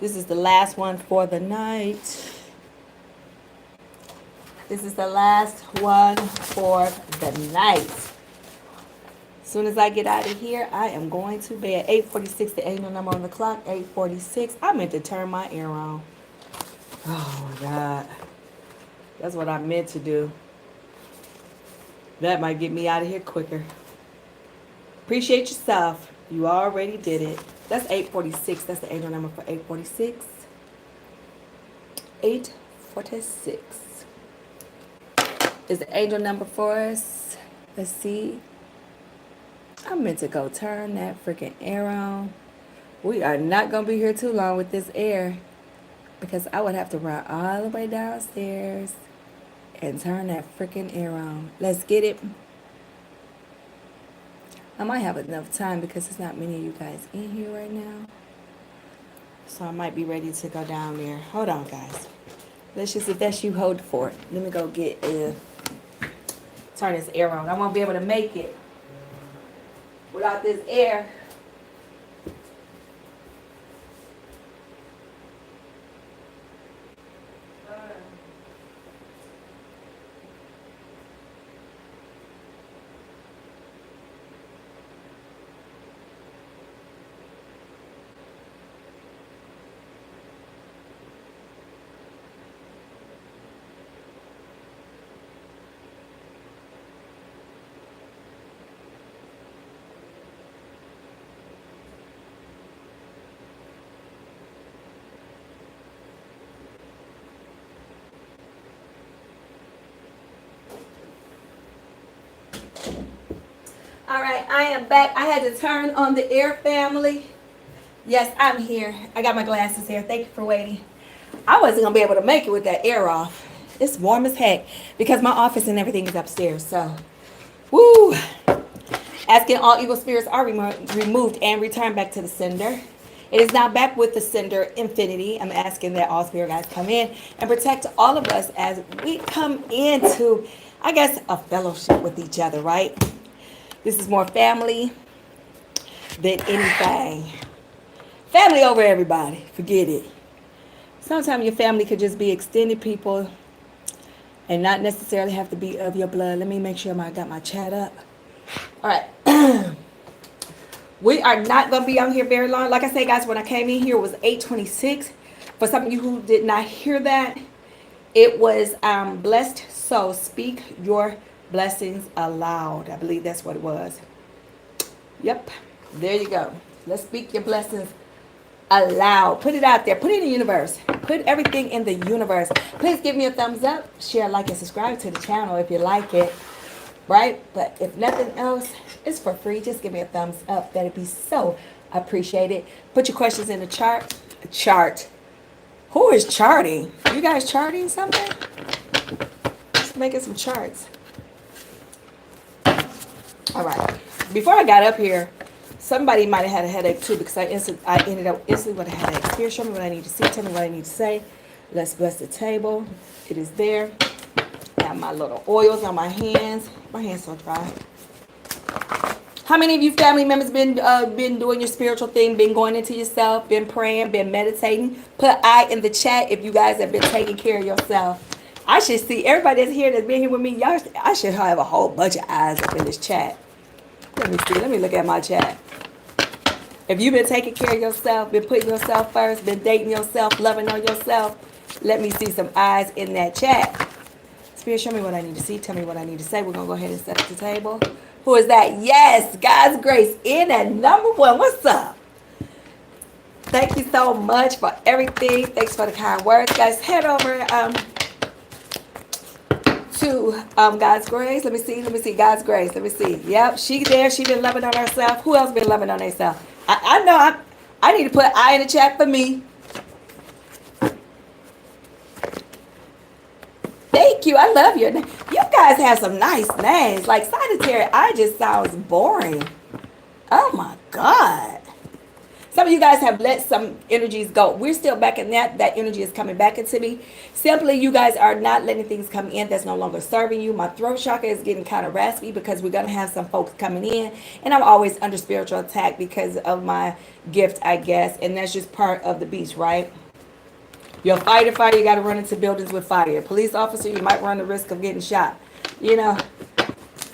This is the last one for the night. This is the last one for the night. As soon as I get out of here, I am going to bed. 8:46, the angel number on the clock. 8:46. I meant to turn my ear on. Oh my God. That's what I meant to do. That might get me out of here quicker. Appreciate yourself. You already did it. That's 8:46. That's the angel number for 8:46. 8:46 is the angel number for us. Let's see. I meant to go turn that freaking air on. We are not going to be here too long with this air because I would have to run all the way downstairs and turn that freaking air on. Let's get it. I might have enough time because there's not many of you guys in here right now. So I might be ready to go down there. Hold on, guys. Let's just, if that's you, hold for it. Let me go get, turn this air on. I won't be able to make it without this air. All right, I am back. I had to turn on the air, family. Yes, I'm here. I got my glasses here. Thank you for waiting. I wasn't going to be able to make it with that air off. It's warm as heck because my office and everything is upstairs. So, woo. Asking all evil spirits are removed and returned back to the sender. It is now back with the sender infinity. I'm asking that all spirit guides come in and protect all of us as we come into, I guess, a fellowship with each other, right? This is more family than anything. Family over everybody. Forget it. Sometimes your family could just be extended people and not necessarily have to be of your blood. Let me make sure I got my chat up. All right. We are not going to be on here very long. Like I say, guys, when I came in here, it was 8:26. For some of you who did not hear that, it was blessed. So speak your blessings aloud. I believe that's what it was. Yep. There you go. Let's speak your blessings aloud. Put it out there. Put it in the universe. Put everything in the universe. Please give me a thumbs up. Share, like, and subscribe to the channel if you like it. Right? But if nothing else, it's for free. Just give me a thumbs up. That'd be so appreciated. Put your questions in the chart. Who is charting? You guys charting something? Just making some charts. All right. Before I got up here, somebody might have had a headache too because I ended up instantly with a headache. Spirit, show me what I need to see. Tell me what I need to say. Let's bless the table. It is there. I have my little oils on my hands. My hands so dry. How many of you family members been doing your spiritual thing, been going into yourself, been praying, been meditating? Put I in the chat if you guys have been taking care of yourself. I should see everybody that's here that's been here with me. Y'all, I should have a whole bunch of eyes up in this chat. Let me see. Let me look at my chat. If you've been taking care of yourself, been putting yourself first, been dating yourself, loving on yourself, let me see some eyes in that chat. Spirit, show me what I need to see. Tell me what I need to say. We're going to go ahead and set up the table. Who is that? Yes, God's grace in at number one. What's up? Thank you so much for everything. Thanks for the kind words. Guys, head over to God's grace. Let me see God's grace. Let me see. Yep, she there. She been loving on herself. Who else been loving on herself? I know I need to put I in the chat for me. Thank you. I love your name. You guys have some nice names. Like Sagittarius, I just sounds boring. Oh my God. Some of you guys have let some energies go. We're still back in that. That energy is coming back into me. Simply, you guys are not letting things come in that's no longer serving you. My throat chakra is getting kind of raspy because we're going to have some folks coming in. And I'm always under spiritual attack because of my gift, I guess. And that's just part of the beast, right? You're a fighter, you got to run into buildings with fire. A police officer, you might run the risk of getting shot. You know,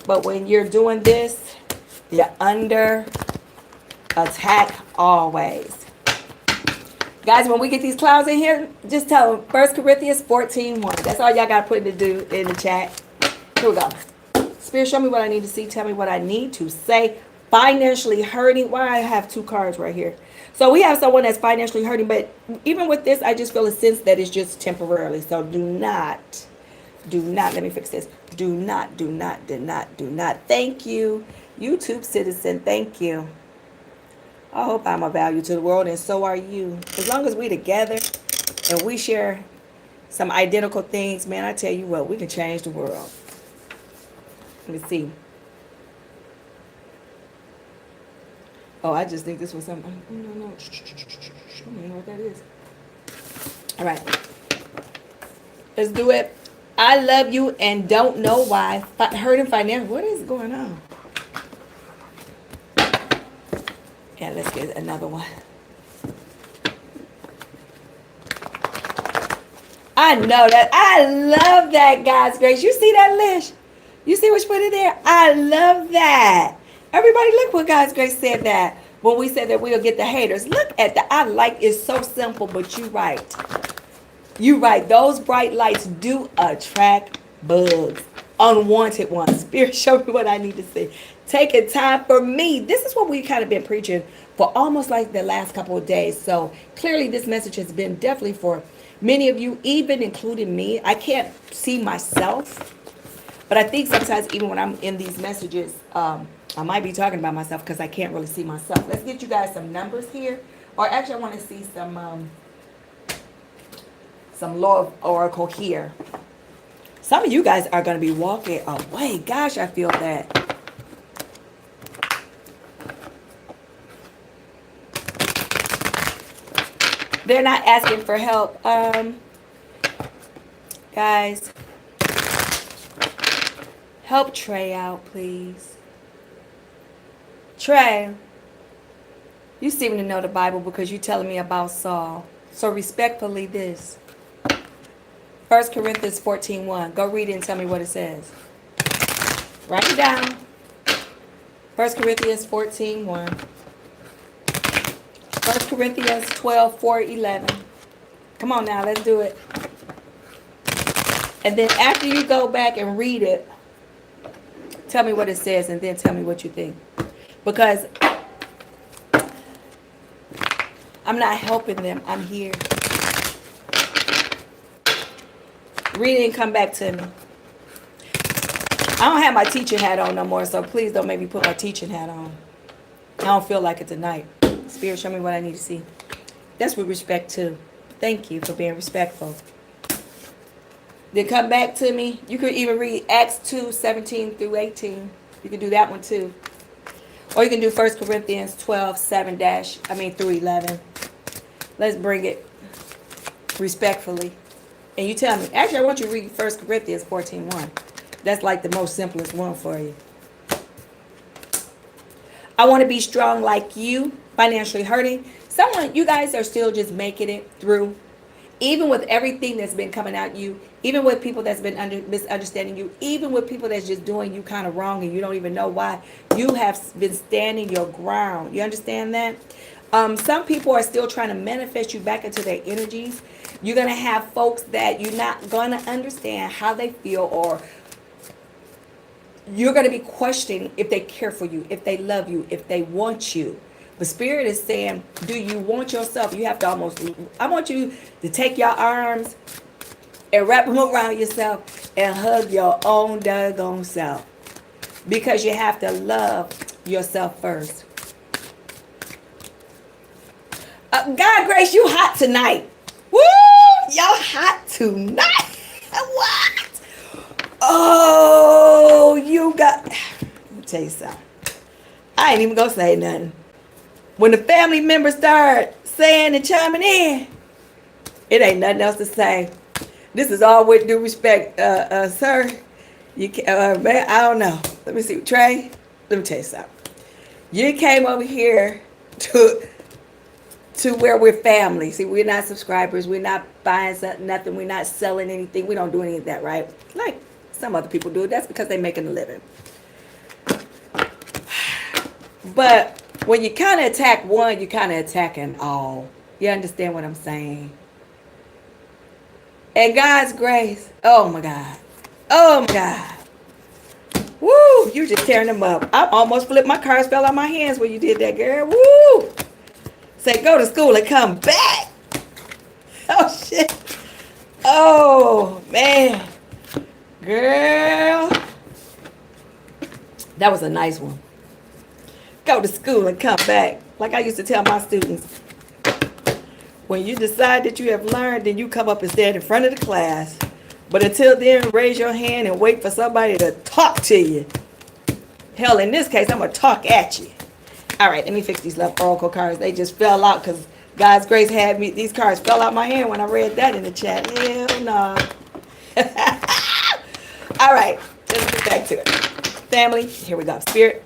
but when you're doing this, you're under attack always. Guys, when we get these clouds in here, just tell them 1 Corinthians 14:1. That's all y'all got to put to do in the chat. Here we go. Spirit, show me what I need to see. Tell me what I need to say. Financially hurting. Why I have two cards right here. So we have someone that's financially hurting, but even with this, I just feel a sense that it's just temporarily. So do not, let me fix this. Do not. Thank you, YouTube citizen. Thank you. I hope I'm of value to the world, and so are you. As long as we together and we share some identical things, man, I tell you what, we can change the world. Let me see. Oh, I just think this was something. No. Show me what that is. All right. Let's do it. I love you and don't know why. Hurting financial. What is going on? Yeah, let's get another one. I know that. I love that, God's grace. You see that, Lish? You see what you put in there? I love that. Everybody, look what God's grace said that. When we said that we'll get the haters. Look at that. I like it's so simple, but you're right. You're right. Those bright lights do attract bugs. Unwanted ones. Spirit, show me what I need to see. Taking time for me. This is what we kind of been preaching for almost like the last couple of days. So clearly this message has been definitely for many of you, even including me. I can't see myself, but I think sometimes even when I'm in these messages, I might be talking about myself because I can't really see myself. Let's get you guys some numbers here. Or actually I want to see some law of oracle here. Some of you guys are going to be walking away. Gosh, I feel that. They're not asking for help. Guys, help Trey out, please. Trey, you seem to know the Bible because you're telling me about Saul. So respectfully this. 1 Corinthians 14:1. Go read it and tell me what it says. Write it down. 1 Corinthians 14:1. 1 Corinthians 12:4-11. Come on now, let's do it. And then after you go back and read it, tell me what it says and then tell me what you think. Because I'm not helping them. I'm here. Read it and come back to me. I don't have my teaching hat on no more, so please don't make me put my teaching hat on. I don't feel like it tonight. Spirit, show me what I need to see. That's with respect too. Thank you for being respectful. Then come back to me. You could even read Acts 2:17-18. You can do that one too. Or you can do 1 Corinthians 12:7 through 11. Let's bring it respectfully. And you tell me. Actually, I want you to read 1 Corinthians 14:1. That's like the most simplest one for you. I want to be strong like you. Financially hurting. You guys are still just making it through. Even with everything that's been coming at you. Even with people that's been misunderstanding you. Even with people that's just doing you kind of wrong and you don't even know why. You have been standing your ground. You understand that? Some people are still trying to manifest you back into their energies. You're going to have folks that you're not going to understand how they feel, or you're going to be questioning if they care for you, if they love you, if they want you. The Spirit is saying, do you want yourself? You have to I want you to take your arms and wrap them around yourself and hug your own doggone self. Because you have to love yourself first. God grace, you hot tonight. Woo! Y'all hot tonight. What? Oh, you got... Let me tell you something. I ain't even gonna say nothing. When the family members start saying and chiming in, it ain't nothing else to say. This is all with due respect, sir. You can, man, I don't know. Let me see, Trey. Let me tell you something. You came over here to where we're family. See, we're not subscribers. We're not buying nothing. We're not selling anything. We don't do any of that, right? Like some other people do. That's because they're making a living. But when you kind of attack one, you kind of attacking all. You understand what I'm saying? And God's grace. Oh my God. Oh my God. Woo! You just tearing them up. I almost flipped. My cards fell out my hands when you did that, girl. Woo! Say go to school and come back. Oh shit. Oh man. Girl. That was a nice one. Go to school and come back. Like I used to tell my students. When you decide that you have learned, then you come up and stand in front of the class. But until then, raise your hand and wait for somebody to talk to you. Hell, in this case, I'm going to talk at you. All right, let me fix these left oracle cards. They just fell out because God's grace had me. These cards fell out my hand when I read that in the chat. Hell no. All right, let's get back to it. Family, here we go. Spirit.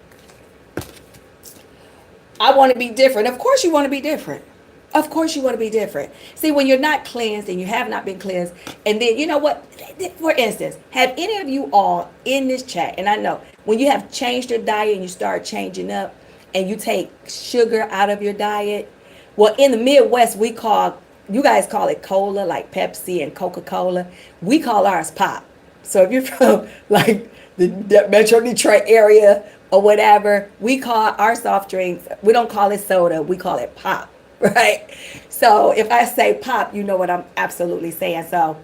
I want to be different. Of course you want to be different. Of course you want to be different. See, when you're not cleansed and you have not been cleansed, and then, you know what? For instance, have any of you all in this chat, and I know, when you have changed your diet and you start changing up and you take sugar out of your diet, well, in the Midwest, you guys call it cola, like Pepsi and Coca-Cola. We call ours pop. So if you're from, like, the Metro Detroit area or whatever, we call our soft drinks, we don't call it soda, we call it pop. Right? So if I say pop, you know what I'm absolutely saying. So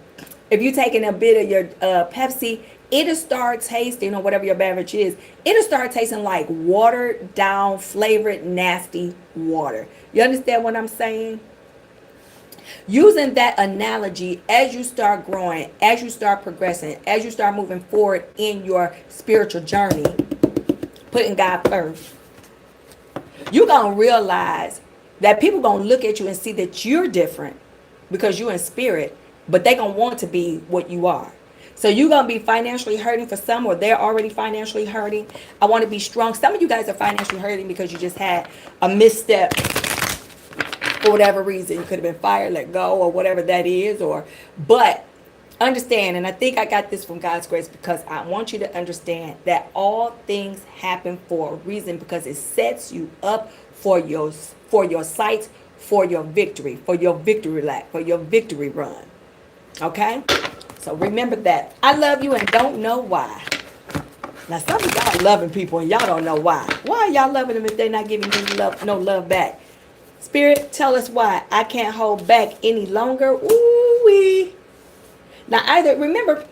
if you're taking a bit of your Pepsi, it'll start tasting, or whatever your beverage is, it'll start tasting like watered down, flavored, nasty water. You understand what I'm saying? Using that analogy, as you start growing, as you start progressing, as you start moving forward in your spiritual journey, putting God first, you're going to realize that people going to look at you and see that you're different because you're in spirit, but they going to want to be what you are. So you're going to be financially hurting for some, or they're already financially hurting. I want to be strong. Some of you guys are financially hurting because you just had a misstep for whatever reason. You could have been fired, let go, or whatever that is. But understand, and I think I got this from God's grace, because I want you to understand that all things happen for a reason, because it sets you up for your sight, for your victory, for your victory lap, for your victory run. Okay? So remember that. I love you and don't know why. Now some of y'all loving people and y'all don't know why. Why are y'all loving them if they're not giving you no love back? Spirit, tell us why. I can't hold back any longer. Ooh-wee. Now remember,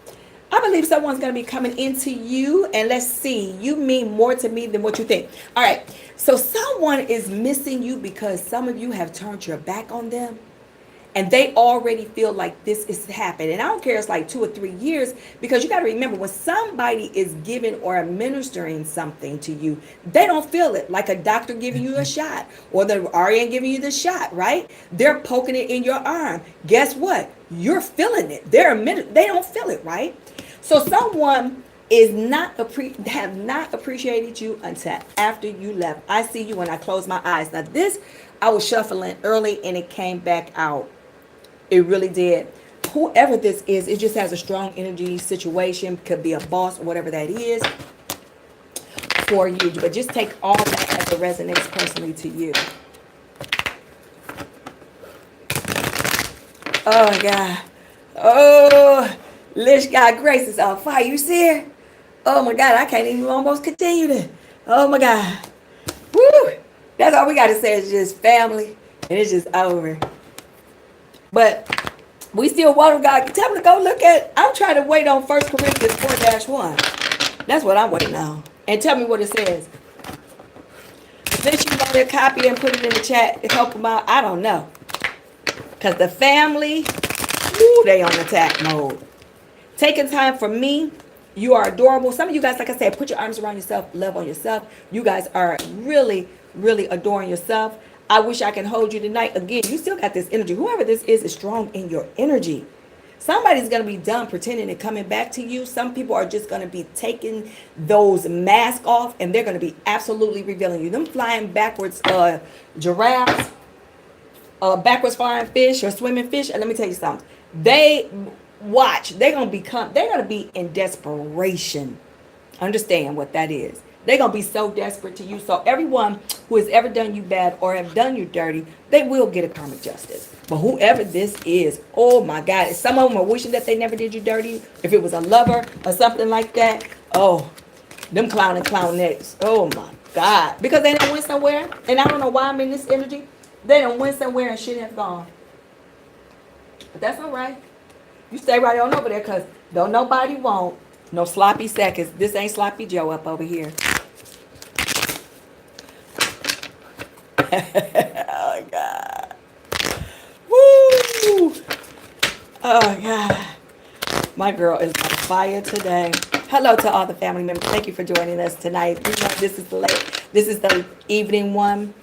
I believe someone's going to be coming into you, and let's see, you mean more to me than what you think. All right, so someone is missing you because some of you have turned your back on them, and they already feel like this is happening. And I don't care if it's like 2 or 3 years, because you got to remember, when somebody is giving or administering something to you, they don't feel it. Like a doctor giving you a shot, or the RN giving you the shot, right? They're poking it in your arm. Guess what? You're feeling it. They don't feel it, right? So someone is have not appreciated you until after you left. I see you when I close my eyes. Now this, I was shuffling early and it came back out. It really did. Whoever this is, it just has a strong energy situation. Could be a boss or whatever that is for you. But just take all that as it resonates personally to you. Oh my God. Oh, Lish God grace is on fire. You see her? Oh my God, I can't even almost continue to. Oh my God. Woo! That's all we got to say is just family, and it's just over. But we still want God. Tell me to go look at. I'm trying to wait on 1 Corinthians 4-1. That's what I'm waiting on. And tell me what it says. Since you want a copy and put it in the chat to help them out, I don't know. Because the family, woo, they on attack mode. Taking time for me. You are adorable. Some of you guys, like I said, put your arms around yourself, love on yourself. You guys are really really adoring yourself. I wish I can hold you tonight. Again, you still got this energy. Whoever this is strong in your energy. Somebody's going to be done pretending and coming back to you. Some people are just going to be taking those masks off, and they're going to be absolutely revealing you. Them flying backwards giraffes, backwards flying fish or swimming fish. And let me tell you something. They're going to be in desperation. Understand what that is. They're going to be so desperate to you. So everyone who has ever done you bad or have done you dirty, they will get a karmic justice. But whoever this is, oh my God. Some of them are wishing that they never did you dirty. If it was a lover or something like that. Oh, them clown and clownettes. Oh my God. Because they done went somewhere. And I don't know why I'm in this energy. They done went somewhere and shit has gone. But that's all right. You stay right on over there because don't nobody want no sloppy seconds. This ain't Sloppy Joe up over here. Oh, God. Woo! Oh, God. My girl is on fire today. Hello to all the family members. Thank you for joining us tonight. You know, this is the evening one.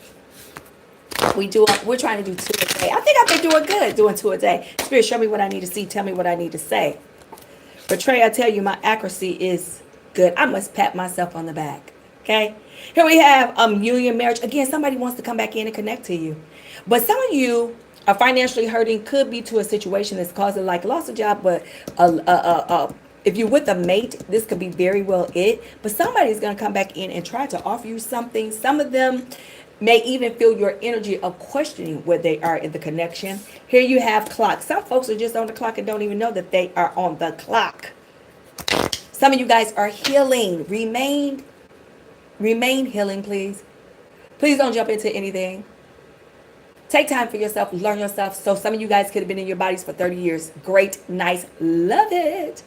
We're trying to do 2 a day. I think I've been doing good doing 2 a day. Spirit, show me what I need to see. Tell me what I need to say. But Trey, I tell you, my accuracy is good. I must pat myself on the back. Okay. Here we have union, marriage. Again, somebody wants to come back in and connect to you. But some of you are financially hurting. Could be to a situation that's causing like loss of job. But if you're with a mate, this could be very well it. But somebody's going to come back in and try to offer you something. Some of them may even feel your energy of questioning where they are in the connection. Here you have clock. Some folks are just on the clock and don't even know that they are on the clock. Some of you guys are healing. Remain healing, please. Please don't jump into anything. Take time for yourself. Learn yourself. So some of you guys could have been in your bodies for 30 years. Great, nice, love it.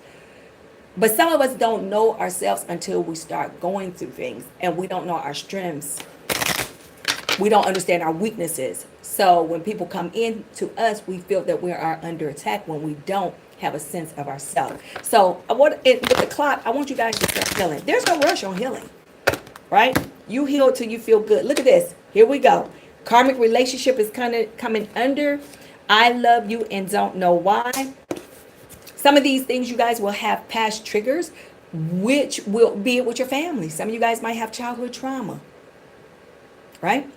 But some of us don't know ourselves until we start going through things. And we don't know our strengths. We don't understand our weaknesses. So when people come in to us, we feel that we are under attack when we don't have a sense of ourselves. So with the clock, I want you guys to start healing. There's no rush on healing, right? You heal till you feel good. Look at this. Here we go. Karmic relationship is kind of coming under. I love you and don't know why. Some of these things you guys will have past triggers, which will be it with your family. Some of you guys might have childhood trauma, right?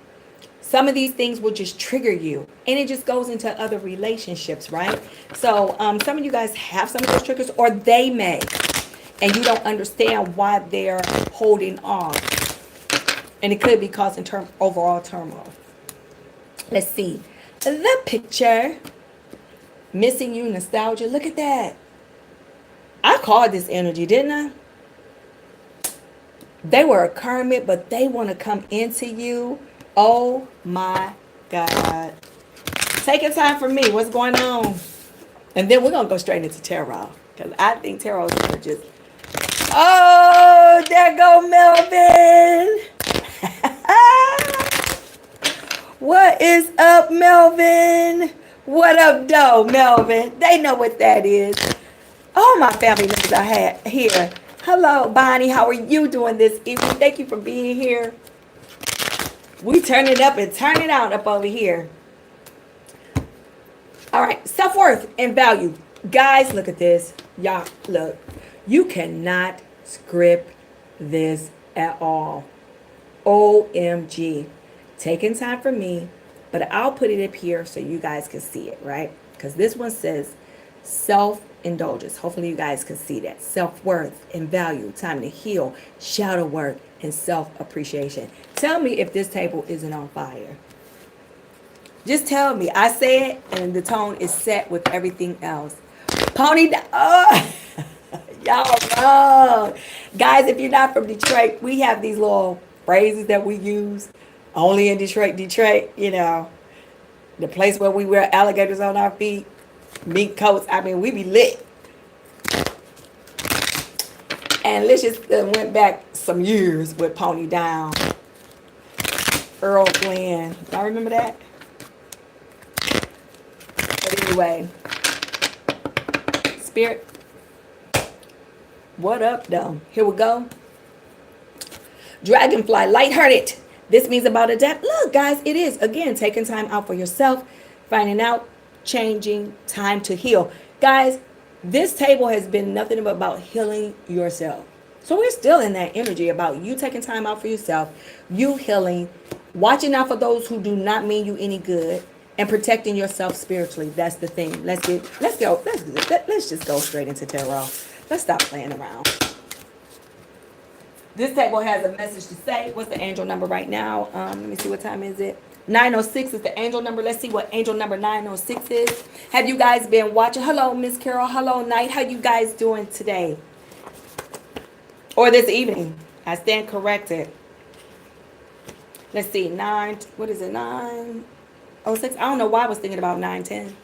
Some of these things will just trigger you, and it just goes into other relationships, right? So some of you guys have some of those triggers, or they may, and you don't understand why they're holding on. And it could be causing overall turmoil. Let's see. The picture. Missing you, nostalgia. Look at that. I called this energy, didn't I? They were a karmic, but they want to come into you. Oh my God. Taking time for me. What's going on? And then we're going to go straight into tarot. Because I think tarot is going to just... Oh, there go Melvin. What is up, Melvin? What up, though, Melvin? They know what that is. All my family members are here. Hello, Bonnie. How are you doing this evening? Thank you for being here. We turn it up and turn it out up over here. All right. Self-worth and value. Guys, look at this. Y'all, look. You cannot script this at all. OMG. Taking time for me, but I'll put it up here so you guys can see it, right? Because this one says self-indulgence. Hopefully you guys can see that. Self-worth and value. Time to heal. Shadow work and self-appreciation. Tell me if this table isn't on fire. Just tell me. I say it and the tone is set with everything else. Pony. Oh, y'all wrong. Guys, if you're not from Detroit, we have these little phrases that we use. Only in Detroit, you know, the place where we wear alligators on our feet, mink coats. I mean, we be lit. And let's just went back some years with Pony Down, Earl Glenn. Y'all remember that? But anyway, Spirit, what up, though? Here we go. Dragonfly, lighthearted. This means about adapt. Look, guys, it is again taking time out for yourself, finding out, changing, time to heal. Guys, this table has been nothing but about healing yourself. So we're still in that energy about you taking time out for yourself, you healing, watching out for those who do not mean you any good, and protecting yourself spiritually. That's the thing. Let's just go straight into tarot. Let's stop playing around. This table has a message to say. What's the angel number right now? Let me see, what time is it? 906 is the angel number. Let's see what angel number 906 is. Have you guys been watching? Hello, Miss Carol. Hello, Night. How you guys doing today? Or this evening? I stand corrected. Let's see. What is it? 906. I don't know why I was thinking about 910.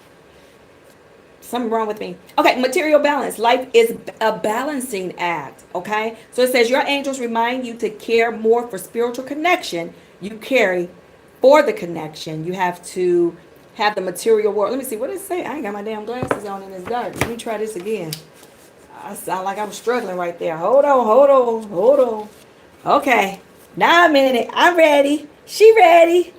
Something wrong with me. Okay, material balance. Life is a balancing act, okay? So it says your angels remind you to care more for spiritual connection you carry for the connection. You have to have the material world. Let me see, what does it say? I ain't got my damn glasses on and it's dark. Let me try this again. I sound like I'm struggling right there. Hold on. Okay, now a minute. I'm ready. She ready.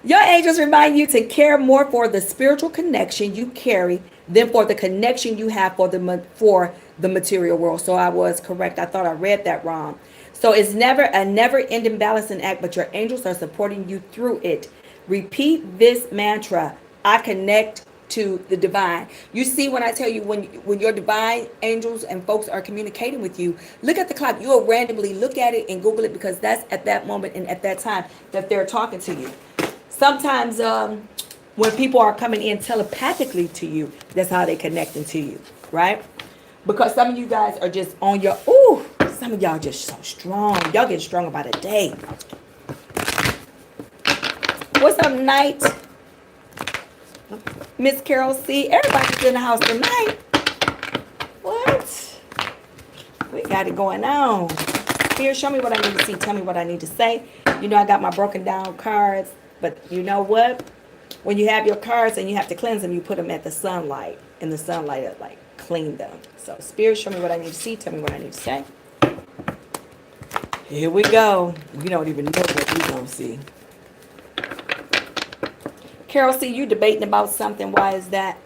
Your angels remind you to care more for the spiritual connection you carry than for the connection you have for the material world. So I was correct. I thought I read that wrong. So it's never-ending balancing act, but your angels are supporting you through it. Repeat this mantra: I connect to the divine. You see, when I tell you, when your divine angels and folks are communicating with you, look at the clock. You will randomly look at it and Google it, because that's at that moment and at that time that they're talking to you. Sometimes when people are coming in telepathically to you, that's how they're connecting to you, right? Because some of you guys are just on your, some of y'all just so strong. Y'all get stronger by the day. What's up, Night? Miss Carol C. Everybody's in the house tonight. What? We got it going on. Here, show me what I need to see. Tell me what I need to say. You know, I got my broken down cards. But you know what? When you have your cards and you have to cleanse them, you put them at the sunlight. And the sunlight will, like, clean them. So, Spirit, show me what I need to see. Tell me what I need to say. Here we go. We don't even know what we're going to see. Carol, see, you debating about something. Why is that?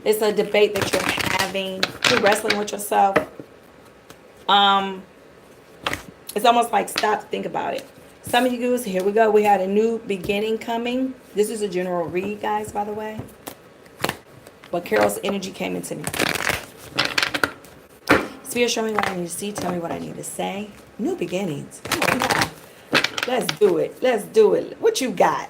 It's a debate that you're having. You're wrestling with yourself. It's almost like stop, think about it. Some of you guys, here we go. We had a new beginning coming. This is a general read, guys, by the way. But Carol's energy came into me. Spirit, show me what I need to see. Tell me what I need to say. New beginnings. Come on now. Let's do it. Let's do it. What you got?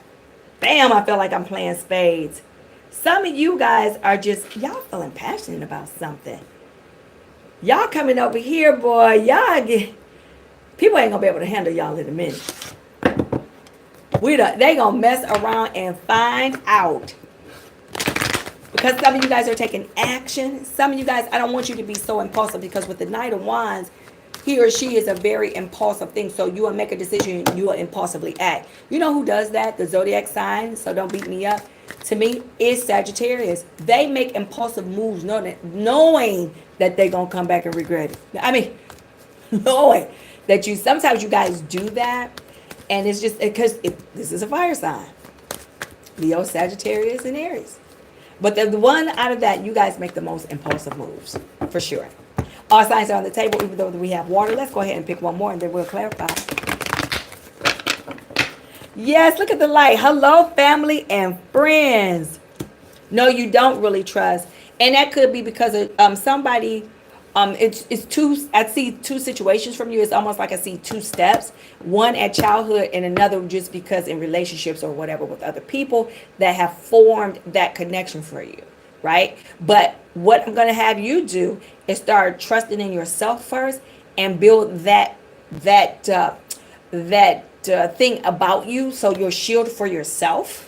Bam, I feel like I'm playing spades. Some of you guys are just, y'all feeling passionate about something. Y'all coming over here, boy. People ain't gonna be able to handle y'all in a minute. They gonna mess around and find out. Because some of you guys are taking action. Some of you guys, I don't want you to be so impulsive, because with the Knight of Wands, he or she is a very impulsive thing. So you will make a decision, you will impulsively act. You know who does that? The zodiac sign, so don't beat me up. To me, is Sagittarius. They make impulsive moves knowing that they're going to come back and regret it. I mean, knowing that sometimes you guys do that. And it's just because this is a fire sign. Leo, Sagittarius, and Aries. But the one out of that, you guys make the most impulsive moves, for sure. All signs are on the table, even though we have water. Let's go ahead and pick one more, and then we'll clarify. Yes, look at the light. Hello, family and friends. No, you don't really trust. And that could be because of somebody, it's two, I see two situations from you. It's almost like I see two steps. One at childhood and another just because in relationships or whatever with other people that have formed that connection for you, right? But what I'm going to have you do is start trusting in yourself first and build that thing about you, so you're shielded for yourself.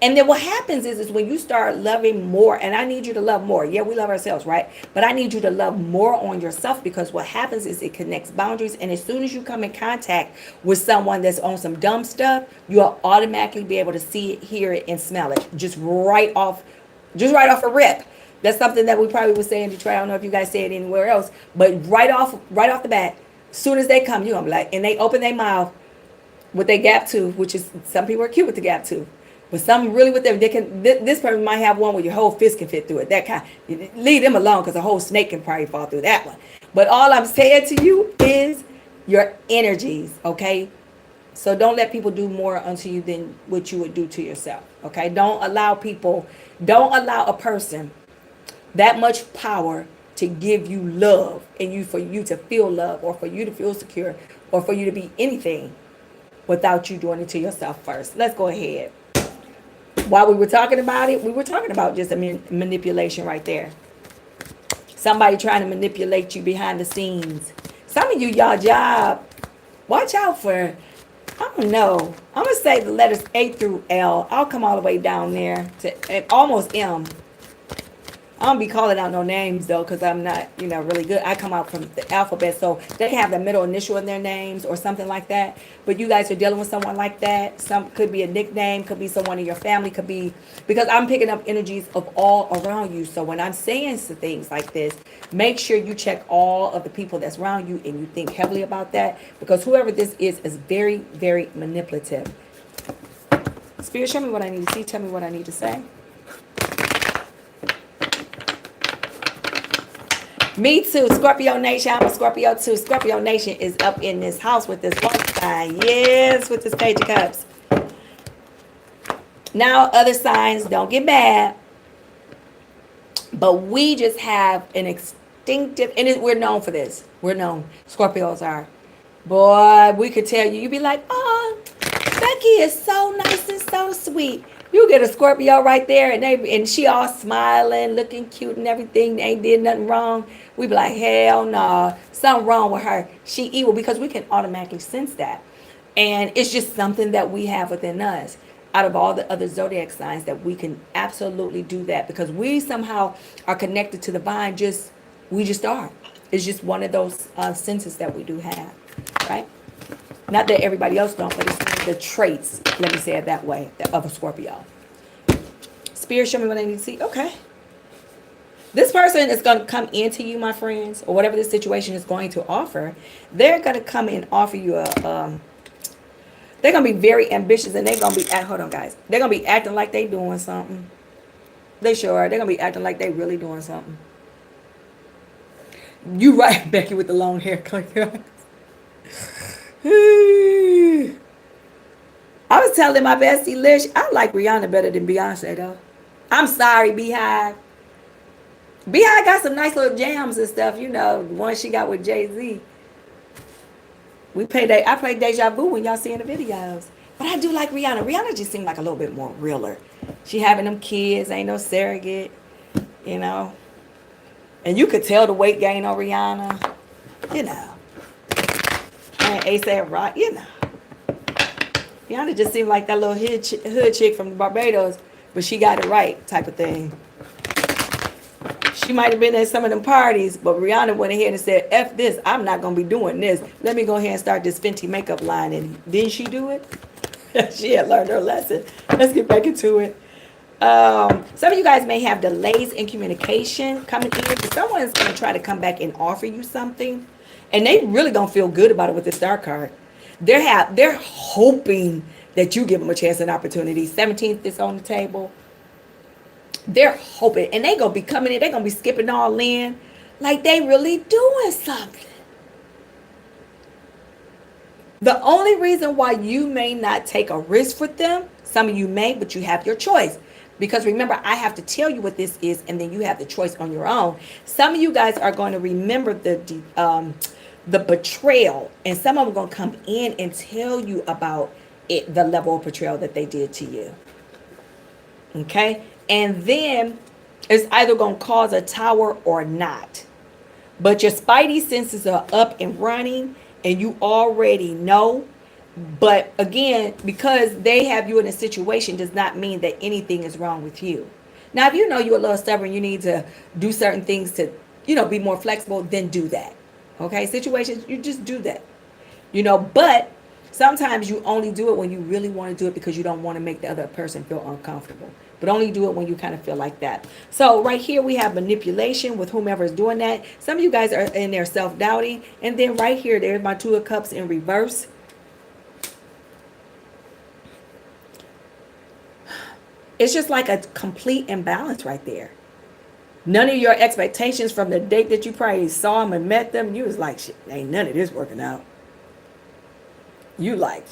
And then what happens is when you start loving more, and I need you to love more. Yeah, we love ourselves, right? But I need you to love more on yourself, because what happens is it connects boundaries. And as soon as you come in contact with someone that's on some dumb stuff, you'll automatically be able to see it, hear it, and smell it. Just right off a rip. That's something that we probably would say in Detroit. I don't know if you guys say it anywhere else, but right off the bat, Soon as they come, you're gonna be like, and they open their mouth with their gap tooth, which is, some people are cute with the gap tooth, but some really with them, they can. This person might have one where your whole fist can fit through it. That kind, leave them alone, because a whole snake can probably fall through that one. But all I'm saying to you is your energies, okay? So don't let people do more unto you than what you would do to yourself, okay? Don't allow a person that much power to give you love, and for you to feel love, or for you to feel secure, or for you to be anything without you doing it to yourself first. Let's go ahead. While we were talking about it, we were talking about just a manipulation right there. Somebody trying to manipulate you behind the scenes. Some of you, y'all job, watch out for, I don't know, I'm going to say the letters A through L. I'll come all the way down there to almost M. I don't be calling out no names though, because I'm not, really good. I come out from the alphabet, so they have the middle initial in their names or something like that. But you guys are dealing with someone like that. Some could be a nickname, could be someone in your family, could be, because I'm picking up energies of all around you. So when I'm saying things like this, make sure you check all of the people that's around you and you think heavily about that, because whoever this is very, very manipulative. Spirit, show me what I need to see. Tell me what I need to say. Me too, Scorpio Nation. I'm a Scorpio too. Scorpio Nation is up in this house with this one sign. Yes, with this Page of Cups. Now, other signs, don't get mad. But we just have an instinctive, and we're known for this. We're known. Scorpios are. Boy, we could tell you. You'd be like, oh, Becky is so nice and so sweet. You get a Scorpio right there, and she all smiling, looking cute and everything. They ain't did nothing wrong. We be like, hell no, something wrong with her. She evil, because we can automatically sense that. And it's just something that we have within us. Out of all the other zodiac signs, that we can absolutely do that, because we somehow are connected to the divine. We just are. It's just one of those senses that we do have, right? Not that everybody else don't, but it's the traits, let me say it that way, of a Scorpio. Spirit, show me what I need to see. Okay. This person is going to come into you, my friends, or whatever the situation is going to offer. They're going to come and offer you they're going to be very ambitious, and they're going to be, hold on guys, they're going to be acting like they doing something. They sure are. They're going to be acting like they really doing something. You right, Becky, with the long hair. I was telling my bestie Lish, I like Rihanna better than Beyonce though. I'm sorry, Beehive. Beehive got some nice little jams and stuff, the one she got with Jay-Z. I played Deja Vu when y'all seeing the videos. But I do like Rihanna. Rihanna just seemed like a little bit more realer. She having them kids, ain't no surrogate, And you could tell the weight gain on Rihanna, And ASAP Rock, Rihanna just seemed like that little hood chick from Barbados, but she got it right type of thing. She might have been at some of them parties, but Rihanna went ahead and said, F this, I'm not going to be doing this. Let me go ahead and start this Fenty makeup line. And didn't she do it? She had learned her lesson. Let's get back into it. Some of you guys may have delays in communication coming in. Someone's going to try to come back and offer you something. And they really don't feel good about it with the star card. They're hoping that you give them a chance and opportunity. 17th is on the table. They're hoping. And they're going to be coming in. They're going to be skipping all in. Like they really doing something. The only reason why you may not take a risk with them, some of you may, but you have your choice. Because remember, I have to tell you what this is, and then you have the choice on your own. Some of you guys are going to remember the betrayal, and some of them are going to come in and tell you about it, the level of betrayal that they did to you. Okay? And then it's either going to cause a tower or not. But your spidey senses are up and running, and you already know. But again, because they have you in a situation does not mean that anything is wrong with you. Now, if you know you're a little stubborn, you need to do certain things to, be more flexible, then do that. Okay, situations, you just do that. But Sometimes you only do it when you really want to do it because you don't want to make the other person feel uncomfortable. But only do it when you kind of feel like that. So right here we have manipulation with whomever is doing that. Some of you guys are in there self-doubting. And then right here, there's my Two of Cups in reverse. It's just like a complete imbalance right there. None of your expectations from the date that you probably saw them and met them, you was like, shit, ain't none of this working out. You like,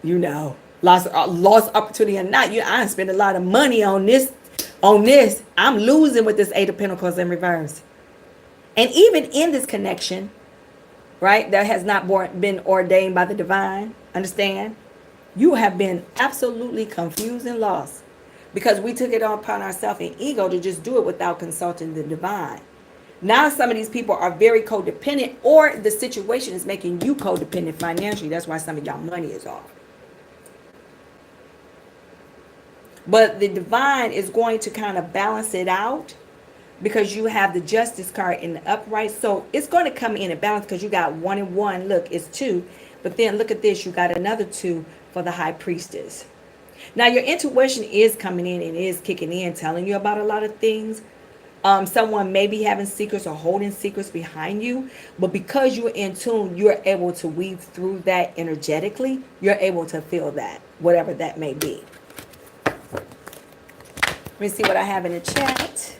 you know, lost opportunity or not. I spent a lot of money on this. I'm losing with this Eight of Pentacles in reverse. And even in this connection, right, that has not been ordained by the divine, understand? You have been absolutely confused and lost because we took it upon ourselves in ego to just do it without consulting the divine. Now some of these people are very codependent, or the situation is making you codependent financially. That's why some of y'all money is off. But the divine is going to kind of balance it out because you have the Justice card in the upright. So it's going to come in a balance because you got 1 and 1. Look, it's 2. But then look at this. You got another 2 for the High Priestess. Now your intuition is coming in and is kicking in, telling you about a lot of things. Someone may be having secrets or holding secrets behind you, but because you're in tune, you're able to weave through that energetically. You're able to feel that, whatever that may be. Let me see what I have in the chat.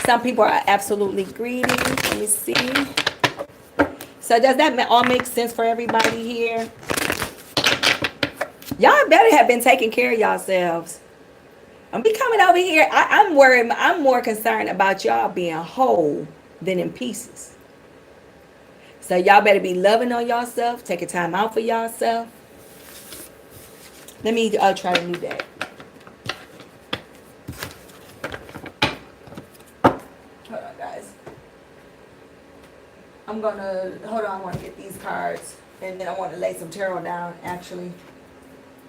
Some people are absolutely greedy. Let me see. So does that all make sense for everybody here? Y'all better have been taking care of yourselves. I'm be coming over here. I'm worried. I'm more concerned about y'all being whole than in pieces. So y'all better be loving on yourself, taking time out for yourself. Let me try a new deck. Hold on, guys. I'm gonna hold on. I want to get these cards, and then I want to lay some tarot down. Actually.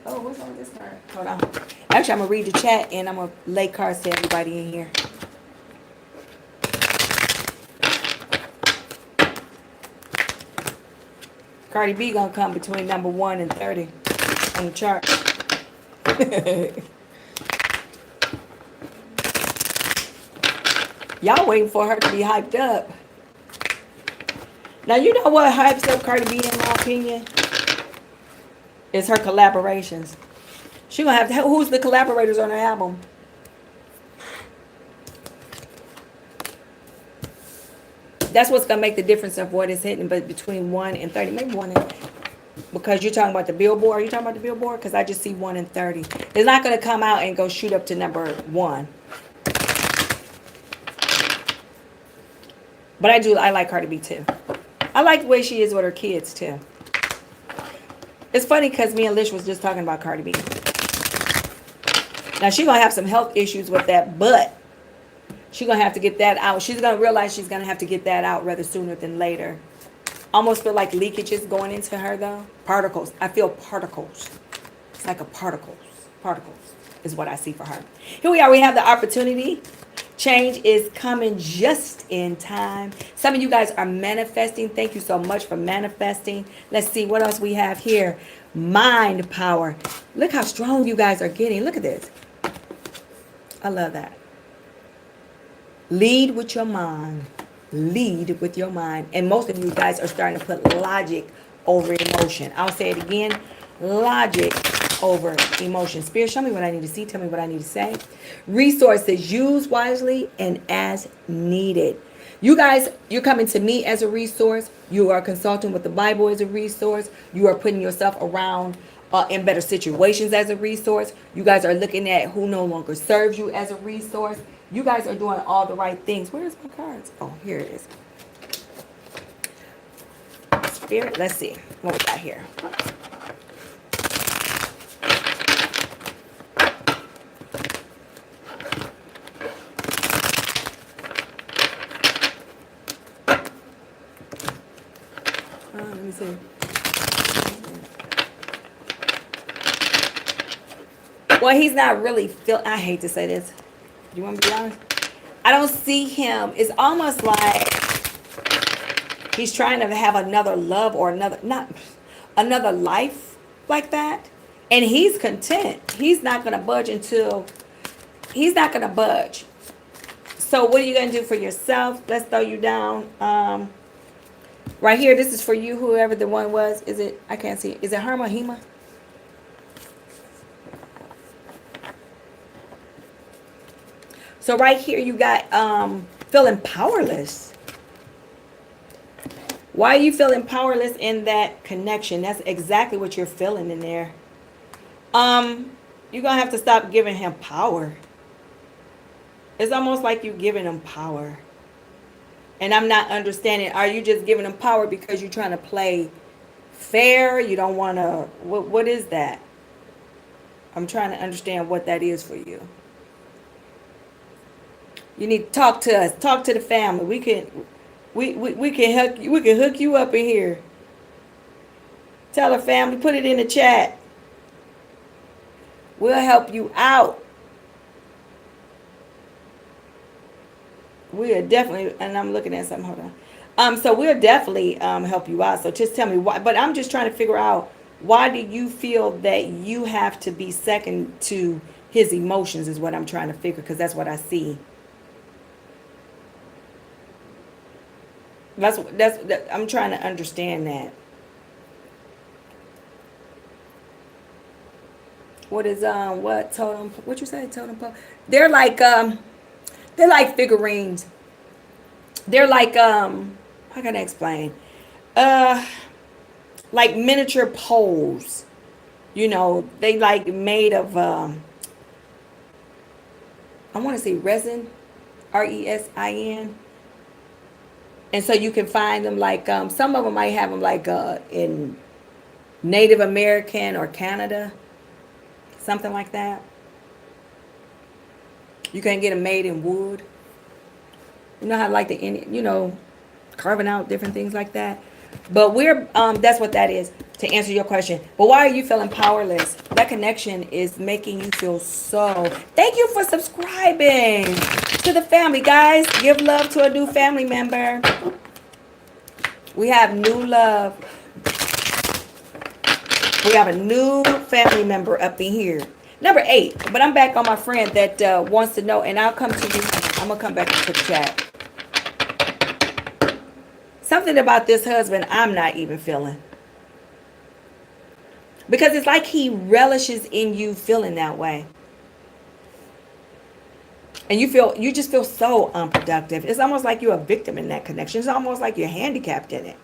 Oh, what's wrong with this card? Hold on. Actually, I'm going to read the chat and I'm going to lay cards to everybody in here. Cardi B going to come between number 1 and 30 on the chart. Y'all waiting for her to be hyped up. Now, you know what hypes up Cardi B in my opinion? Is her collaborations. She gonna have to, who's the collaborators on her album? That's what's gonna make the difference of what is hitting, but between 1 and 30, maybe 1 and, because you're talking about the Billboard. Are you talking about the Billboard? Because I just see 1 and 30. It's not gonna come out and go shoot up to number 1. But I like Cardi B too. I like the way she is with her kids too. It's funny because me and Lish was just talking about Cardi B. Now, she's going to have some health issues with that, but she's going to have to get that out. She's going to realize she's going to have to get that out rather sooner than later. Almost feel like leakages going into her, though. Particles. I feel particles. It's like a particles. Particles is what I see for her. Here we are. We have the opportunity. Change is coming just in time. Some of you guys are manifesting. Thank you so much for manifesting. Let's see what else we have here. Mind power. Look how strong you guys are getting. Look at this. I love that. Lead with your mind. Lead with your mind. And most of you guys are starting to put logic over emotion. I'll say it again. Logic over emotion. Spirit, show me what I need to see. Tell me what I need to say. Resources, use wisely and as needed. You guys, you're coming to me as a resource. You are consulting with the Bible as a resource. You are putting yourself around in better situations as a resource. You guys are looking at who no longer serves you as a resource. You guys are doing all the right things. Where's my cards? Oh, here it is. Spirit, let's see what we got here. Let me see. Well, he's not really I hate to say this. You want me to be honest? I don't see him. It's almost like He's trying to have another love or another life like that. And he's content. He's not going to budge he's not going to budge. So what are you going to do for yourself? Let's throw you down. Right here, this is for you, whoever the one was. Is it, I can't see it. Is it Herma, Hema? So right here, you got feeling powerless. Why are you feeling powerless in that connection? That's exactly what you're feeling in there. You're going to have to stop giving him power. It's almost like you're giving him power. And I'm not understanding. Are you just giving him power because you're trying to play fair? You don't want to. What is that? I'm trying to understand what that is for you. You need to talk to us. Talk to the family. We can hook you up in here. Tell the family. Put it in the chat. We'll help you out. We'll definitely, and I'm looking at something, hold on. So we'll definitely help you out. So just tell me why, but I'm just trying to figure out, why do you feel that you have to be second to his emotions is what I'm trying to figure, because that's what I see. That's I'm trying to understand that. What is what totem? What you say, totem pole? They're like figurines. They're like how can I explain? Like miniature poles. You know, they like made of I want to say resin, resin. And so you can find them like some of them might have them like in Native American or Canada, something like that. You can get them made in wood. You know how like carving out different things like that. But we're that's what that is, to answer your question. But why are you feeling powerless? That connection is making you feel so. Thank you for subscribing to the family, guys. Give love to a new family member. We have new love. We have a new family member up in here. Number 8. But I'm back on my friend that wants to know, and I'll come to you. I'm going to come back into the chat. Something about this husband I'm not even feeling. Because it's like he relishes in you feeling that way. And you just feel so unproductive. It's almost like you're a victim in that connection. It's almost like you're handicapped in it.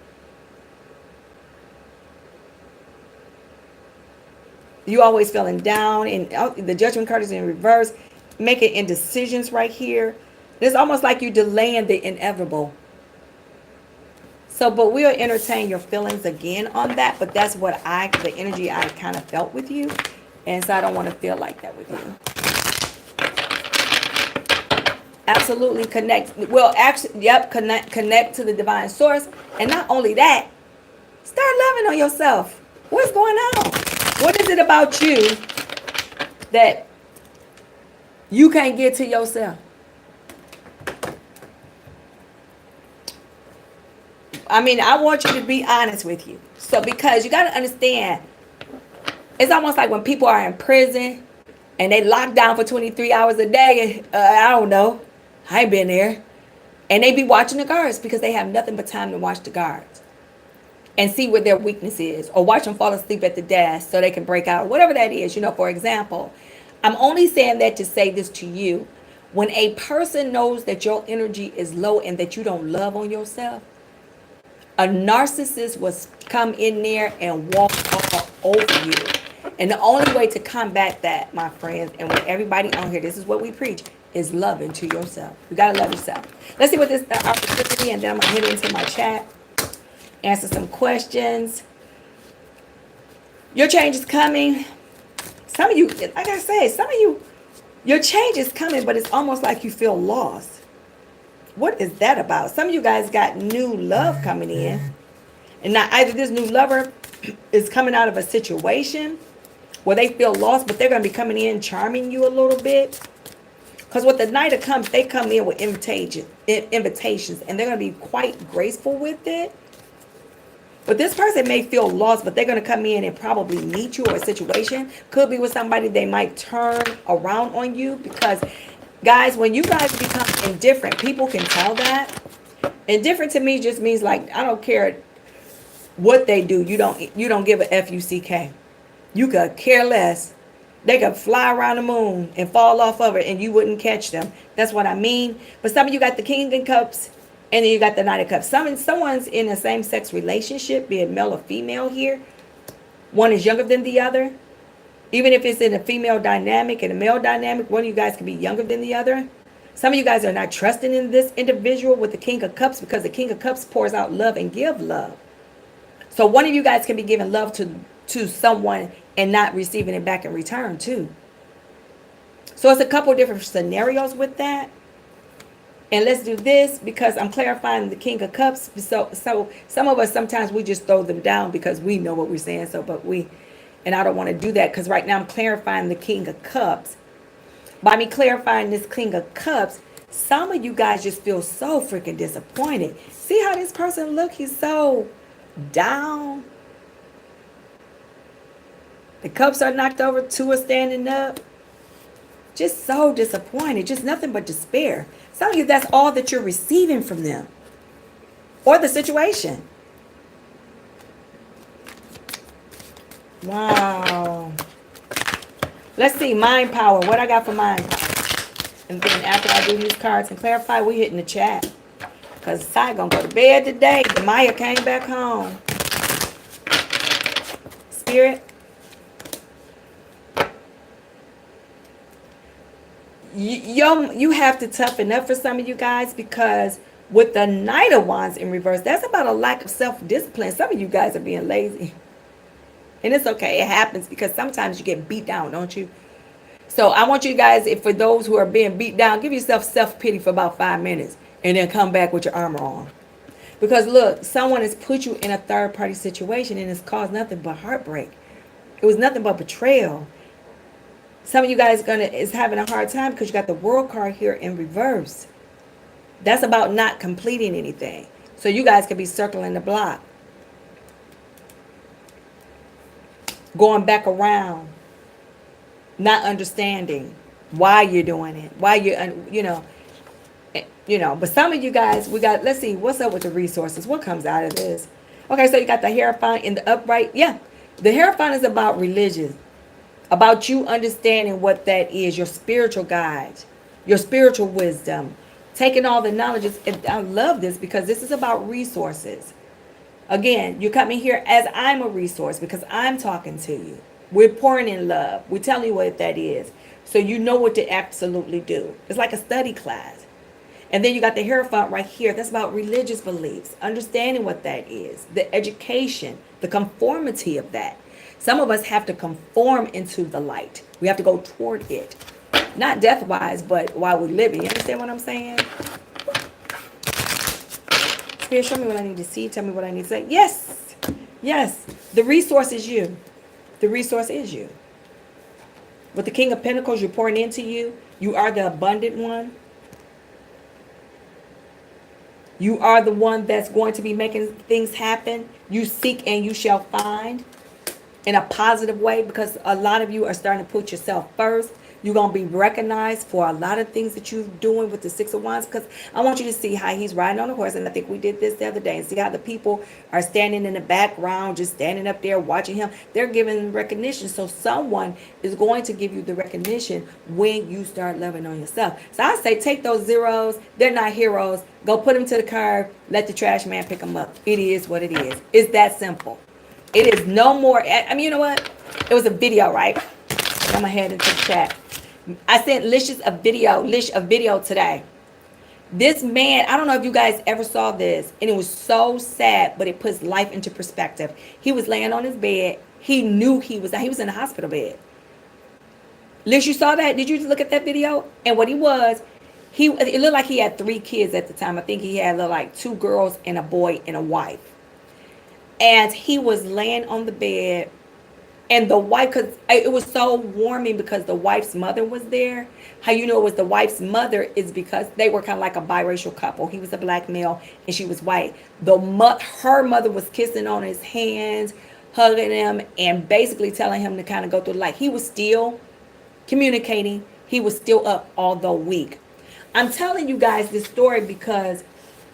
You always feeling down, and the judgment card is in reverse, making indecisions right here. It's almost like you're delaying the inevitable. So, but we'll entertain your feelings again on that. But that's what the energy I kind of felt with you. And so I don't want to feel like that with you. Absolutely connect. Well, actually, yep, connect to the divine source. And not only that, start loving on yourself. What's going on? What is it about you that you can't get to yourself? I mean, I want you to be honest with you. So, because you got to understand, it's almost like when people are in prison and they lock down for 23 hours a day. I don't know. I ain't been there. And they be watching the guards because they have nothing but time to watch the guards and see what their weakness is, or watch them fall asleep at the desk so they can break out, whatever that is. For example, I'm only saying that to say this to you. When a person knows that your energy is low and that you don't love on yourself, a narcissist will come in there and walk all over you. And the only way to combat that, my friends, and with everybody on here, this is what we preach, is loving to yourself. You got to love yourself. Let's see what this opportunity, and then I'm going to hit into my chat, answer some questions. Your change is coming. Some of you, like I say, your change is coming, but it's almost like you feel lost. What is that about? Some of you guys got new love coming in. And now either this new lover is coming out of a situation where they feel lost, but they're going to be coming in charming you a little bit. Because with the Knight of Cups, they come in with invitations, and they're going to be quite graceful with it. But this person may feel lost, but they're going to come in and probably meet you, or a situation. Could be with somebody, they might turn around on you. Because, guys, when you guys become indifferent, people can tell that. Indifferent to me just means like, I don't care what they do. You don't give a F-U-C-K. You could care less. They could fly around the moon and fall off of it and you wouldn't catch them. That's what I mean. But some of you got the King of Cups and then you got the Knight of Cups. Someone's in a same-sex relationship, be it male or female here. One is younger than the other. Even if it's in a female dynamic and a male dynamic, one of you guys can be younger than the other. Some of you guys are not trusting in this individual with the King of Cups, because the King of Cups pours out love and give love. So one of you guys can be giving love to someone and not receiving it back in return too. So it's a couple different scenarios with that. And let's do this because I'm clarifying the King of Cups. So some of us, sometimes we just throw them down because we know what we're saying. And I don't want to do that, because right now I'm clarifying the King of Cups. By me clarifying this King of Cups, some of you guys just feel so freaking disappointed. See how this person look? He's so down. The cups are knocked over, two are standing up. Just so disappointed. Just nothing but despair. Some of you, that's all that you're receiving from them. Or the situation. Wow. Let's see, mind power. What I got for mind power? And then after I do these cards and clarify, we hit in the chat. Because Sai gonna go to bed today. Maya came back home. Spirit. You have to toughen up for some of you guys, because with the Knight of Wands in reverse, that's about a lack of self-discipline. Some of you guys are being lazy. And it's okay. It happens because sometimes you get beat down, don't you? So I want you guys, if for those who are being beat down, give yourself self-pity for about 5 minutes and then come back with your armor on. Because look, someone has put you in a third-party situation and it's caused nothing but heartbreak. It was nothing but betrayal. Some of you guys is having a hard time because you got the World card here in reverse. That's about not completing anything. So you guys could be circling the block. Going back around. Not understanding why you're doing it. Why but some of you guys, let's see, what's up with the resources? What comes out of this? Okay, so you got the Hierophant in the upright. Yeah, the Hierophant is about religion. About you understanding what that is, your spiritual guide, your spiritual wisdom, taking all the knowledge. And I love this because this is about resources. Again, you're coming here as I'm a resource because I'm talking to you. We're pouring in love. We're telling you what that is. So you know what to absolutely do. It's like a study class. And then you got the Hierophant right here. That's about religious beliefs, understanding what that is, the education, the conformity of that. Some of us have to conform into the light. We have to go toward it. Not death-wise, but while we're living. You understand what I'm saying? Spirit, show me what I need to see. Tell me what I need to say. Yes. Yes. The resource is you. The resource is you. With the King of Pentacles, you're pouring into you. You are the abundant one. You are the one that's going to be making things happen. You seek and you shall find. In a positive way, because a lot of you are starting to put yourself first. You're going to be recognized for a lot of things that you're doing with the Six of Wands, because I want you to see how he's riding on a horse. And I think we did this the other day. And see how the people are standing in the background, just standing up there watching him. They're giving recognition. So someone is going to give you the recognition when you start loving on yourself. So I say take those zeros. They're not heroes. Go put them to the curb. Let the trash man pick them up. It is what it is. It's that simple. It is no more. I mean, you know what? It was a video, right? I'm going to head into the chat. I sent Lish a video today. This man, I don't know if you guys ever saw this, and it was so sad, but it puts life into perspective. He was laying on his bed. He knew he was in a hospital bed. Lish, you saw that? Did you look at that video? And what it looked like he had 3 kids at the time. I think he had like 2 girls and a boy and a wife. And he was laying on the bed And the wife, because it was so warming because the wife's mother was there. How you know it was the wife's mother is because they were kind of like a biracial couple. He was a black male and she was white. Her mother was kissing on his hands, hugging him, and basically telling him to kind of go through life. He was still communicating. He was still up, although weak. I'm telling you guys this story because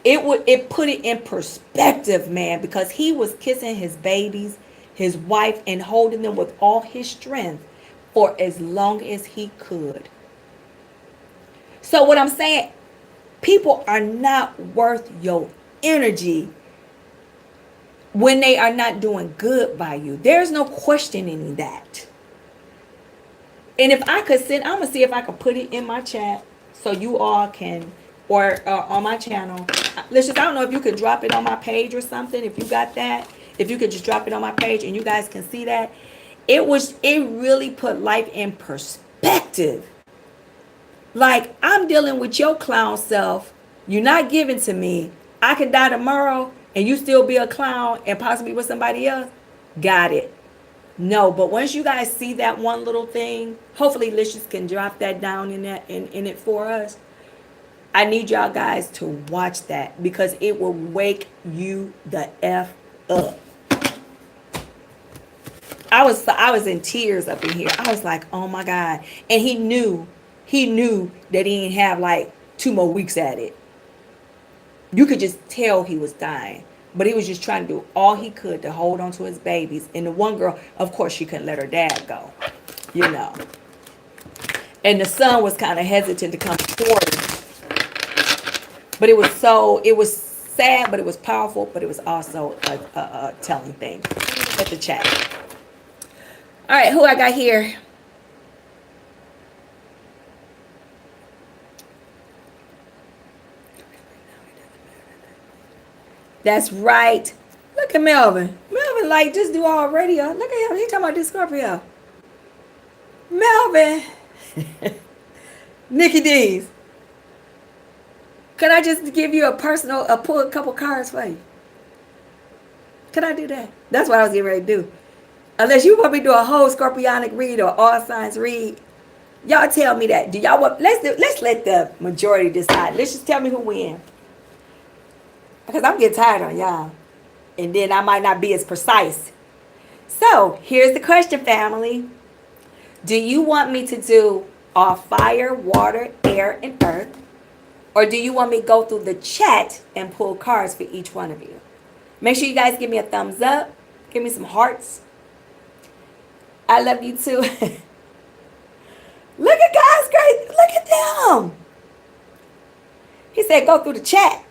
it put it in perspective, man, because he was kissing his babies, his wife, and holding them with all his strength for as long as he could. So what I'm saying, people are not worth your energy when they are not doing good by you. There's no questioning that. And if I could send, I'm going to see if I can put it in my chat so you all can, or on my channel. Let's just, I don't know if you could drop it on my page or something. If you got that, if you could just drop it on my page and you guys can see that. It really put life in perspective. Like, I'm dealing with your clown self. You're not giving to me. I could die tomorrow and you still be a clown and possibly with somebody else. Got it. No, but once you guys see that one little thing, hopefully Licious can drop that down in it for us. I need y'all guys to watch that because it will wake you the F up. I was in tears up in here. I was like, oh my God. And he knew that he didn't have like 2 more weeks at it. You could just tell he was dying. But he was just trying to do all he could to hold on to his babies. And the one girl, of course, she couldn't let her dad go. You know. And the son was kind of hesitant to come forward. But it was sad, but it was powerful, but it was also a telling thing. At the chat. All right, who I got here? That's right. Look at Melvin. Melvin, like, just do all radio. Look at him. He talking about this Scorpio. Melvin. Nikki D's. Could I just give you pull a couple cards for you? Could I do that? That's what I was getting ready to do. Unless you want me to do a whole Scorpionic read or all signs read. Y'all tell me that. Do y'all want, let's let the majority decide. Let's just tell me who wins. Because I'm getting tired on y'all. And then I might not be as precise. So, here's the question, family. Do you want me to do all fire, water, air, and earth? Or do you want me to go through the chat and pull cards for each one of you? Make sure you guys give me a thumbs up. Give me some hearts. I love you too. Look at God's grace. Look at them. He said go through the chat.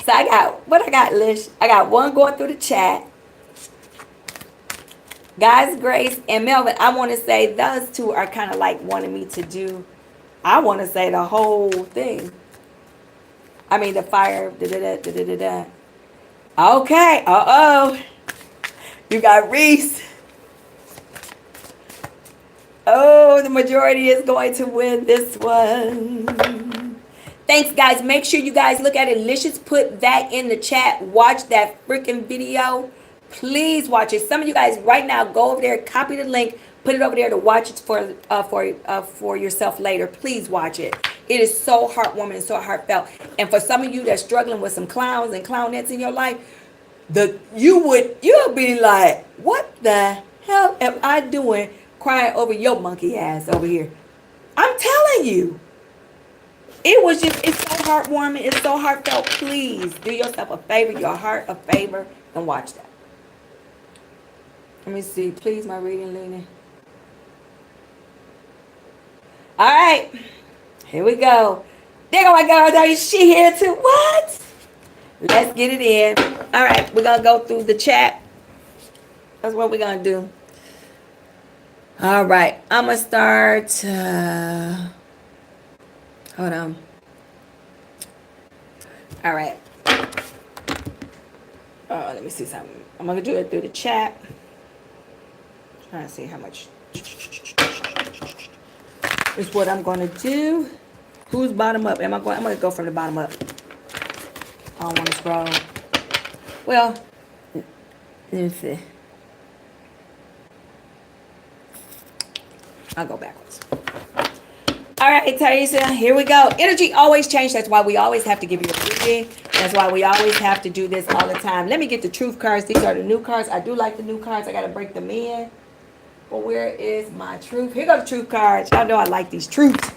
So I got, Lish? I got one going through the chat. God's grace and Melvin, I want to say those two are kind of like wanting me to do, I want to say the whole thing. I mean the fire, da-da-da. Okay, you got Reese. Oh, the majority is going to win this one. Thanks, guys. Make sure you guys look at it. Licious put that in the chat. Watch that freaking video. Please watch it. Some of you guys right now go over there, copy the link, put it over there to watch it for yourself later. Please watch it. It is so heartwarming and so heartfelt. And for some of you that's struggling with some clowns and clownettes in your life, you'll be like, what the hell am I doing crying over your monkey ass over here? I'm telling you. It's so heartwarming. It's so heartfelt. Please do yourself a favor, your heart a favor, and watch that. Let me see. Please, my reading, Lena. All right. Here we go. There go my girl. Is she here too? What? Let's get it in. All right. We're going to go through the chat. That's what we're going to do. All right. I'm going to start. Hold on. All right. Oh, let me see something. I'm going to do it through the chat. Trying to see how much is what I'm going to do. Who's bottom up? I'm going to go from the bottom up. I don't want to scroll. Well, let me see. I'll go backwards. All right, Teresa, here we go. Energy always changes. That's why we always have to give you a reading. That's why we always have to do this all the time. Let me get the truth cards. These are the new cards. I do like the new cards. I got to break them in. But where is my truth? Here go the truth cards. Y'all know I like these truths.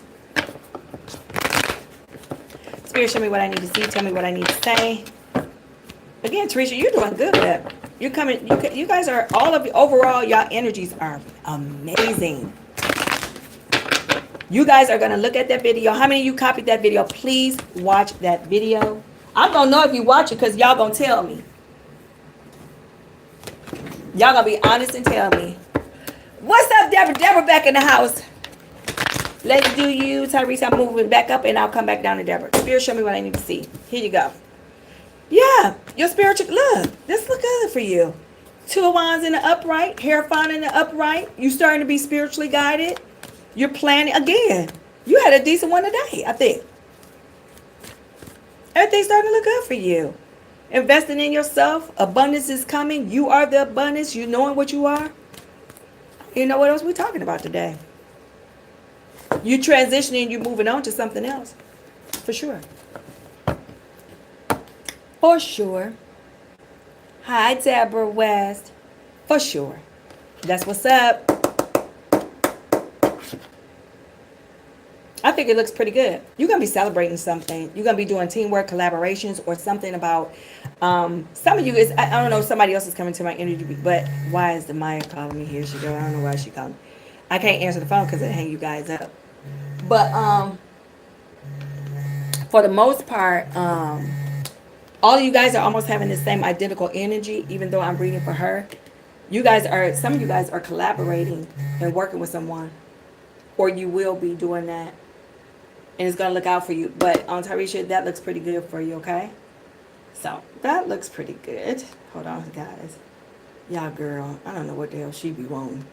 Spirit, show me what I need to see. Tell me what I need to say. Again, Teresa, you're doing good. You're coming. You guys are all of you. Overall, y'all energies are amazing. You guys are going to look at that video. How many of you copied that video? Please watch that video. I'm going to know if you watch it because y'all going to tell me. Y'all going to be honest and tell me. What's up, Deborah? Deborah back in the house. Let's do you, Tyrese. I'm moving back up and I'll come back down to Deborah. Spirit, show me what I need to see. Here you go. Yeah, your spiritual, look, this look good for you. 2 of Wands in the upright, Hierophant in the upright. You starting to be spiritually guided. You're planning again. You had a decent one today, I think. Everything's starting to look good for you. Investing in yourself. Abundance is coming. You are the abundance. You knowing what you are. You know what else we're talking about today? You transitioning, you moving on to something else. For sure. For sure. Hi, Deborah West. For sure. That's what's up. I think it looks pretty good. You're going to be celebrating something. You're going to be doing teamwork, collaborations, or something about, some of you, I don't know, somebody else is coming to my energy, but why is the Maya calling me? Here she go. I don't know why she calling me. I can't answer the phone because it hang you guys up. But for the most part, all of you guys are almost having the same identical energy, even though I'm reading for her. Some of you guys are collaborating and working with someone, or you will be doing that. And it's going to look out for you. But on Tarisha, that looks pretty good for you, okay? So, that looks pretty good. Hold on, guys. Y'all, girl, I don't know what the hell she be wanting.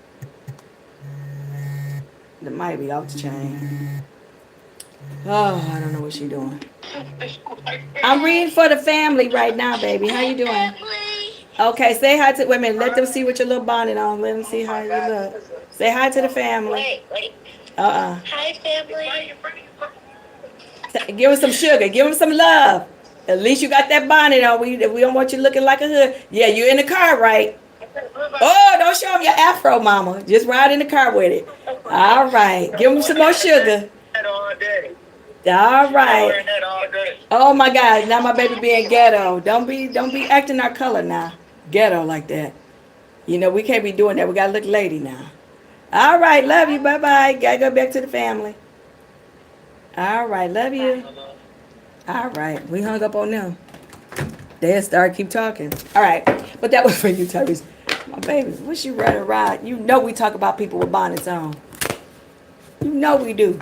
That might be off the chain. Oh, I don't know what she doing. I'm reading for the family right now, baby. How you doing? Okay, say hi to, wait a minute. Let them see what your little bonnet on. Let them see how you look. Say hi to the family. Wait. Hi, family. Give them some sugar. Give them some love. At least you got that bonnet on. We don't want you looking like a hood. Yeah, you're in the car, right? Oh, don't show them your afro, mama. Just ride in the car with it. All right. Give them some more sugar. All right. Oh my God. Now my baby being ghetto. Don't be acting our color now. Ghetto like that. You know, we can't be doing that. We gotta look lady now. All right. Love you. Bye-bye. Gotta go back to the family. All right. Love you. All right. We hung up on them. They'll start keep talking. All right. But that was for you, Tyrese. My baby, what you running around? You know we talk about people with bonnets on. You know we do.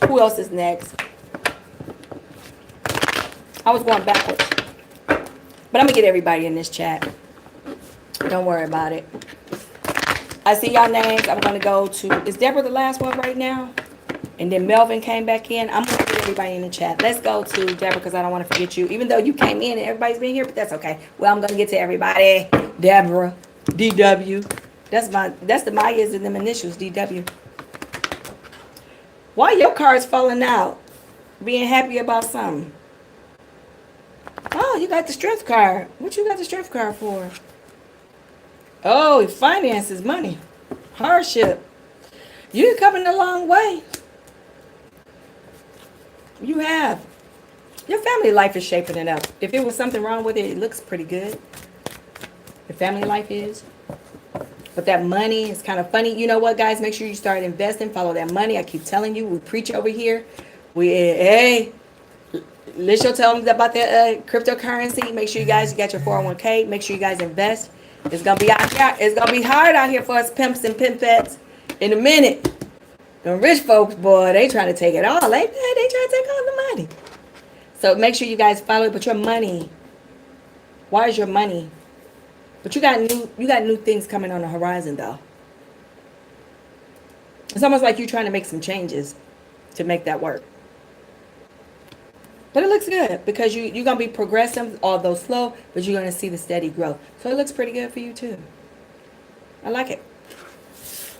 Who else is next? I was going backwards. But I'm going to get everybody in this chat. Don't worry about it. I see y'all names. I'm going to go to, is Deborah the last one right now? And then Melvin came back in. I'm going to get everybody in the chat. Let's go to Deborah because I don't want to forget you. Even though you came in and everybody's been here, but that's okay. Well, I'm going to get to everybody. Deborah, DW. That's the Mayas and them initials, DW. Why your card's falling out? Being happy about something. Oh, you got the strength card. What you got the strength card for? Oh, finances, money, hardship. You're coming a long way. You have. Your family life is shaping it up. If it was something wrong with it, it looks pretty good. Your family life is. But that money is kind of funny. You know what, guys? Make sure you start investing. Follow that money. I keep telling you. We preach over here. Hey, let's tell them about the cryptocurrency. Make sure you guys got your 401k. Make sure you guys invest. It's gonna be out here. It's gonna be hard out here for us pimps and pimpettes in a minute. The rich folks, boy, they trying to take it all. They trying to take all the money. So make sure you guys follow it. But your money, why is your money? But you got new things coming on the horizon, though. It's almost like you're trying to make some changes to make that work. But it looks good because you're going to be progressive, although slow, but you're going to see the steady growth. So it looks pretty good for you, too. I like it.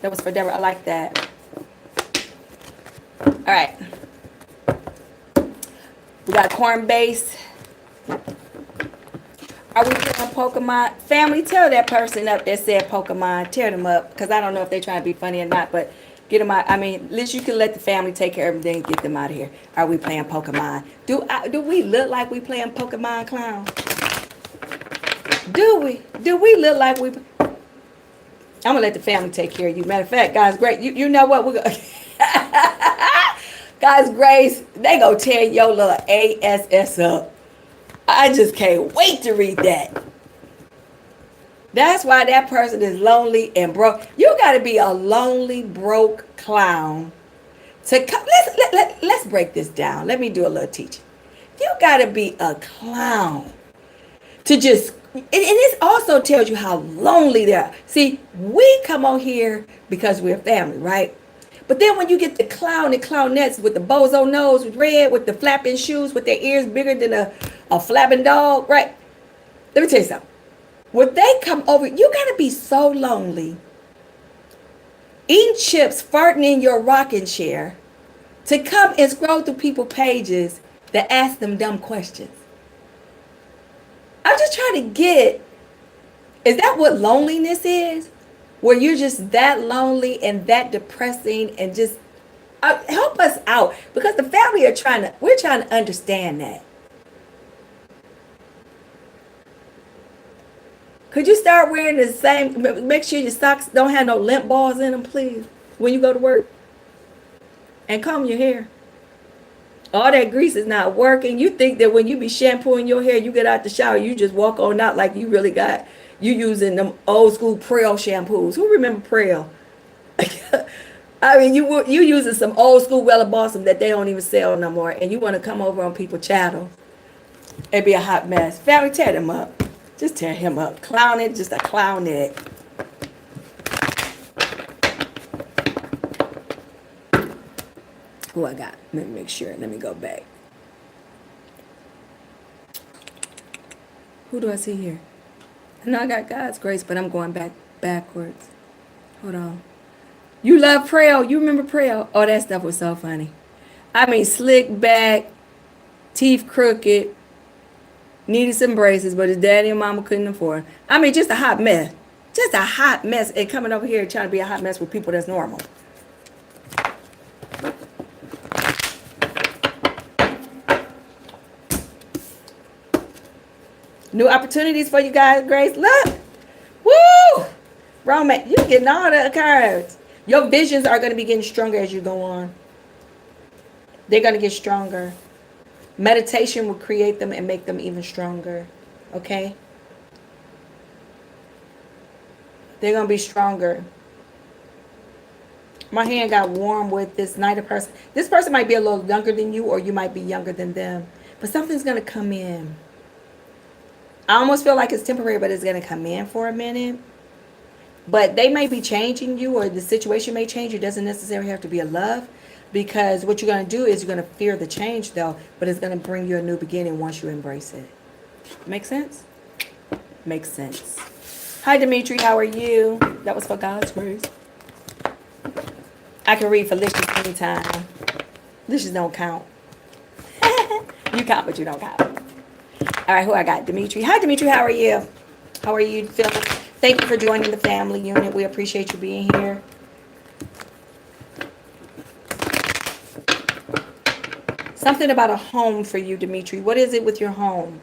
That was for Deborah. I like that. All right. We got corn base. Are we playing Pokemon? Family, tell that person up that said Pokemon. Tear them up. Because I don't know if they're trying to be funny or not. But get them out. I mean, at least you can let the family take care of everything and get them out of here. Are we playing Pokemon? Do we look like we playing Pokemon Clown? Do we? Do we look like we... I'm going to let the family take care of you. Matter of fact, guys, great. You know what? We're going to... God's grace, they go tear your little ASS up. I just can't wait to read that. That's why that person is lonely and broke. You got to be a lonely, broke clown to come. Let's break this down. Let me do a little teaching. You got to be a clown to just, and this also tells you how lonely they are. See, we come on here because we're family, right? But then when you get the clown and clownettes with the bozo nose, with red, with the flapping shoes, with their ears bigger than a flapping dog, right? Let me tell you something. When they come over, you got to be so lonely, eating chips, farting in your rocking chair, to come and scroll through people's pages that ask them dumb questions. I'm just trying to get, is that what loneliness is? Where you're just that lonely and that depressing, and just help us out, because the family we're trying to understand that. Could you start wearing the same, make sure your socks don't have no lint balls in them, please, when you go to work, and comb your hair. All that grease is not working. You think that when you be shampooing your hair, you get out the shower, you just walk on out like you really got, you using them old school Prel shampoos. Who remember Prel? I mean, you using some old school Wella Balsam that they don't even sell no more, and you want to come over on people's channel. It'd be a hot mess. Family, tear them up. Just tear him up. Clown it, just a clown it. Who I got? Let me make sure. Let me go back. Who do I see here? I know I got God's grace, but I'm going backwards. Hold on. You love Prel. You remember Prel? Oh, that stuff was so funny. I mean, slick back, teeth crooked, needed some braces, but his daddy and mama couldn't afford. I mean, just a hot mess. Just a hot mess. And coming over here trying to be a hot mess with people that's normal. New opportunities for you guys, Grace. Look. Woo! Roman, you're getting all the cards. Your visions are going to be getting stronger as you go on. They're going to get stronger. Meditation will create them and make them even stronger. Okay? They're going to be stronger. My hand got warm with this Knight of Person. This person might be a little younger than you, or you might be younger than them. But something's going to come in. I almost feel like it's temporary, but it's going to come in for a minute. But they may be changing you, or the situation may change. It doesn't necessarily have to be a love, because what you're going to do is you're going to fear the change, though, but it's going to bring you a new beginning once you embrace it. Make sense? Makes sense. Hi, Dimitri. How are you? That was for God's grace. I can read Felicia's anytime. Felicia's don't count. You count, but you don't count. All right, who I got? Dimitri. Hi, Dimitri. How are you? How are you feeling? Thank you for joining the family unit. We appreciate you being here. Something about a home for you, Dimitri. What is it with your home?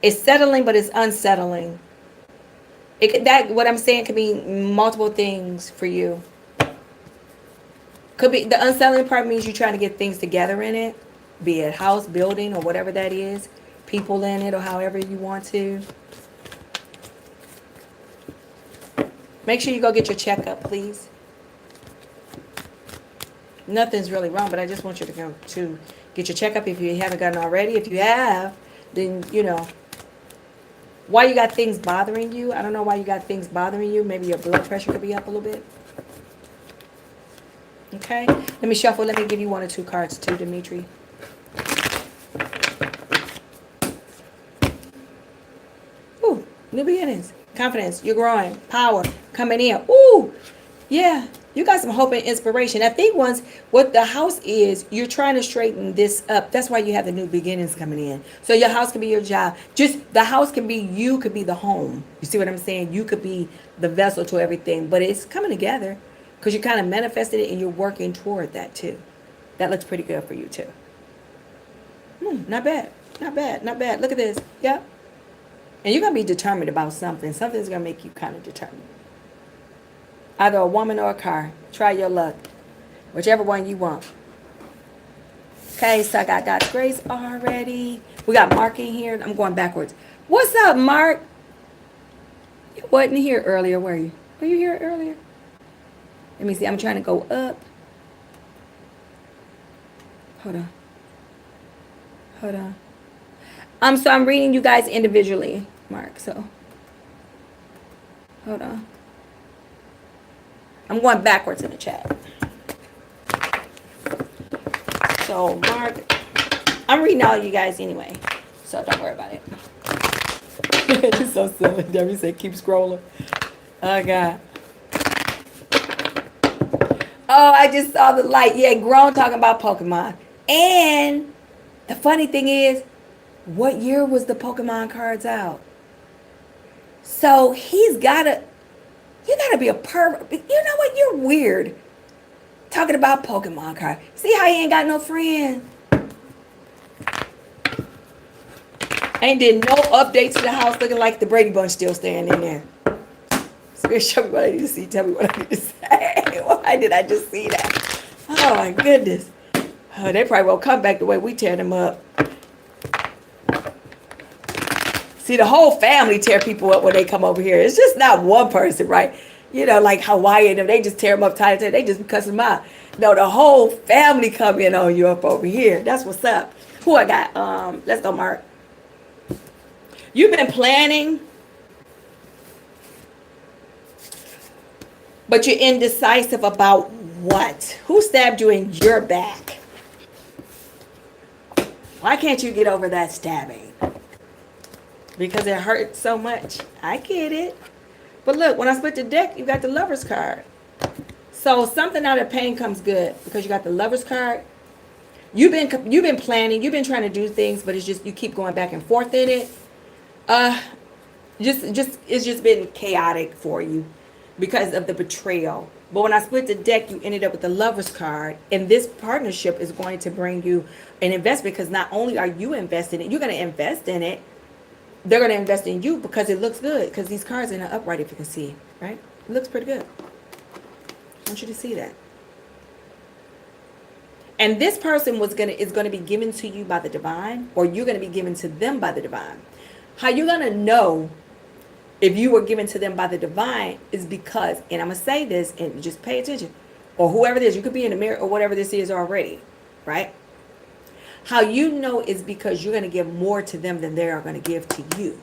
It's settling, but it's unsettling. What I'm saying could be multiple things for you. Could be the unsettling part means you're trying to get things together in it, be it house, building, or whatever that is. People in it, or however you want to. Make sure you go get your checkup, please. Nothing's really wrong, but I just want you to go to get your checkup if you haven't gotten already. If you have, then, you know, why you got things bothering you. I don't know why you got things bothering you. Maybe your blood pressure could be up a little bit. Okay. Let me shuffle. Let me give you one or two cards too, Dimitri. Ooh, new beginnings. Confidence. You're growing. Power coming in. Ooh. Yeah, you got some hope and inspiration. I think once what the house is, you're trying to straighten this up. That's why you have the new beginnings coming in. So your house can be your job. Just the house can be you, could be the home. You see what I'm saying? You could be the vessel to everything, but it's coming together because you kind of manifested it and you're working toward that too. That looks pretty good for you too. Not bad. Not bad. Not bad. Look at this. Yep. And you're going to be determined about something. Something's going to make you kind of determined. Either a woman or a car. Try your luck. Whichever one you want. Okay, so I got God's grace already. We got Mark in here. I'm going backwards. What's up, Mark? You wasn't here earlier, were you? Were you here earlier? Let me see. I'm trying to go up. Hold on. Hold on. So I'm reading you guys individually, Mark. So, hold on. I'm going backwards in the chat. So, Mark, I'm reading all you guys anyway. So don't worry about it. It's so silly. Debbie said, keep scrolling. Oh, God. Oh, I just saw the light. Yeah, grown talking about Pokemon. And the funny thing is, what year was the Pokemon cards out? So you gotta be a pervert. You know what? You're weird. Talking about Pokemon cards. See how he ain't got no friends? Ain't did no updates to the house, looking like the Brady Bunch still staying in there. Spirit, show me what I need to see. Tell me what I need to say. Why did I just see that? Oh my goodness. Oh, they probably won't come back the way we tear them up. See, the whole family tear people up when they come over here. It's just not one person, right? You know, like Hawaii and them, they just tear them up tight. They just cuss them out. No, the whole family come in on you up over here. That's what's up. Who I got? Let's go, Mark. You've been planning, but you're indecisive about what? Who stabbed you in your back? Why can't you get over that stabbing? Because it hurt so much. I get it. But look, when I split the deck, you got the Lover's card. So something out of pain comes good because you got the Lover's card. You've been planning, you've been trying to do things, but it's just you keep going back and forth in it. It's just been chaotic for you because of the betrayal. But when I split the deck, you ended up with the Lover's card, and this partnership is going to bring you an investment because not only are you investing in it, you're going to invest in it. They're going to invest in you because it looks good. Because these cards are in the upright, if you can see, right? It looks pretty good. I want you to see that. And this person is going to be given to you by the divine, or you're going to be given to them by the divine. How you're going to know if you were given to them by the divine is because, and I'm going to say this and just pay attention, or whoever it is, you could be in the mirror or whatever this is already, right? How you know is because you're going to give more to them than they are going to give to you.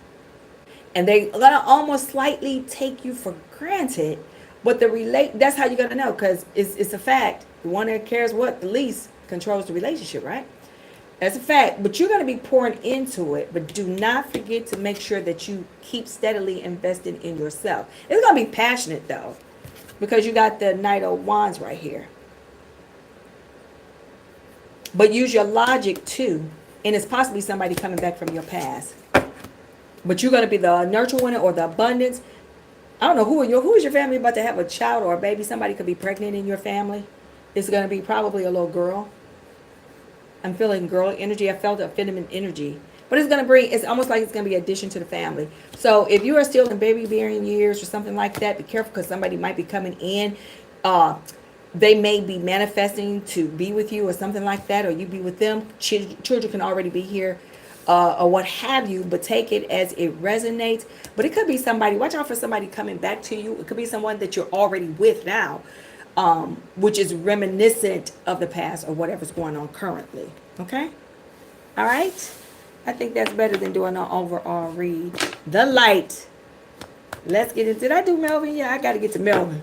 And they're going to almost slightly take you for granted. But that's how you're going to know, because it's a fact. The one that cares what the least controls the relationship, right? That's a fact. But you're going to be pouring into it. But do not forget to make sure that you keep steadily investing in yourself. It's going to be passionate, though, because you got the Knight of Wands right here. But use your logic too. And it's possibly somebody coming back from your past. But you're going to be the nurture winner or the abundance. I don't know who is your family about to have a child or a baby. Somebody could be pregnant in your family. It's going to be probably a little girl. I'm feeling girl energy. I felt a feminine energy. But it's almost like it's going to be addition to the family. So if you are still in baby bearing years or something like that, be careful because somebody might be coming in. They may be manifesting to be with you or something like that, or you be with them. Children can already be here or what have you, but take it as it resonates. But it could be somebody, watch out for somebody coming back to you. It could be someone that you're already with now, which is reminiscent of the past or whatever's going on currently. Okay? All right? I think that's better than doing an overall read. The light. Let's get into, did I do Melvin? Yeah, I got to get to Melvin.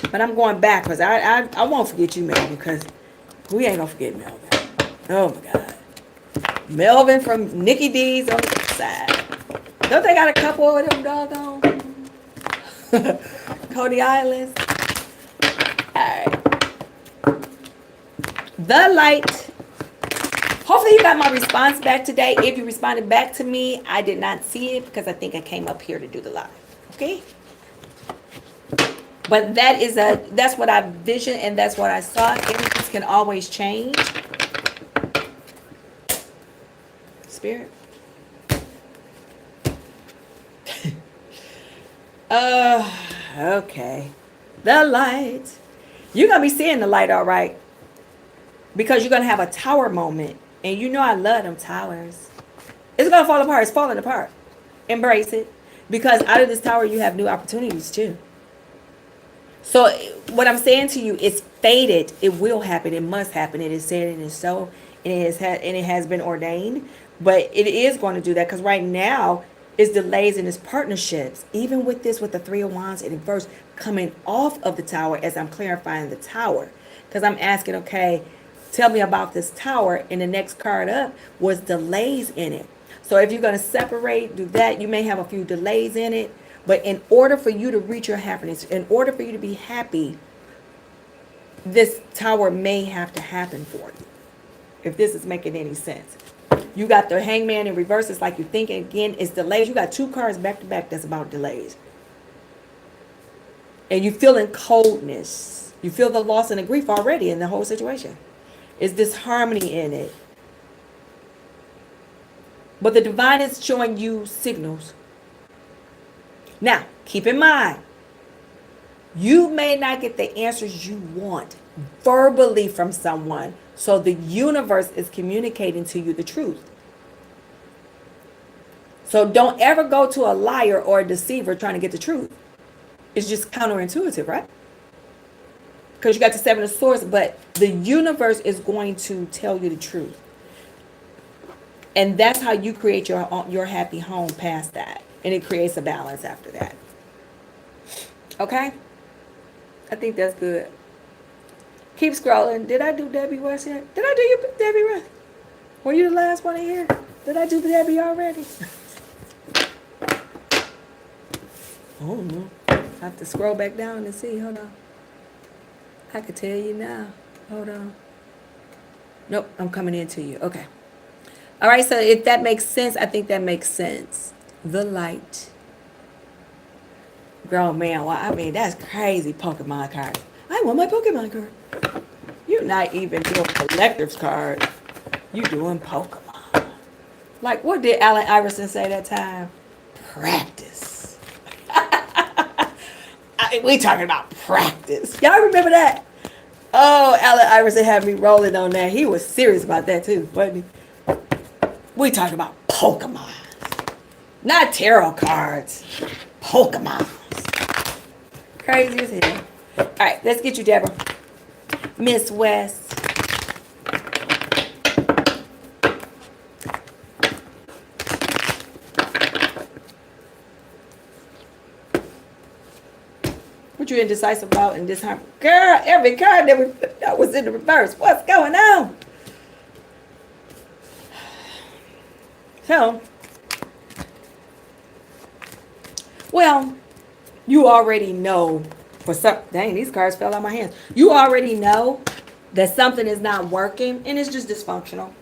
But I'm going backwards. I won't forget you, Melvin, because we ain't going to forget Melvin. Oh, my God. Melvin from Nikki D's on the side. Don't they got a couple of them doggone? Coney Island. All right. The light. Hopefully you got my response back today. If you responded back to me, I did not see it because I think I came up here to do the live. Okay? But that's what I visioned and that's what I saw. Things can always change. Spirit. Okay. The light. You're going to be seeing the light, all right. Because you're going to have a tower moment. And you know I love them towers. It's going to fall apart. It's falling apart. Embrace it. Because out of this tower, you have new opportunities too. So what I'm saying to you is fated. It will happen. It must happen. It is said and it is so. And it has been ordained. But it is going to do that. Because right now, it's delays in its partnerships. Even with this, with the Three of Wands in reverse coming off of the tower as I'm clarifying the tower. Because I'm asking, okay, tell me about this tower. And the next card up was delays in it. So if you're going to separate, do that. You may have a few delays in it. But in order for you to reach your happiness, in order for you to be happy, this tower may have to happen for you. If this is making any sense. You got the Hangman in reverse. It's like you're thinking again, it's delays. You got two cards back to back that's about delays. And you're feeling coldness. You feel the loss and the grief already in the whole situation. Is disharmony in it. But the divine is showing you signals. Now, keep in mind, you may not get the answers you want verbally from someone. So the universe is communicating to you the truth. So don't ever go to a liar or a deceiver trying to get the truth. It's just counterintuitive, right? Because you got the Seven of Swords, but the universe is going to tell you the truth. And that's how you create your happy home past that. And it creates a balance after that. Okay? I think that's good. Keep scrolling. Did I do Debbie West yet? Did I do you, Debbie West? Were you the last one in here? Did I do Debbie already? Oh, no. I have to scroll back down and see. Hold on. I can tell you now. Hold on. Nope, I'm coming into you. Okay. All right, so if that makes sense, I think that makes sense. The light. Girl, man, well, I mean, that's crazy Pokemon card. I want my Pokemon card. You're not even doing collector's card. You doing Pokemon. Like, what did Allen Iverson say that time? Practice. We talking about practice. Y'all remember that? Oh, Allen Iverson had me rolling on that. He was serious about that too, wasn't he? We talking about Pokemon. Not tarot cards. Pokemon. Crazy as hell. All right, let's get you, Deborah. Miss West. What you indecisive about in this time? Girl, every card that was in the reverse. What's going on? So, well, you already know for some, dang, these cards fell out of my hands. You already know that something is not working and it's just dysfunctional.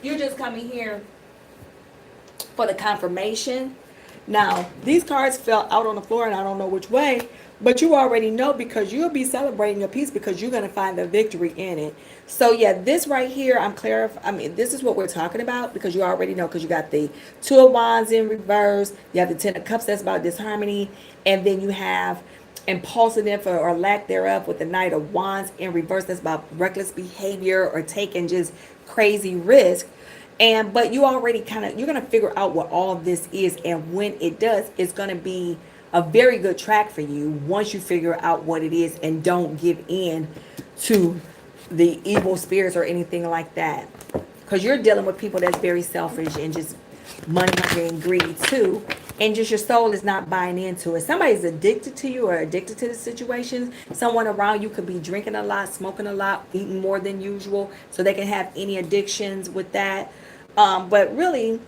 You're just coming here for the confirmation. Now, these cards fell out on the floor and I don't know which way, but you already know because you'll be celebrating your peace because you're going to find the victory in it. So yeah, this right here, this is what we're talking about because you already know because you got the Two of Wands in reverse. You have the Ten of Cups, that's about disharmony. And then you have impulsive or lack thereof with the Knight of Wands in reverse. That's about reckless behavior or taking just crazy risk. But you already you're going to figure out what all this is. And when it does, it's going to be a very good track for you once you figure out what it is and don't give in to the evil spirits or anything like that. Because you're dealing with people that's very selfish and just money hungry and greedy too. And just your soul is not buying into it. Somebody's addicted to you or addicted to the situation. Someone around you could be drinking a lot, smoking a lot, eating more than usual. So they can have any addictions with that. But really,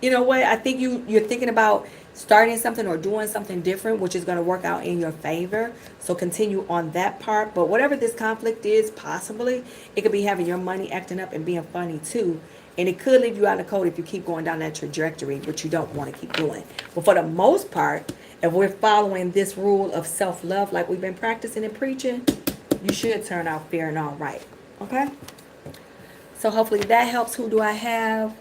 you know what? I think you're thinking about starting something or doing something different, which is going to work out in your favor. So continue on that part. But whatever this conflict is, possibly, it could be having your money acting up and being funny too. And it could leave you out of code if you keep going down that trajectory, which you don't want to keep doing. But for the most part, if we're following this rule of self-love like we've been practicing and preaching, you should turn out fair and all right. Okay? So hopefully that helps. Who do I have?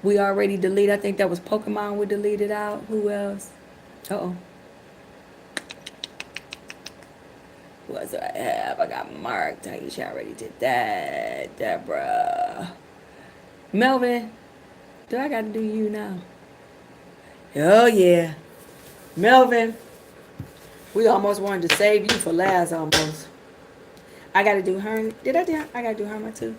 We already deleted. I think that was Pokemon we deleted out. Who else? Uh-oh. Who else do I have? I got Mark. Taisha already did that. Deborah. Melvin. Do I got to do you now? Oh, yeah. Melvin. We almost wanted to save you for last almost. I got to do her. Did I do her? I got to do Herma too.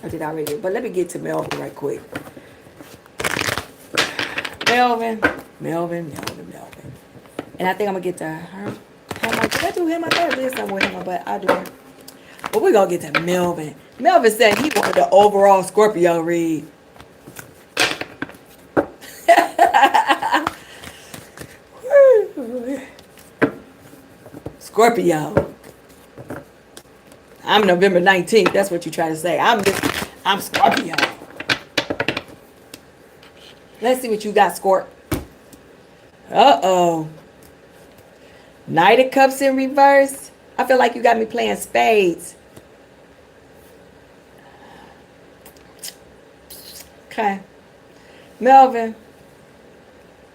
I did already. But let me get to Melvin right quick. Melvin. And I think I'm going to get to her. Did I do him? I thought I did something with him, but I'll do her. But we're going to get to Melvin. Melvin said he wanted the overall Scorpio read. Scorpio. I'm November 19th. That's what you try to say. I'm Scorpio. Let's see what you got, Scorp. Uh-oh. Knight of Cups in reverse. I feel like you got me playing spades. Okay. Melvin,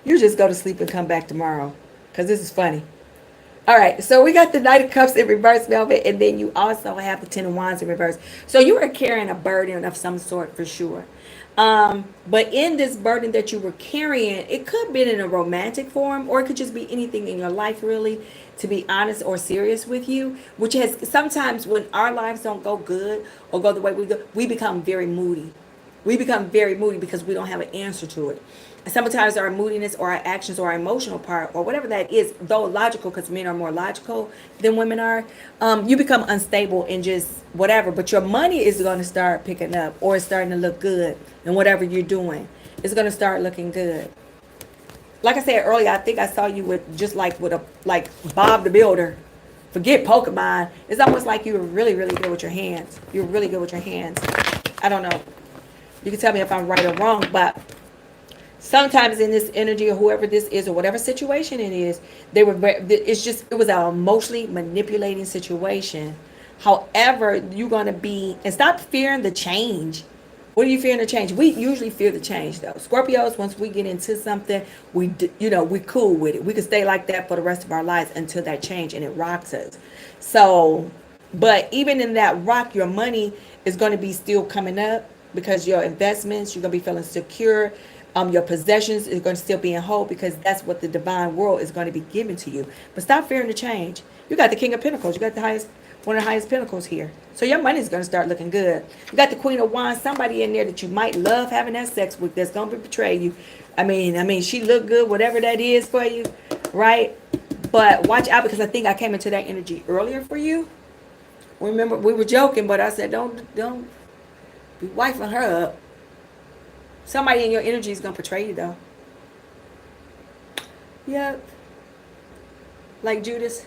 you just go to sleep and come back tomorrow, because this is funny. All right, so we got the Knight of Cups in reverse, Melvin, and then you also have the Ten of Wands in reverse. So you are carrying a burden of some sort for sure. But in this burden that you were carrying, it could have been in a romantic form, or it could just be anything in your life, really, to be honest or serious with you, which has sometimes when our lives don't go good or go the way we go, we become very moody. We become very moody because we don't have an answer to it. Sometimes our moodiness or our actions or our emotional part or whatever that is, though logical, because men are more logical than women are, you become unstable and just whatever. But your money is going to start picking up, or it's starting to look good, and whatever you're doing, it's going to start looking good. Like I said earlier, I think I saw you with just like Bob the Builder. Forget Pokemon. It's almost like you were really, really good with your hands. You're really good with your hands. I don't know. You can tell me if I'm right or wrong, but sometimes in this energy or whoever this is or whatever situation it is, it was an emotionally manipulating situation. However, you're going to be, and stop fearing the change. What are you fearing the change? We usually fear the change though. Scorpios, once we get into something, we cool with it. We can stay like that for the rest of our lives until that change, and it rocks us. So, but even in that rock, your money is going to be still coming up, because your investments, you're going to be feeling secure. Your possessions is going to still be in whole, because that's what the divine world is going to be giving to you. But stop fearing the change. You got the King of Pentacles. You got one of the highest pentacles here. So your money is going to start looking good. You got the Queen of Wands, somebody in there that you might love having that sex with that's going to betray you. I mean, she look good, whatever that is for you, right? But watch out, because I think I came into that energy earlier for you. Remember, we were joking, but I said, don't be wifing her up. Somebody in your energy is going to betray you, though. Yep. Like Judas.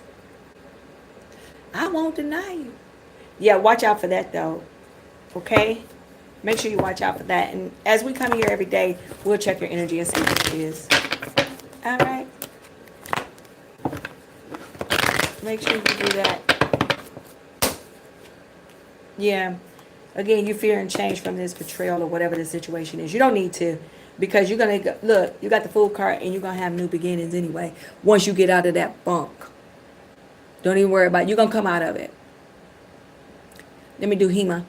I won't deny you. Yeah, watch out for that, though. Okay? Make sure you watch out for that. And as we come here every day, we'll check your energy and see what it is. All right? Make sure you do that. Yeah. Again, you fear and change from this betrayal or whatever the situation is. You don't need to, because you're going to, look, you got the Fool card, and you're going to have new beginnings anyway once you get out of that funk. Don't even worry about it. You're going to come out of it. Let me do Hema.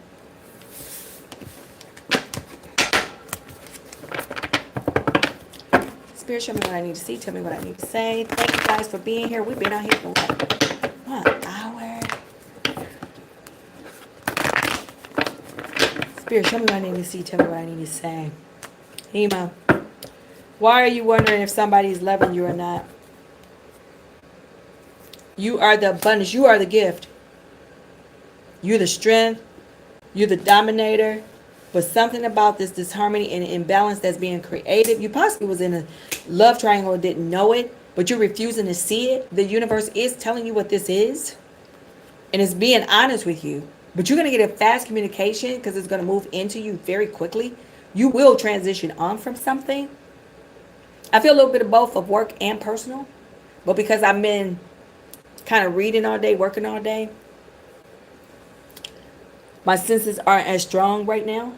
Spirit, show me what I need to see. Tell me what I need to say. Thank you guys for being here. We've been out here for what? 1 hour. Spirit, show me what I need to see. Tell me what I need to say. Hema. Why are you wondering if somebody's loving you or not? You are the abundance. You are the gift. You're the strength. You're the dominator. But something about this disharmony and imbalance that's being created, you possibly was in a love triangle and didn't know it, but you're refusing to see it. The universe is telling you what this is, and it's being honest with you. But you're going to get a fast communication because it's going to move into you very quickly. You will transition on from something. I feel a little bit of both, of work and personal. But because I've been kind of reading all day, working all day, my senses aren't as strong right now.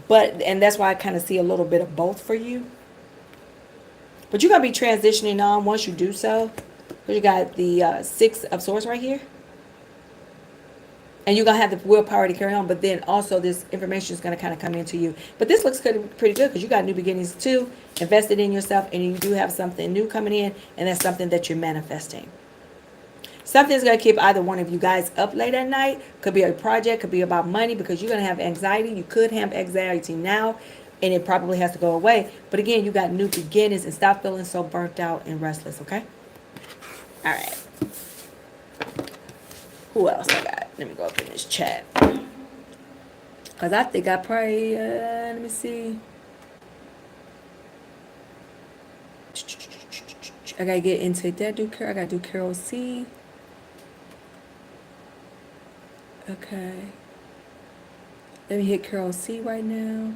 And that's why I kind of see a little bit of both for you. But you're going to be transitioning on once you do so. Because you got the Six of Swords right here. And you're going to have the willpower to carry on. But then also this information is going to kind of come into you. But this looks pretty good because you got new beginnings too. Invested in yourself. And you do have something new coming in. And that's something that you're manifesting. Something's going to keep either one of you guys up late at night. Could be a project. Could be about money. Because you're going to have anxiety. You could have anxiety now. And it probably has to go away. But again, you got new beginnings. And stop feeling so burnt out and restless. Okay? All right. Who else I got? Let me go up in this chat. Because I think I probably, let me see. I got to get into that. I got to do Carol C. Okay. Let me hit Carol C right now.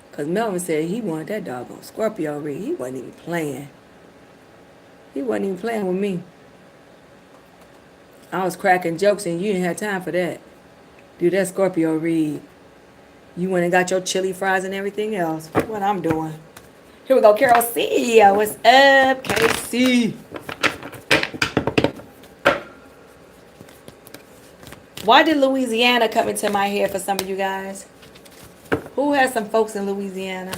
Because Melvin said he wanted that doggone Scorpio read. He wasn't even playing. He wasn't even playing with me. I was cracking jokes and you didn't have time for that. Do that Scorpio read. You went and got your chili fries and everything else. What I'm doing. Here we go, Carol C. What's up, KC? Why did Louisiana come into my head for some of you guys? Who has some folks in Louisiana?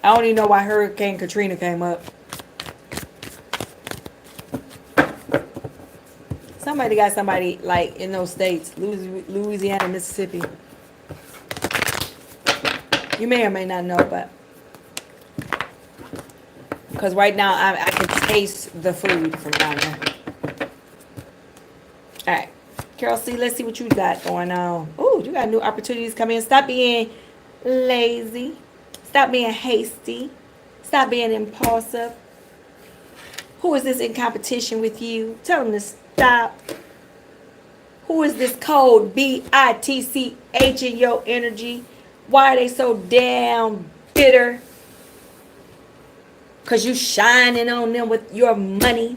I don't even know why Hurricane Katrina came up. Somebody got somebody like in those states, Louisiana, Mississippi. You may or may not know, but because right now I can taste the food from down there. All right, Carol C, let's see what you got going on. Oh, you got new opportunities coming in. Stop being lazy. Stop being hasty. Stop being impulsive. Who is this in competition with you? Tell them to stop. Who is this cold BITCH in your energy? Why are they so damn bitter? Because you shining on them with your money.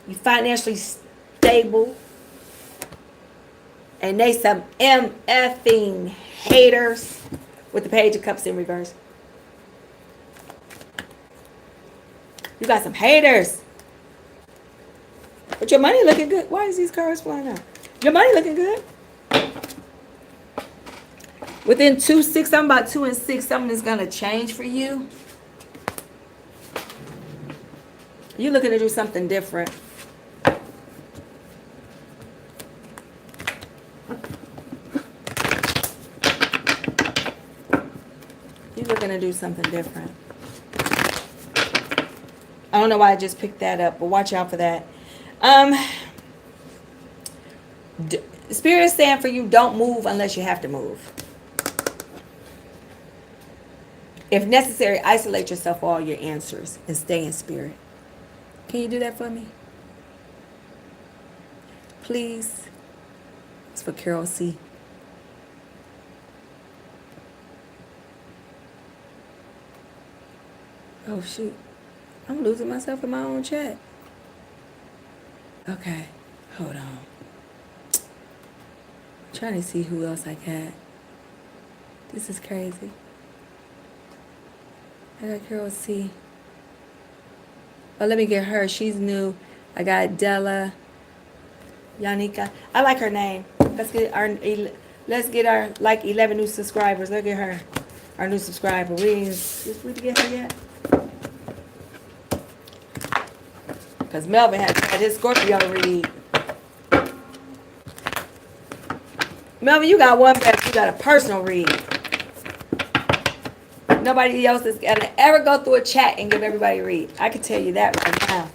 You financially stable. And they some MFing haters with the Page of Cups in reverse. You got some haters. But your money looking good. Why is these cards flying out? Your money looking good. Within 2, 6, I'm about 2 and 6. Something is going to change for you. You're looking to do something different. You're looking to do something different. I don't know why I just picked that up, but watch out for that. Spirit is saying for you, don't move unless you have to move. If necessary, isolate yourself for all your answers and stay in spirit. Can you do that for me? Please. It's for Carol C. Oh, shoot. I'm losing myself in my own chat. Okay. Hold on. I'm trying to see who else I got. This is crazy. I got Carol C. Oh, let me get her. She's new. I got Della. Yanika. I like her name. Let's get our like 11 new subscribers. Look at her. Our new subscriber. We get her yet? Because Melvin had his Scorpio read. Melvin, you got one back. You got a personal read. Nobody else is going to ever go through a chat and give everybody a read. I can tell you that right now.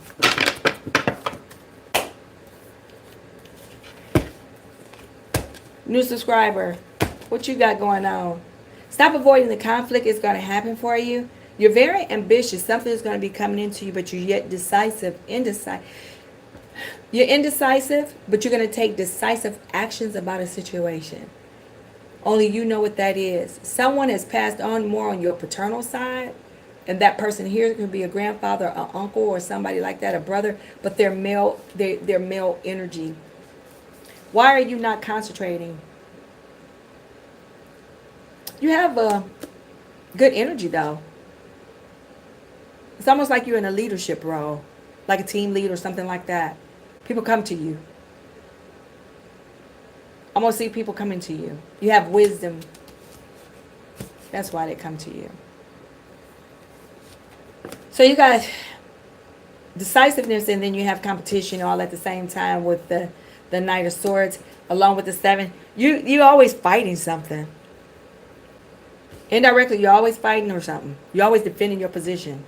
New subscriber, what you got going on? Stop avoiding the conflict. It's going to happen for you. You're very ambitious. Something is going to be coming into you, but you're yet indecisive. You're indecisive, but you're going to take decisive actions about a situation. Only you know what that is. Someone has passed on more on your paternal side, and that person here could be a grandfather, an uncle, or somebody like that, a brother, but they're male. They're male energy. Why are you not concentrating? You have a good energy though. It's almost like you're in a leadership role, like a team lead or something like that. People come to you. I'm going to see people coming to you. You have wisdom. That's why they come to you. So you got decisiveness, and then you have competition all at the same time with the Knight of Swords, along with the 7. You're always fighting something. Indirectly, you're always fighting or something. You're always defending your position.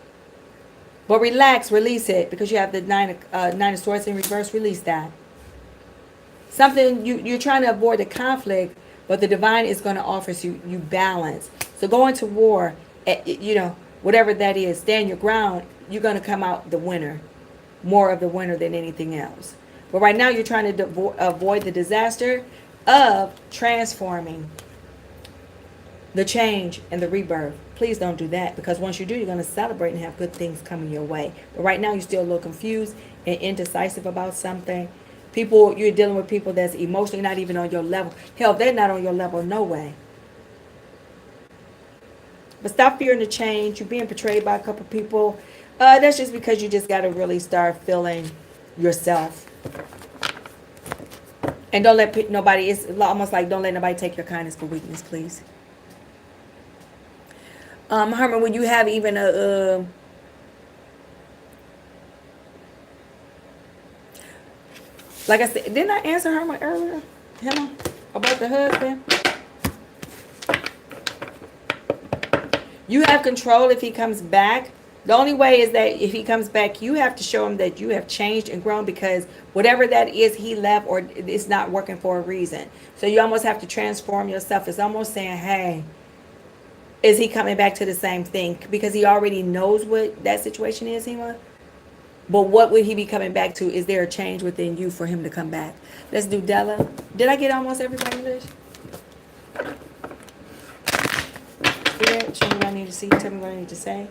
But relax, release it, because you have the Nine of Swords in reverse. Release that. Something you're trying to avoid a conflict, but the divine is going to offer you balance. So going to war, whatever that is, stand your ground. You're going to come out the winner, more of the winner than anything else. But right now, you're trying to avoid the disaster of transforming, the change and the rebirth. Please don't do that, because once you do, you're going to celebrate and have good things coming your way. But right now, you're still a little confused and indecisive about something. You're dealing with people that's emotionally not even on your level. Hell, they're not on your level, no way. But stop fearing the change. You're being portrayed by a couple people. That's just because you just got to really start feeling yourself. And don't let nobody, it's almost like don't let nobody take your kindness for weakness, please. Herman, when you have even like I said, didn't I answer Herman earlier? Him about the husband? You have control if he comes back. The only way is that if he comes back, you have to show him that you have changed and grown, because whatever that is, he left or it's not working for a reason. So you almost have to transform yourself. It's almost saying, hey, is he coming back to the same thing? Because he already knows what that situation is, Hema. But what would he be coming back to? Is there a change within you for him to come back? Let's do Della. Did I get almost everybody's list? Yeah, show me what I need to see. Tell me what I need to say.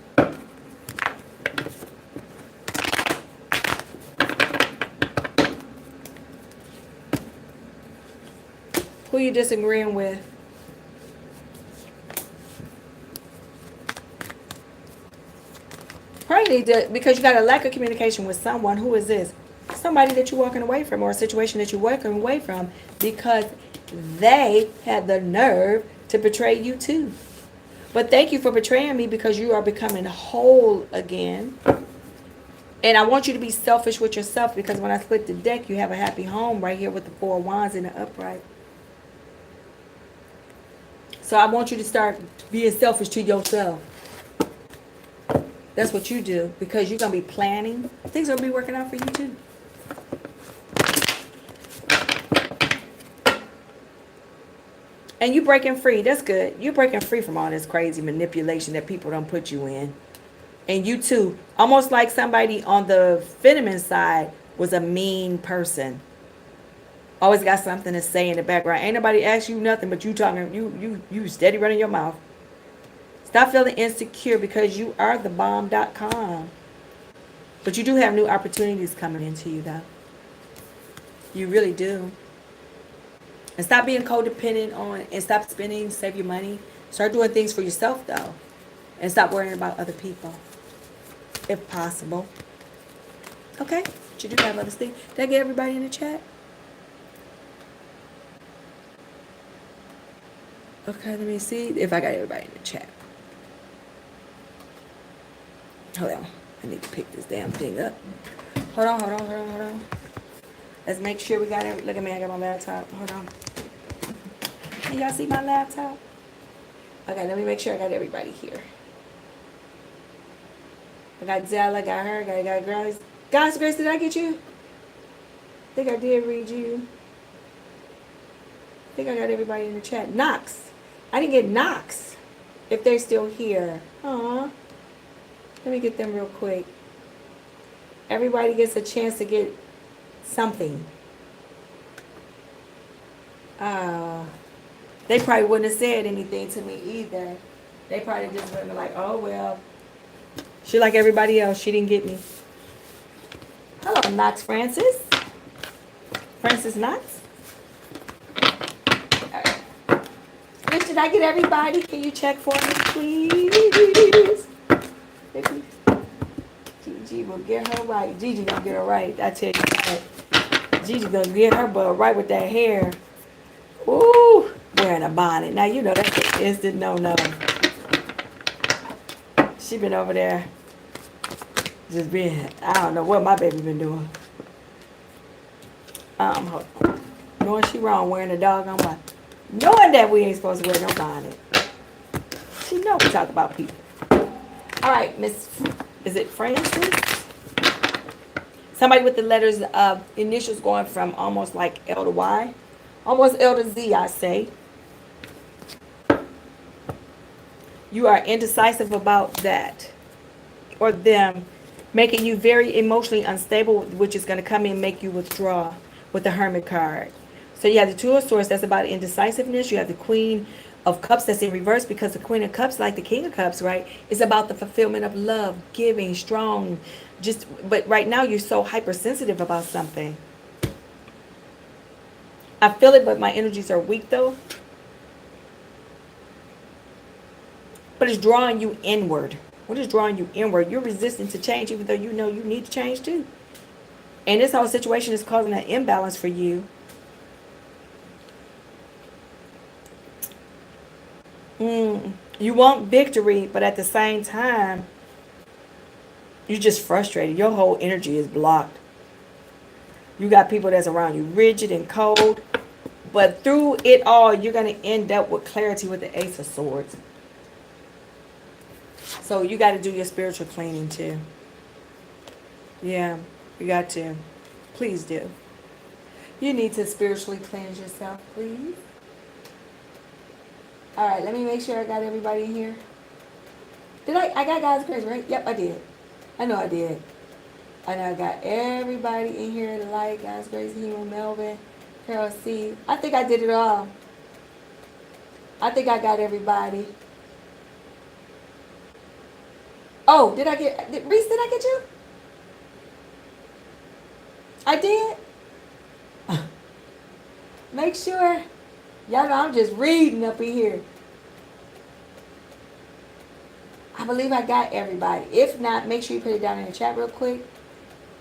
Who you disagreeing with? Probably because you got a lack of communication with someone. Who is this? Somebody that you're walking away from, or a situation that you're walking away from because they had the nerve to betray you too. But thank you for betraying me, because you are becoming whole again. And I want you to be selfish with yourself, because when I split the deck, you have a happy home right here with the 4 of Wands in the upright. So I want you to start being selfish to yourself. That's what you do, because you're going to be planning. Things will be working out for you too. And you breaking free. That's good. You're breaking free from all this crazy manipulation that people don't put you in. And you too, almost like somebody on the feminine side was a mean person. Always got something to say in the background. Ain't nobody ask you nothing, but you talking, you steady running your mouth. Stop feeling insecure, because you are the bomb.com. But you do have new opportunities coming into you, though. You really do. And stop being codependent on, and stop spending, save your money. Start doing things for yourself, though. And stop worrying about other people, if possible. Okay? But you do have other things. Did I get everybody in the chat? Okay, let me see if I got everybody in the chat. Hold on. I need to pick this damn thing up. Hold on. Let's make sure we got it. Look at me, I got my laptop. Hold on. Can y'all see my laptop? Okay, let me make sure I got everybody here. I got Zella, got her, got Grace. God's Grace, did I get you? I think I did read you. I think I got everybody in the chat. Knox. I didn't get Knox. If they're still here. Aw. Let me get them real quick. Everybody gets a chance to get something. They probably wouldn't have said anything to me either. They probably just would have been like, oh, well. She like everybody else. She didn't get me. Hello, Knox Francis. Francis Knox. All right. Did I get everybody? Can you check for me, please? Gigi will get her right. Gigi gonna get her right. I tell you that. Gigi gonna get her butt right with that hair. Ooh, wearing a bonnet. Now you know that's an instant no-no. She been over there just being, I don't know what my baby been doing. Hold on. Knowing she wrong wearing a doggone bonnet. Knowing that we ain't supposed to wear no bonnet. She know we talk about people. All right, Miss, is it Francis? Somebody with the letters of initials going from almost like L to Y. Almost L to Z, I say. You are indecisive about that or them, making you very emotionally unstable, which is going to come in and make you withdraw with the Hermit card. So you have the Two of Swords, that's about indecisiveness. You have the Queen of Cups, that's in reverse, because the Queen of Cups, like the King of Cups, right, is about the fulfillment of love, giving, strong. But right now you're so hypersensitive about something. I feel it, but my energies are weak though. But it's drawing you inward. What is drawing you inward? You're resistant to change, even though you know you need to change too. And this whole situation is causing an imbalance for you. You want victory, but at the same time, you're just frustrated. Your whole energy is blocked. You got people that's around you rigid and cold. But through it all, you're going to end up with clarity with the Ace of Swords. So you got to do your spiritual cleaning too. Yeah, you got to. Please do. You need to spiritually cleanse yourself, please. All right, let me make sure I got everybody in here. Did I got God's grace, right? Yep, I did. I know I did. I know I got everybody in here to like God's grace, Hemo, Melvin, Carol C. I think I did it all. I think I got everybody. Oh, Reese, did I get you? I did? Make sure. Y'all know I'm just reading up in here. I believe I got everybody. If not, make sure you put it down in the chat real quick.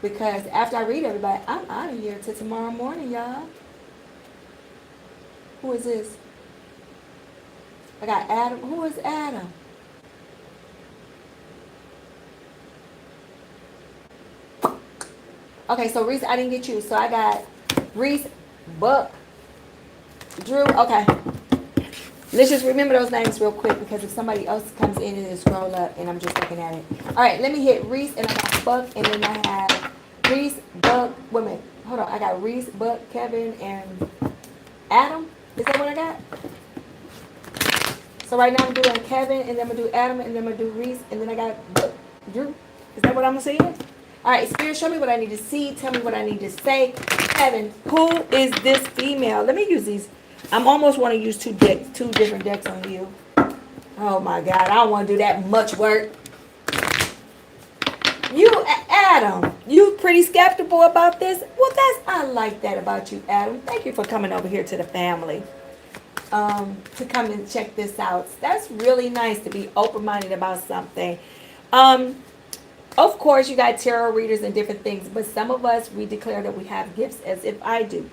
Because after I read everybody, I'm out of here till tomorrow morning, y'all. Who is this? I got Adam. Who is Adam? Okay, so Reese, I didn't get you. So I got Reese, Buck, Drew. Okay. Let's just remember those names real quick because if somebody else comes in and scroll up and I'm just looking at it. All right, let me hit Reese and I got Buck and then I have Reese, Buck. Wait a minute. Hold on. I got Reese, Buck, Kevin, and Adam. Is that what I got? So right now I'm doing Kevin and then I'm going to do Adam and then I'm going to do Reese and then I got Buck, Drew. Is that what I'm saying? All right, Spirit, show me what I need to see. Tell me what I need to say. Kevin, who is this female? Let me use these. I'm almost want to use two different decks on you. Oh my God, I don't want to do that much work. You, Adam, you pretty skeptical about this? Well, I like that about you, Adam. Thank you for coming over here to the family. To come and check this out. That's really nice to be open-minded about something. Of course, you got tarot readers and different things, but some of us, we declare that we have gifts, as if I do.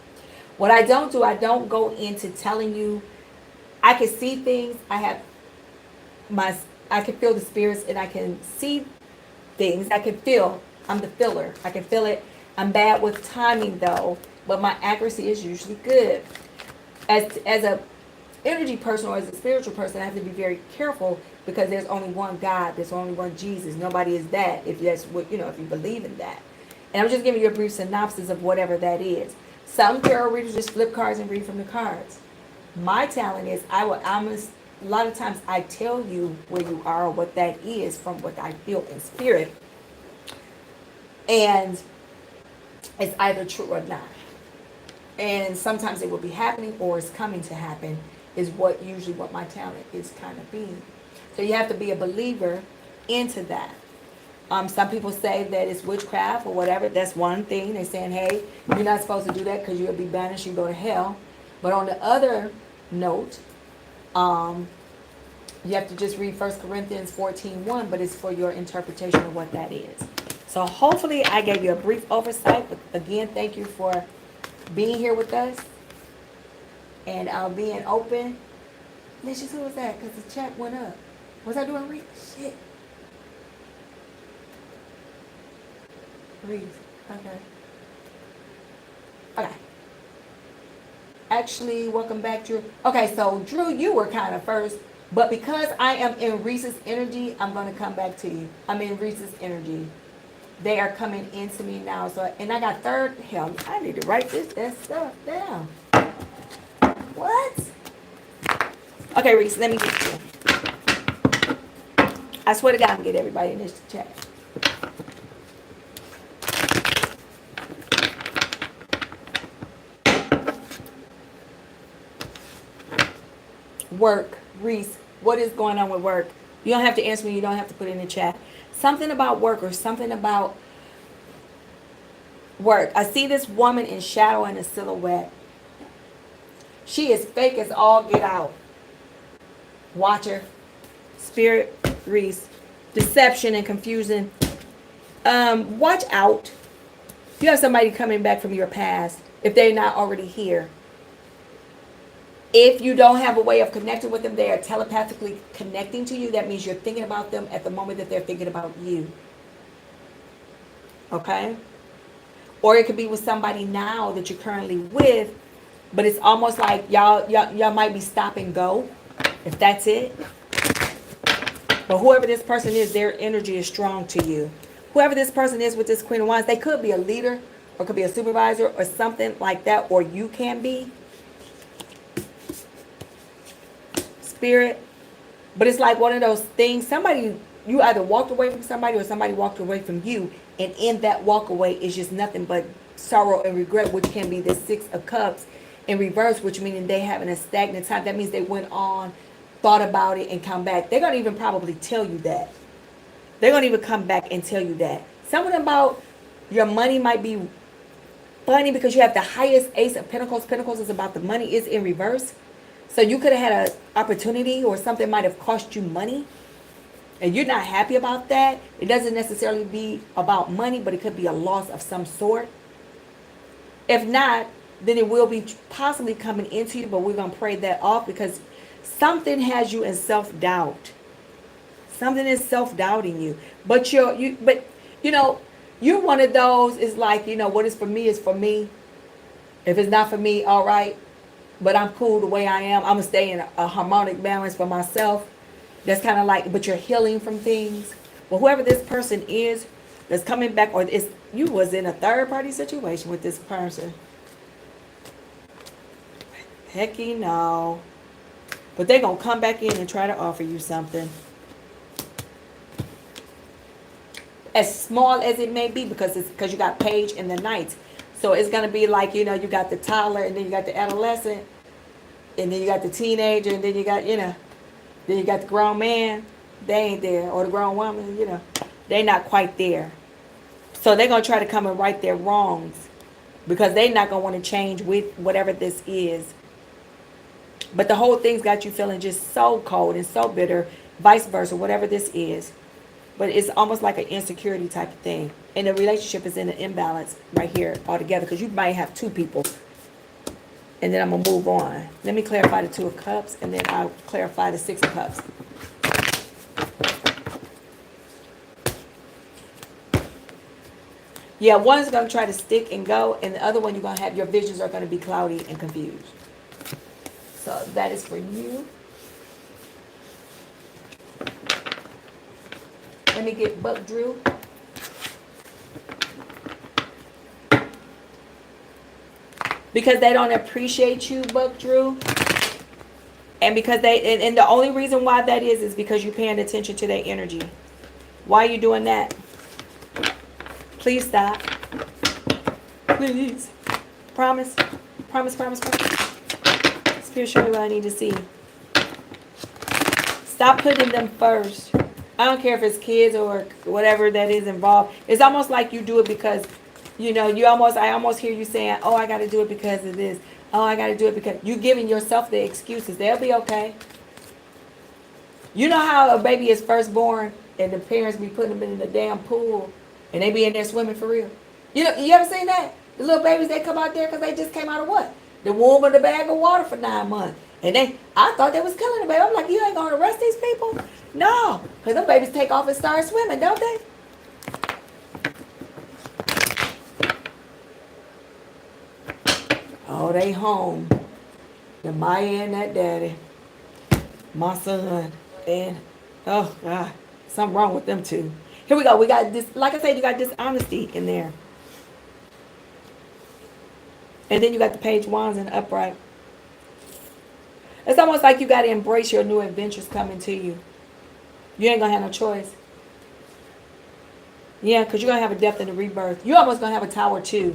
What I don't do, I don't go into telling you. I can see things. I can feel the spirits, and I can see things. I can feel. I'm the filler. I can feel it. I'm bad with timing, though, but my accuracy is usually good. As a energy person or as a spiritual person, I have to be very careful because there's only one God, there's only one Jesus. Nobody is that. If that's what if you believe in that. And I'm just giving you a brief synopsis of whatever that is. Some tarot readers just flip cards and read from the cards. My talent is a lot of times I tell you where you are or what that is from what I feel in spirit. And it's either true or not. And sometimes it will be happening or it's coming to happen is what usually what my talent is kind of being. So you have to be a believer into that. Some people say that it's witchcraft or whatever. That's one thing. They're saying, hey, you're not supposed to do that because you'll be banished, you go to hell. But on the other note, you have to just read 1 Corinthians 14:1, but it's for your interpretation of what that is. So hopefully I gave you a brief oversight. But again, thank you for being here with us and being open. Licious, who was that? Because the chat went up. Was I doing read? Shit. Read. Okay. Okay. Actually, welcome back, Drew. Okay, so Drew, you were kind of first, but because I am in Reese's energy, I'm going to come back to you. I'm in Reese's energy. They are coming into me now. So, and I got third. Hell, I need to write that stuff down. What? Okay, Reese, let me get you. I swear to God, I'm going to get everybody in this chat. Work. Reese, what is going on with work? You don't have to answer me. You don't have to put it in the chat. Something about work or something about work. I see this woman in shadow and a silhouette. She is fake as all get out. Watch her. Spirit, Reese. Deception and confusion. Watch out. You have somebody coming back from your past if they're not already here. If you don't have a way of connecting with them, they are telepathically connecting to you. That means you're thinking about them at the moment that they're thinking about you. Okay? Or it could be with somebody now that you're currently with, but it's almost like y'all might be stop and go, if that's it. But whoever this person is, their energy is strong to you. Whoever this person is with this Queen of Wands, they could be a leader or could be a supervisor or something like that, or you can be. Spirit. But it's like one of those things, you either walked away from somebody or somebody walked away from you, and in that walk away is just nothing but sorrow and regret, which can be the Six of Cups in reverse, which meaning they having a stagnant time. That means they went on, thought about it, and come back. They're going to even probably tell you that. They're going to even come back and tell you that. Something about your money might be funny because you have the highest Ace of Pentacles. Pentacles is about the money is in reverse. So you could have had an opportunity or something might have cost you money. And you're not happy about that. It doesn't necessarily be about money, but it could be a loss of some sort. If not, then it will be possibly coming into you, but we're going to pray that off because something has you in self-doubt. Something is self-doubting you. But you're one of those, is like, what is for me is for me. If it's not for me, all right. But I'm cool the way I am. I'm going to stay in a harmonic balance for myself. That's kind of like, but you're healing from things. Well, whoever this person is that's coming back, or you was in a third party situation with this person. Hecky no. But they're going to come back in and try to offer you something. As small as it may be, because you got Page and the Knight. So it's going to be like, you got the toddler, and then you got the adolescent, and then you got the teenager, and then you got, then you got the grown man. They ain't there. Or the grown woman, they're not quite there. So they're going to try to come and right their wrongs because they're not going to want to change with whatever this is. But the whole thing's got you feeling just so cold and so bitter, vice versa, whatever this is. But it's almost like an insecurity type of thing. And the relationship is in an imbalance right here altogether because you might have two people. And then I'm going to move on. Let me clarify the Two of Cups, and then I'll clarify the Six of Cups. Yeah, one is going to try to stick and go, and the other one you're going to have, your visions are going to be cloudy and confused. So that is for you. Let me get Buck Drew. Because they don't appreciate you, Buck Drew. And because and the only reason why that is because you're paying attention to their energy. Why are you doing that? Please stop. Please. Promise. Promise, promise, promise. Spirit, show me what I need to see. Stop putting them first. I don't care if it's kids or whatever that is involved. It's almost like you do it because, I almost hear you saying, oh, I got to do it because of this. Oh, I got to do it because you giving yourself the excuses. They'll be okay. You know how a baby is first born and the parents be putting them in the damn pool and they be in there swimming for real? You ever seen that? The little babies, they come out there because they just came out of what? The womb of the bag of water for 9 months. And I thought they was killing the baby. I'm like, you ain't going to arrest these people? No, because them babies take off and start swimming, don't they? Oh, they home. The Maya and that daddy. My son. And, oh, God, something wrong with them two. Here we go. We got this, like I said, you got dishonesty in there. And then you got the page wands and upright. It's almost like you got to embrace your new adventures coming to you. You ain't going to have no choice. Yeah, because you're going to have a death and a rebirth. You're almost going to have a tower too.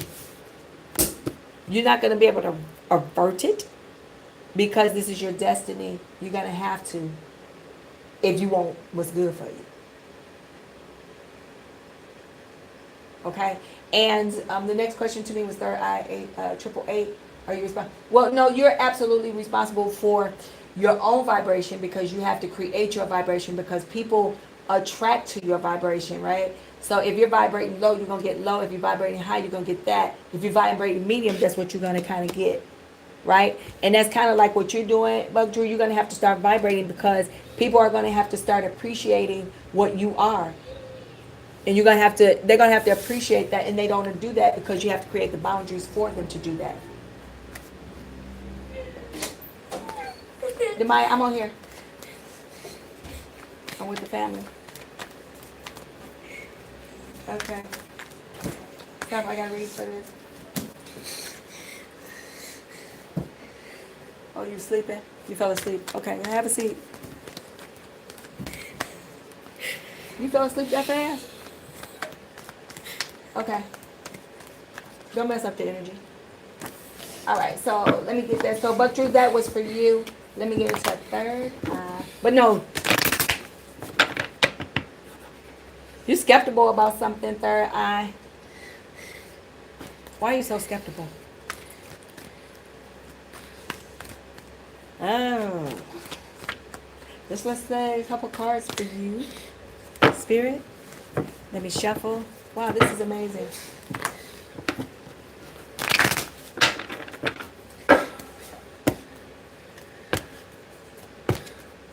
You're not going to be able to avert it because this is your destiny. You're going to have to if you want what's good for you. Okay? And the next question to me was third eye, 888. Are you responsible? Well, no, you're absolutely responsible for your own vibration because you have to create your vibration because people attract to your vibration, right? So if you're vibrating low, you're going to get low. If you're vibrating high, you're going to get that. If you're vibrating medium, that's what you're going to kind of get, right? And that's kind of like what you're doing, Bug Drew. You're going to have to start vibrating because people are going to have to start appreciating what you are. And they're going to have to appreciate that, and they don't do that because you have to create the boundaries for them to do that. Demaya, I'm on here. I'm with the family. Okay. Stop, I gotta read for this. Oh, you sleeping? You fell asleep. Okay, have a seat. You fell asleep that fast? Okay. Don't mess up the energy. All right, so let me get that. So, Buck Drew, that was for you. Let me get into a third eye. But no. You skeptical about something, third eye. Why are you so skeptical? Oh. Just let's say a couple cards for you. Spirit. Let me shuffle. Wow, this is amazing.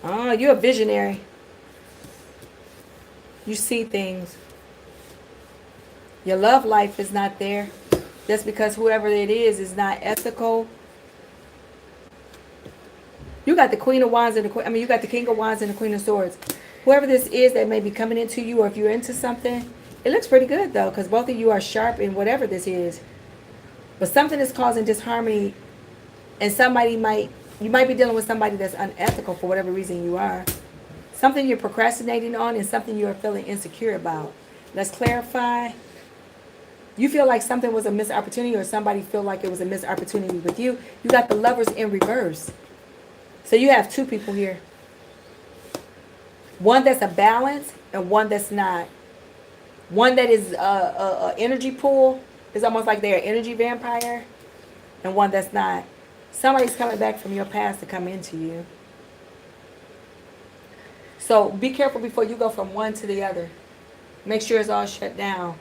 Oh, you're a visionary. You see things. Your love life is not there. That's because whoever it is not ethical. You got the Queen of Wands and you got the King of Wands and the Queen of Swords. Whoever this is that may be coming into you, or if you're into something, it looks pretty good though, because both of you are sharp in whatever this is. But something is causing disharmony, and you might be dealing with somebody that's unethical for whatever reason you are. Something you're procrastinating on and something you're feeling insecure about. Let's clarify. You feel like something was a missed opportunity, or somebody feel like it was a missed opportunity with you. You got the Lovers in reverse. So you have two people here. One that's a balance and one that's not. One that is a energy pool. It's almost like they're an energy vampire. And one that's not. Somebody's coming back from your past to come into you. So be careful before you go from one to the other. Make sure it's all shut down.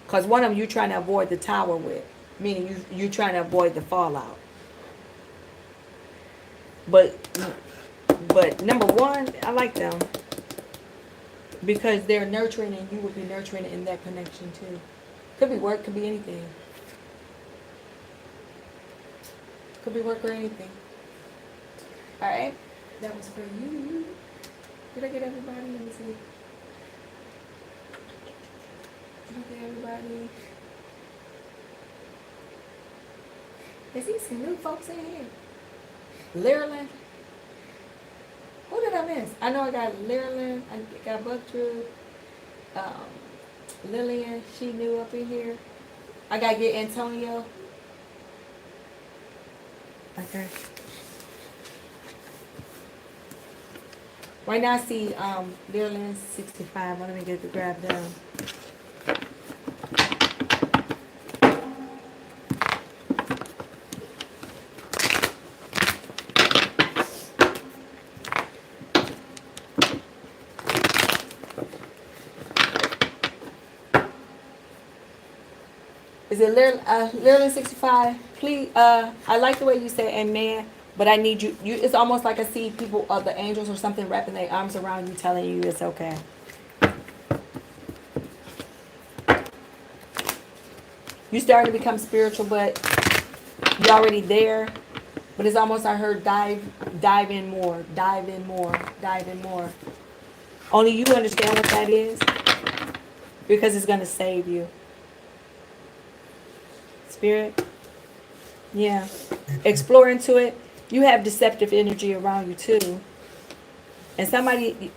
Because one of them you're trying to avoid the tower with. Meaning you're trying to avoid the fallout. But number one, I like them. Because they're nurturing and you will be nurturing in that connection too. Could be work, could be anything. Could be work or anything. Alright. That was for you. Did I get everybody? Let me see. Did I get everybody? I see some new folks in here. Lyriland. I miss? I know I got Lillian. I got Bucktrue. Lillian, she new up in here. I gotta get Antonio. Okay. Right now I see Lillian 65. Let me get the grab down. Is it Literally 65? Please, I like the way you say amen, but I need you. It's almost like I see people, the angels or something, wrapping their arms around you, telling you it's okay. You starting to become spiritual, but you're already there. But it's almost, I heard, dive in more, dive in more, dive in more. Only you understand what that is, because it's going to save you. Spirit. Yeah. Explore into it. You have deceptive energy around you too. And somebody,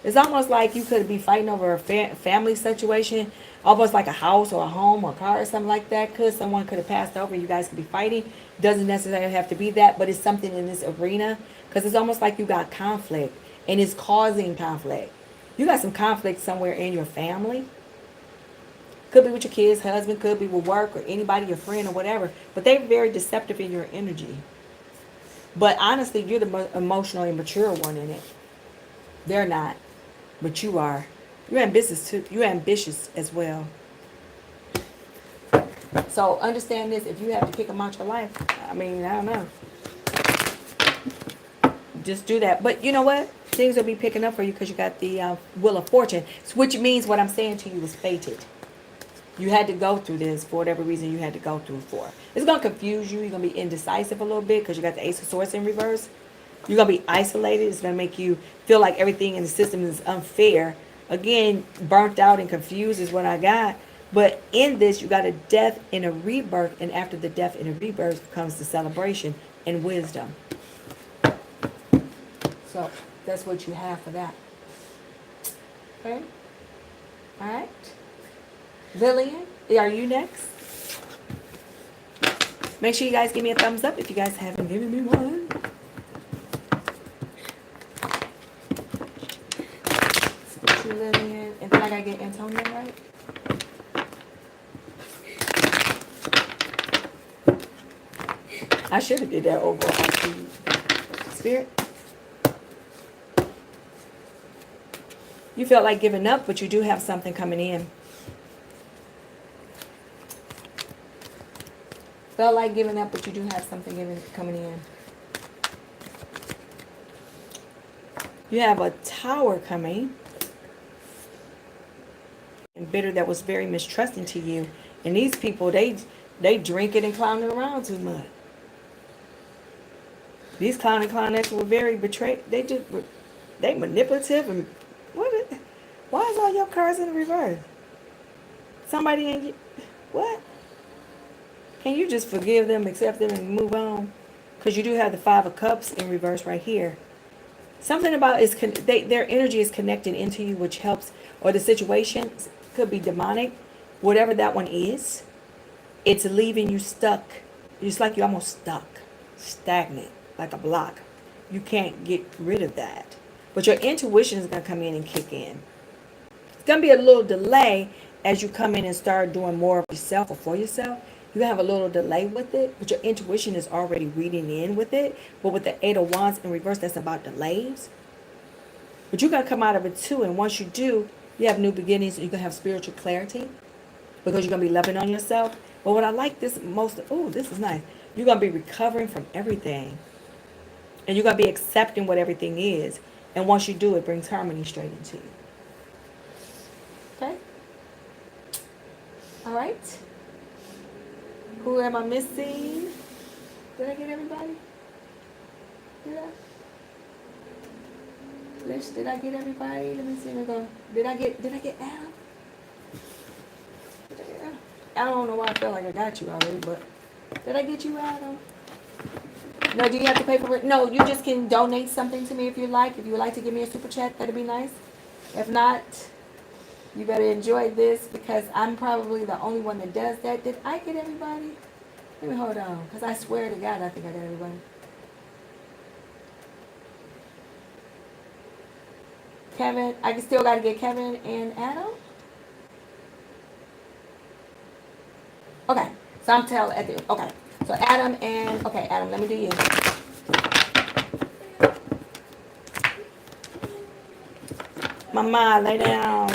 it's almost like you could be fighting over a family situation, almost like a house or a home or a car or something like that, because someone could have passed over. You guys could be fighting. Doesn't necessarily have to be that, but it's something in this arena, because it's almost like you got conflict and it's causing conflict. You got some conflict somewhere in your family. Could be with your kids, husband, could be with work or anybody, your friend or whatever. But they're very deceptive in your energy. But honestly, you're the emotionally mature one in it. They're not. But you are. You're ambitious too. You're ambitious as well. So understand this. If you have to kick them out your life, I mean, I don't know. Just do that. But you know what? Things will be picking up for you because you got the Wheel of Fortune. Which means what I'm saying to you was fated. You had to go through this for whatever reason you had to go through for. It's going to confuse you. You're going to be indecisive a little bit because you got the Ace of Swords in reverse. You're going to be isolated. It's going to make you feel like everything in the system is unfair. Again, burnt out and confused is what I got. But in this, you got a death and a rebirth. And after the death and a rebirth comes the celebration and wisdom. So that's what you have for that. Okay? All right? Lillian, are you next? Make sure you guys give me a thumbs up if you guys haven't given me one. Lillian, and then I gotta get Antonio right. I should have did that overall. Spirit. You felt like giving up, but you do have something coming in. Felt like giving up, but you do have something coming in. You have a tower coming. And bitter that was very mistrusting to you. And these people, they drink it and clown it around too much. These clown and clownettes were very betrayed. They manipulative and why is all your cards in the reverse? Somebody in you, what? Can you just forgive them, accept them, and move on? Because you do have the Five of Cups in reverse right here. Something about their energy is connecting into you, which helps, or the situation could be demonic. Whatever that one is, it's leaving you stuck. It's like you're almost stuck, stagnant, like a block. You can't get rid of that. But your intuition is going to come in and kick in. It's going to be a little delay as you come in and start doing more of yourself or for yourself. You have a little delay with it, but your intuition is already reading in with it. But with the Eight of Wands in reverse, that's about delays. But you're going to come out of it too. And once you do, you have new beginnings. And you're going to have spiritual clarity because you're going to be loving on yourself. But what I like this most, this is nice. You're going to be recovering from everything. And you're going to be accepting what everything is. And once you do, it brings harmony straight into you. Okay? All right. Who am I missing? Did I get everybody? Did I get everybody? Let me see. Did I get Adam? I don't know why I feel like I got you already, but did I get you, Adam? No, do you have to pay for it? No, you just can donate something to me if you like. If you would like to give me a super chat, that'd be nice. If not, you better enjoy this because I'm probably the only one that does that. Did I get everybody? Let me hold on, because I swear to God, I think I got everybody. Kevin, I still got to get Kevin and Adam. Okay, so I'm telling at the okay. So Adam and okay, Adam, let me do you. Mama, lay down.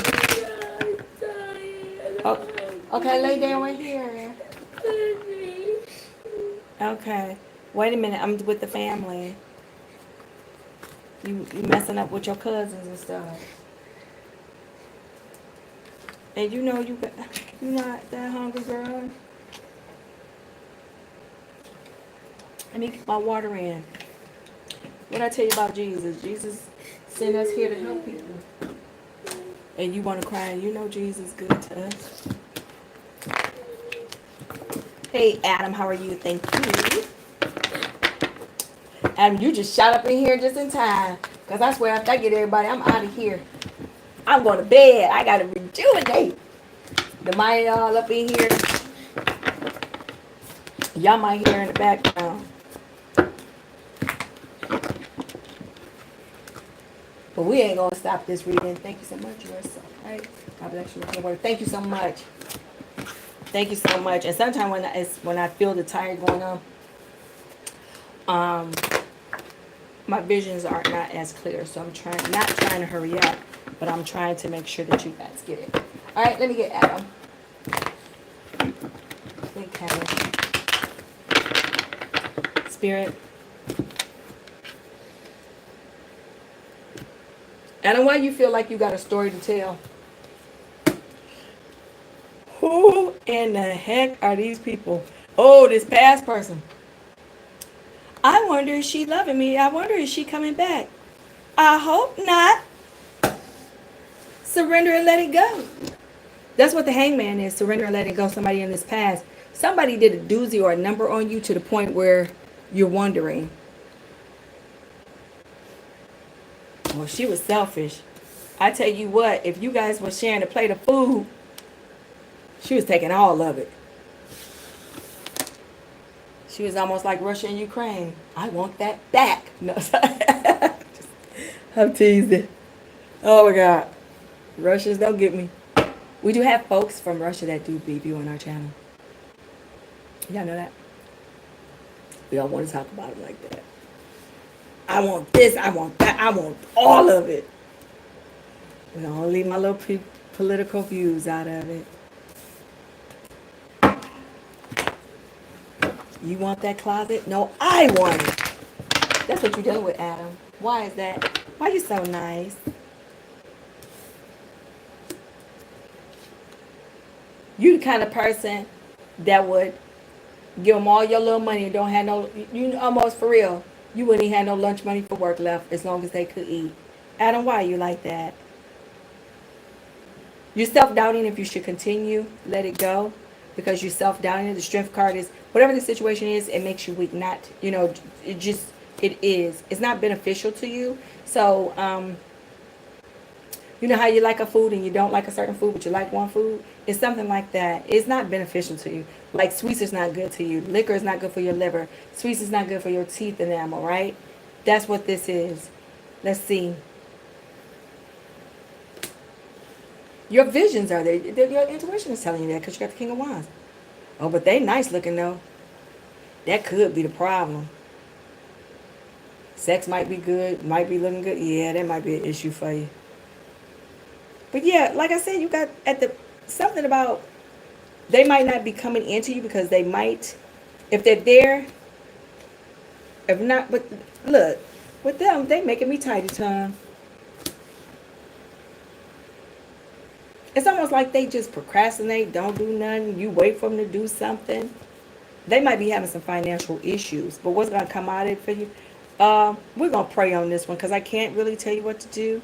Oh, okay, lay down right here. Okay, wait a minute. I'm with the family. You messing up with your cousins and stuff. And you know you not that hungry, girl. Let me get my water in. What I tell you about Jesus? Jesus sent us here to help people. And you want to cry, and you know Jesus good to us. Hey, Adam, how are you? Thank you. Adam, you just shot up in here just in time. Because I swear, after I get everybody, I'm out of here. I'm going to bed. I got to rejuvenate. The mic all up in here. Y'all might hear in the background. But we ain't going to stop this reading. Thank you so much. You are so right. God bless you. Thank you so much. Thank you so much. And sometimes when I feel the tired going on, my visions are not as clear. So I'm not trying to hurry up, but I'm trying to make sure that you guys get it. All right, let me get Adam. Okay. Spirit. Adam, why you feel like you got a story to tell? Who in the heck are these people? Oh, this past person. I wonder if she loving me. I wonder if she coming back. I hope not. Surrender and let it go. That's what the hangman is. Surrender and let it go. Somebody in this past. Somebody did a doozy or a number on you to the point where you're wondering. Well, she was selfish. I tell you what, if you guys were sharing a plate of food, she was taking all of it. She was almost like Russia and Ukraine. I want that back. No, I'm teasing. Oh my God. Russians don't get me. We do have folks from Russia that do be viewing our channel. Y'all know that? We don't want to talk about it like that. I want this, I want that, I want all of it. We don't leave my little political views out of it. You want that closet? No, I want it. That's what you're dealing with, Adam. Why is that? Why are you so nice? You the kind of person that would give them all your little money and don't have no, you almost for real, you wouldn't even have no lunch money for work left as long as they could eat. Adam, why are you like that? You're self-doubting if you should continue, let it go, because you're self-doubting. The strength card is, whatever the situation is, it makes you weak. Not, it is. It's not beneficial to you. So, you know how you like a food and you don't like a certain food, but you like one food? It's something like that. It's not beneficial to you. Like sweets is not good to you. Liquor is not good for your liver. Sweets is not good for your teeth enamel, right? That's what this is. Let's see. Your visions are there. Your intuition is telling you that because you got the King of Wands. Oh, but they nice looking though. That could be the problem. Sex might be good, might be looking good. Yeah, that might be an issue for you. But yeah, like I said, you got something about they might not be coming into you because they might, if they're there, if not, but look, with them, they making me tighty tongue. It's almost like they just procrastinate, don't do nothing. You wait for them to do something. They might be having some financial issues, but what's going to come out of it for you? We're going to pray on this one because I can't really tell you what to do.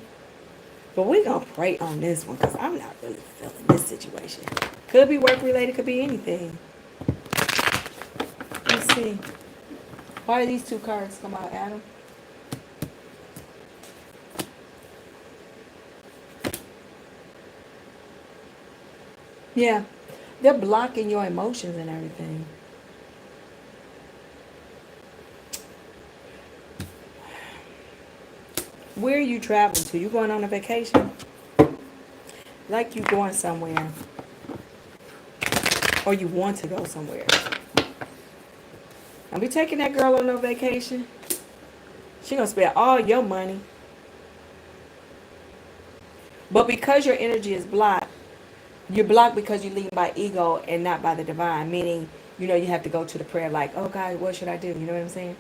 But we're going to pray on this one because I'm not really feeling this situation. Could be work related, could be anything. Let's see. Why did these two cards come out, Adam? Yeah. They're blocking your emotions and everything. Where are you traveling to? You going on a vacation? Like you going somewhere. Or you want to go somewhere. Don't be taking that girl on no vacation. She gonna spend all your money. But because your energy is blocked, you're blocked because you lead by ego and not by the divine. Meaning, you know, you have to go to the prayer like, oh God, what should I do? You know what I'm saying?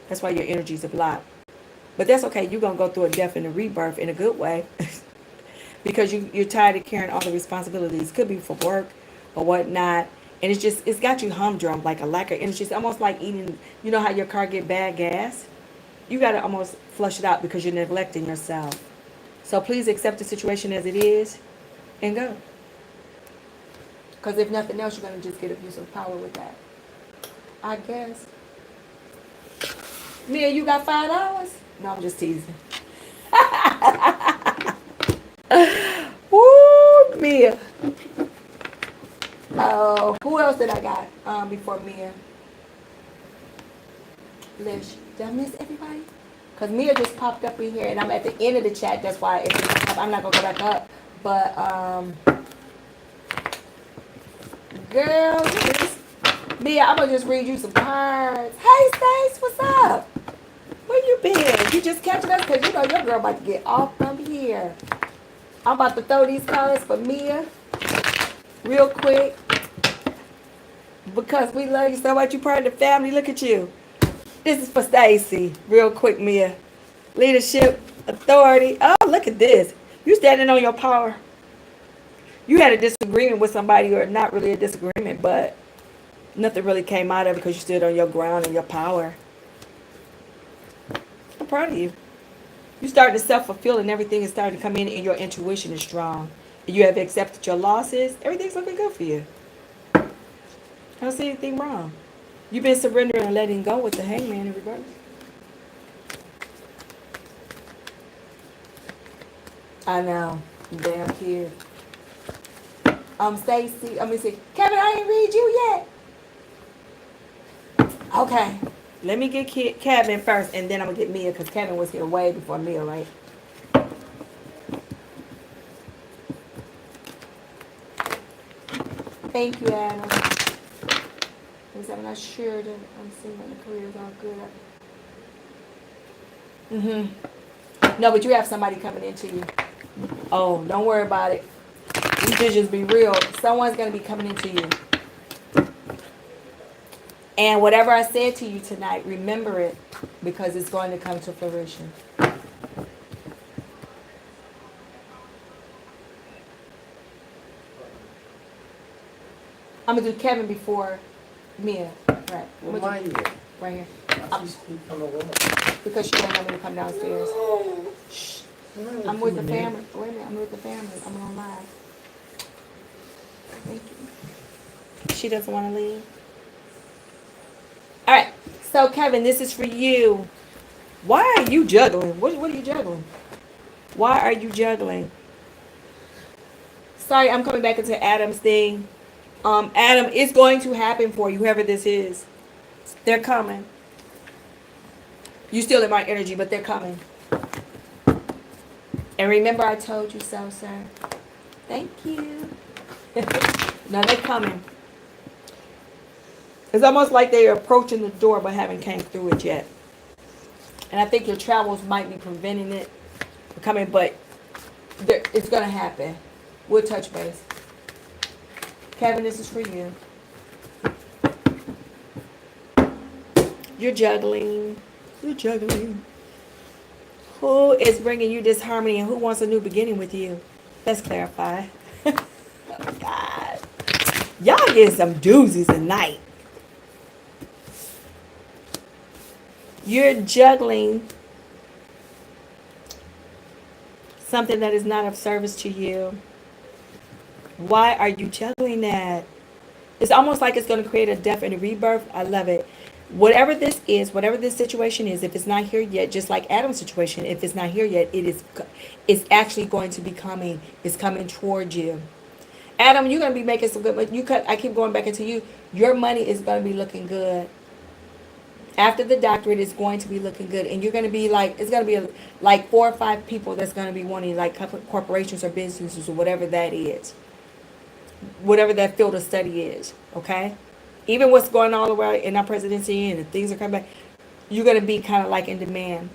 That's why your energies are blocked. But that's okay. You're going to go through a death and a rebirth in a good way. Because you're tired of carrying all the responsibilities. Could be for work or whatnot. And it's got you humdrum, like a lack of energy. It's almost like eating, you know how your car get bad gas? You got to almost flush it out because you're neglecting yourself. So please accept the situation as it is and go. Because if nothing else, you're going to just get abuse of power with that. I guess. Mia, you got $5? No, I'm just teasing. Woo, Mia. Oh, who else did I got before Mia? Lish. Did I miss everybody? Because Mia just popped up in here, and I'm at the end of the chat. That's why I'm not going to go back up. But, girl, Mia, I'm going to just read you some cards. Hey, Stace, what's up? Where you been? You just catching us? Because you know your girl about to get off from here. I'm about to throw these cards for Mia real quick. Because we love you so much. You part of the family. Look at you. This is for Stacy. Real quick, Mia. Leadership, authority. Oh, look at this. You standing on your power. You had a disagreement with somebody, or not really a disagreement, but nothing really came out of it because you stood on your ground and your power. I'm proud of you. You started to self-fulfill and everything is starting to come in and your intuition is strong. You have accepted your losses. Everything's looking good for you. I don't see anything wrong. You've been surrendering and letting go with the hangman in reverse. I know. Damn kid. Stacy, let me see. Kevin, I didn't read you yet. Okay. Let me get Kevin first, and then I'm going to get Mia, because Kevin was here way before Mia, right? Thank you, Adam. Because I'm not sure that I'm seeing that the career is all good. No, but you have somebody coming into you. Oh, don't worry about it. These visions be real. Someone's going to be coming into you. And whatever I said to you tonight, remember it, because it's going to come to fruition. I'm going to do Kevin before Mia. Right. Well, mine here. Right here. Because she don't want me to come downstairs. Shh. I'm with the family. Wait a minute. I'm with the family. I'm on live. Thank you. She doesn't want to leave. All right. So, Kevin, this is for you. Why are you juggling? What are you juggling? Why are you juggling? Sorry, I'm coming back into Adam's thing. Adam, it's going to happen for you, whoever this is. They're coming. You still in my energy, but they're coming. And remember, I told you so, sir. Thank you. No, they're coming. It's almost like they're approaching the door, but haven't came through it yet. And I think your travels might be preventing it from coming, but it's going to happen. We'll touch base. Kevin, this is for you. You're juggling. You're juggling. Who is bringing you this harmony, and who wants a new beginning with you? Let's clarify. Oh, God. Y'all getting some doozies tonight. You're juggling something that is not of service to you. Why are you juggling that? It's almost like it's going to create a death and a rebirth. I love it. Whatever this is, whatever this situation is, if it's not here yet, just like Adam's situation, if it's not here yet, it's actually going to be coming. It's coming towards you. Adam, you're gonna be making some good money. I keep going back into you. Your money is gonna be looking good. After the doctorate, it's going to be looking good, and you're gonna be like, it's gonna be like 4 or 5 people that's gonna be wanting, like corporations or businesses or whatever that is, whatever that field of study is. Okay, even what's going on all around in our presidency and things are coming back, you're gonna be kind of like in demand.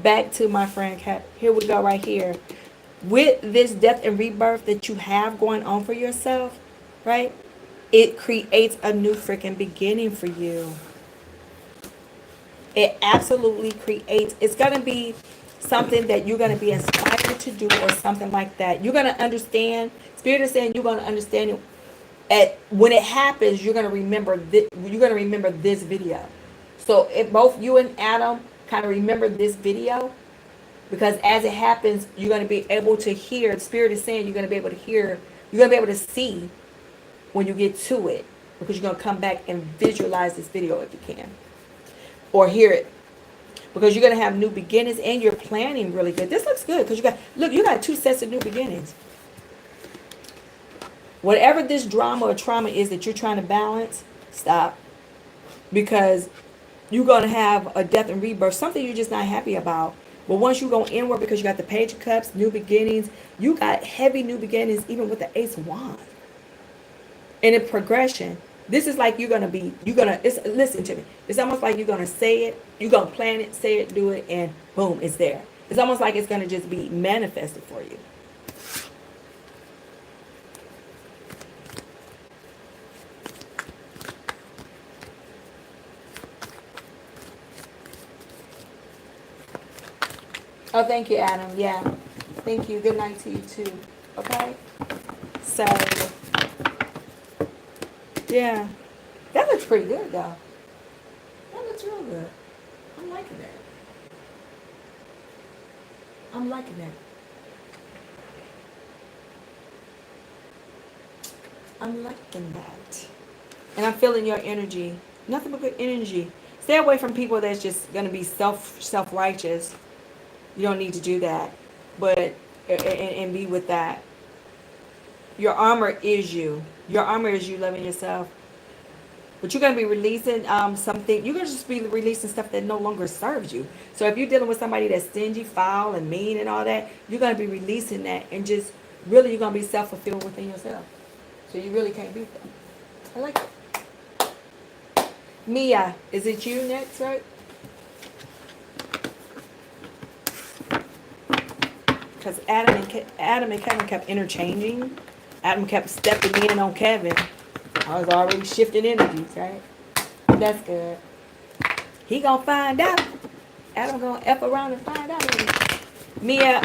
Back to my friend Cap. Here we go right here. With this death and rebirth that you have going on for yourself, right? It creates a new freaking beginning for you. It absolutely creates, it's going to be something that you're going to be inspired to do or something like that. You're going to understand, Spirit is saying you're going to understand it. When it happens, you're going to remember this video. So if both you and Adam kind of remember this video, because as it happens, you're going to be able to hear. The Spirit is saying you're going to be able to hear. You're going to be able to see when you get to it, because you're going to come back and visualize this video if you can, or hear it, because you're going to have new beginnings and you're planning really good. This looks good because you got 2 sets of new beginnings. Whatever this drama or trauma is that you're trying to balance, stop, because you're going to have a death and rebirth, something you're just not happy about. But once you go inward, because you got the Page of Cups, new beginnings, you got heavy new beginnings, even with the Ace of Wands. And in progression, this is like listen to me. It's almost like you're going to say it, you're going to plan it, say it, do it, and boom, it's there. It's almost like it's going to just be manifested for you. Oh, thank you, Adam. Yeah. Thank you. Good night to you, too. Okay? So, yeah. That looks pretty good, though. That looks real good. I'm liking that. I'm liking that. I'm liking that. And I'm feeling your energy. Nothing but good energy. Stay away from people that's just going to be self-righteous. You don't need to do that, but and be with that. Your armor is you. Your armor is you loving yourself. But you're going to be releasing something. You're going to just be releasing stuff that no longer serves you. So if you're dealing with somebody that's stingy, foul, and mean and all that, you're going to be releasing that, and just really you're going to be self-fulfilled within yourself. So you really can't beat them. I like it. Mia, is it you next, right? Because Adam and Kevin kept interchanging. Adam kept stepping in on Kevin. I was already shifting energies, right? That's good. He gonna find out. Adam gonna F around and find out. Mia,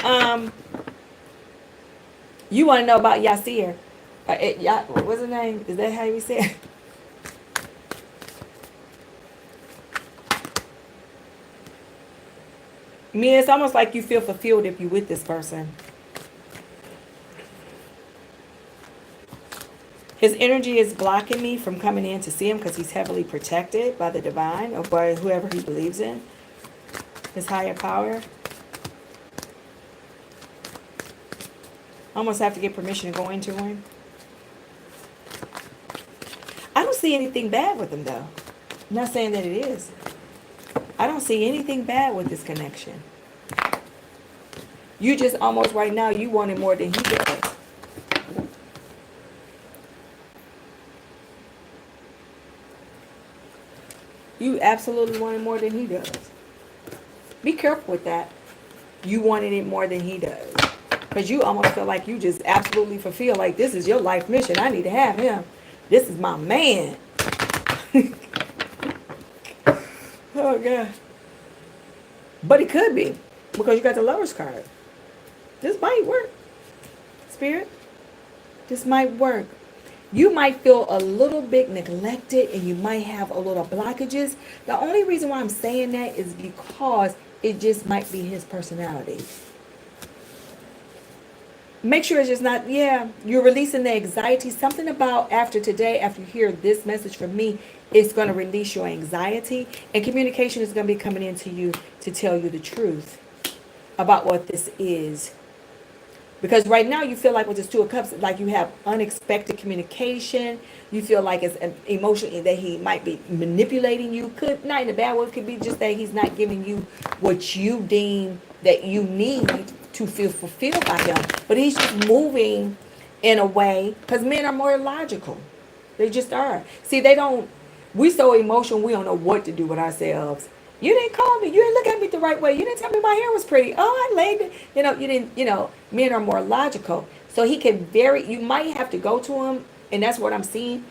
you want to know about Yasir? What's his name? Is that how you say it? Mia, it's almost like you feel fulfilled if you're with this person. His energy is blocking me from coming in to see him because he's heavily protected by the divine or by whoever he believes in. His higher power. Almost have to get permission to go into him. I don't see anything bad with him, though. I'm not saying that it is. I don't see anything bad with this connection. You just almost right now, you want it more than he does. You absolutely want it more than he does. Be careful with that. You wanted it more than he does. Because you almost feel like you just absolutely fulfill, like this is your life mission. I need to have him. This is my man. Oh, God. But it could be. Because you got the Lover's card. This might work. Spirit. This might work. You might feel a little bit neglected and you might have a little blockages. The only reason why I'm saying that is because it just might be his personality. Make sure it's just not, you're releasing the anxiety. Something about after today, after you hear this message from me, It's going to release your anxiety, and communication is going to be coming into you to tell you the truth about what this is. Because right now you feel like with this Two of Cups, like you have unexpected communication. You feel like it's an emotion that he might be manipulating you. Could not in a bad way. It could be just that he's not giving you what you deem that you need to feel fulfilled by him. But he's just moving in a way, because men are more logical. They just are. See, they don't. We so emotional. We don't know what to do with ourselves. You didn't call me. You didn't look at me the right way. You didn't tell me my hair was pretty. Oh, I laid it. You didn't, men are more logical. So he can you might have to go to him, and that's what I'm seeing.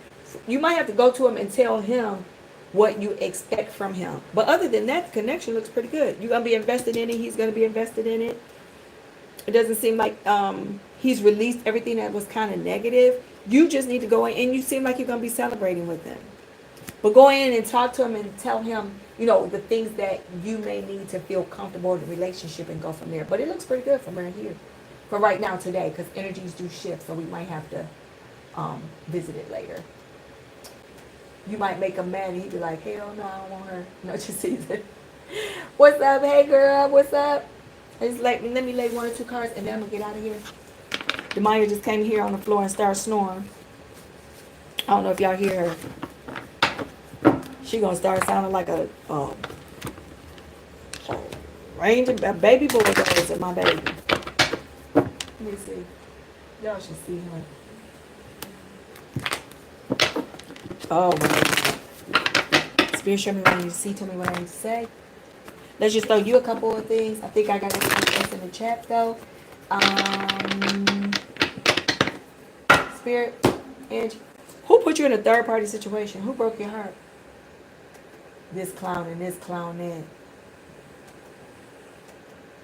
You might have to go to him and tell him what you expect from him. But other than that, the connection looks pretty good. You're going to be invested in it. He's going to be invested in it. It doesn't seem like he's released everything that was kind of negative. You just need to go in, and you seem like you're going to be celebrating with him. But go in and talk to him and tell him, the things that you may need to feel comfortable in the relationship, and go from there. But it looks pretty good from right here. For right now today, because energies do shift, so we might have to visit it later. You might make him mad and he'd be like, hell no, I don't want her. Just season. What's up, hey girl, what's up? Let me lay 1 or 2 cards and then I'm going to get out of here. Demaya just came here on the floor and started snoring. I don't know if y'all hear her. She going to start sounding like a baby boy goes at my baby. Let me see. Y'all should see her. Oh, my. Spirit, show me what I need to see. Tell me what I need to say. Let's just throw you a couple of things. I think I got everything else in the chat, though. Spirit, Angie. Who put you in a third-party situation? Who broke your heart? This clown and this clown in.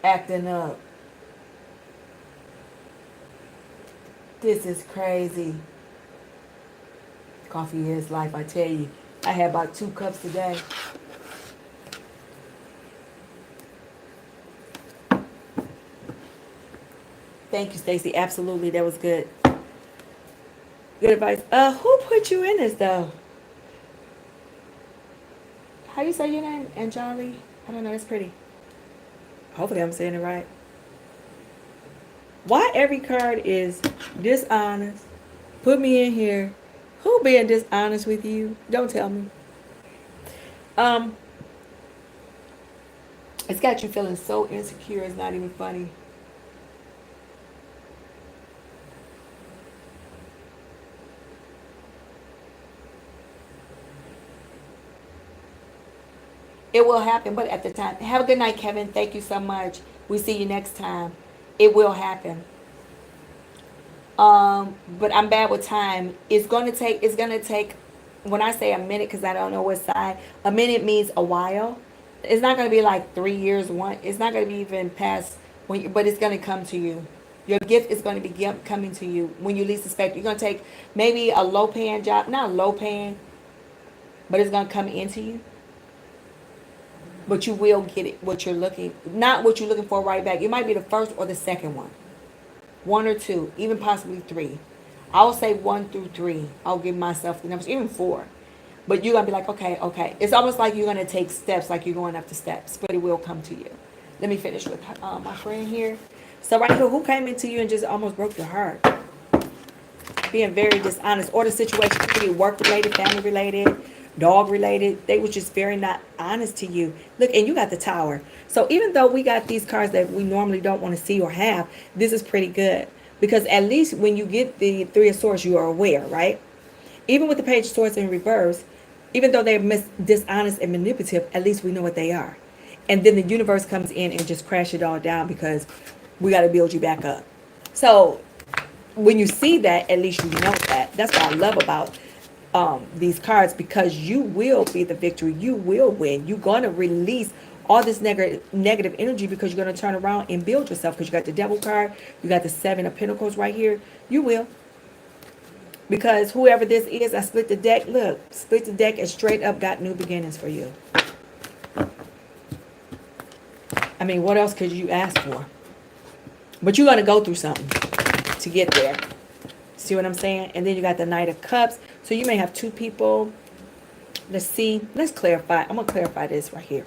Acting up. This is crazy. Coffee is life, I tell you. I had about 2 cups today. Thank you, Stacy. Absolutely, that was good. Good advice. Who put you in this, though? How you say your name? Anjali? I don't know. It's pretty. Hopefully I'm saying it right. Why every card is dishonest? Put me in here. Who being dishonest with you? Don't tell me. It's got you feeling so insecure. It's not even funny. It will happen, but at the time. Have a good night, Kevin. Thank you so much. We see you next time. It will happen. But I'm bad with time. It's gonna take, when I say a minute, because I don't know what side, a minute means a while. It's not gonna be like 3 years, it's not gonna be even past but it's gonna come to you. Your gift is gonna be coming to you when you least expect. You're gonna take maybe a low paying job, not low paying, but it's gonna come into you. But you will get it, not what you're looking for right back. It might be the first or the second one. 1 or 2, even possibly 3. I'll say 1 through 3. I'll give myself the numbers, even 4. But you're going to be like, okay. It's almost like you're going to take steps, like you're going up the steps, but it will come to you. Let me finish with my friend here. So right here, who came into you and just almost broke your heart? Being very dishonest. Or the situation could be work-related, family-related, dog-related. They were just very not honest to you. Look, and you got the Tower. So even though we got these cards that we normally don't want to see or have, this is pretty good. Because at least when you get the 3 of Swords, you are aware, right? Even with the Page of Swords in reverse, even though they're dishonest and manipulative, at least we know what they are. And then the universe comes in and just crash it all down because we got to build you back up. So when you see that, at least you know that. That's what I love about these cards, because you will be the victory. You will win. You're going to release all this negative energy, because you're going to turn around and build yourself, because you got the Devil card. You got the 7 of Pentacles right here. You will. Because whoever this is, I split the deck. Look, split the deck and straight up got new beginnings for you. I mean, what else could you ask for? But you're going to go through something to get there. See what I'm saying? And then you got the Knight of Cups. So you may have 2 people Let's see. Let's clarify. I'm going to clarify this right here.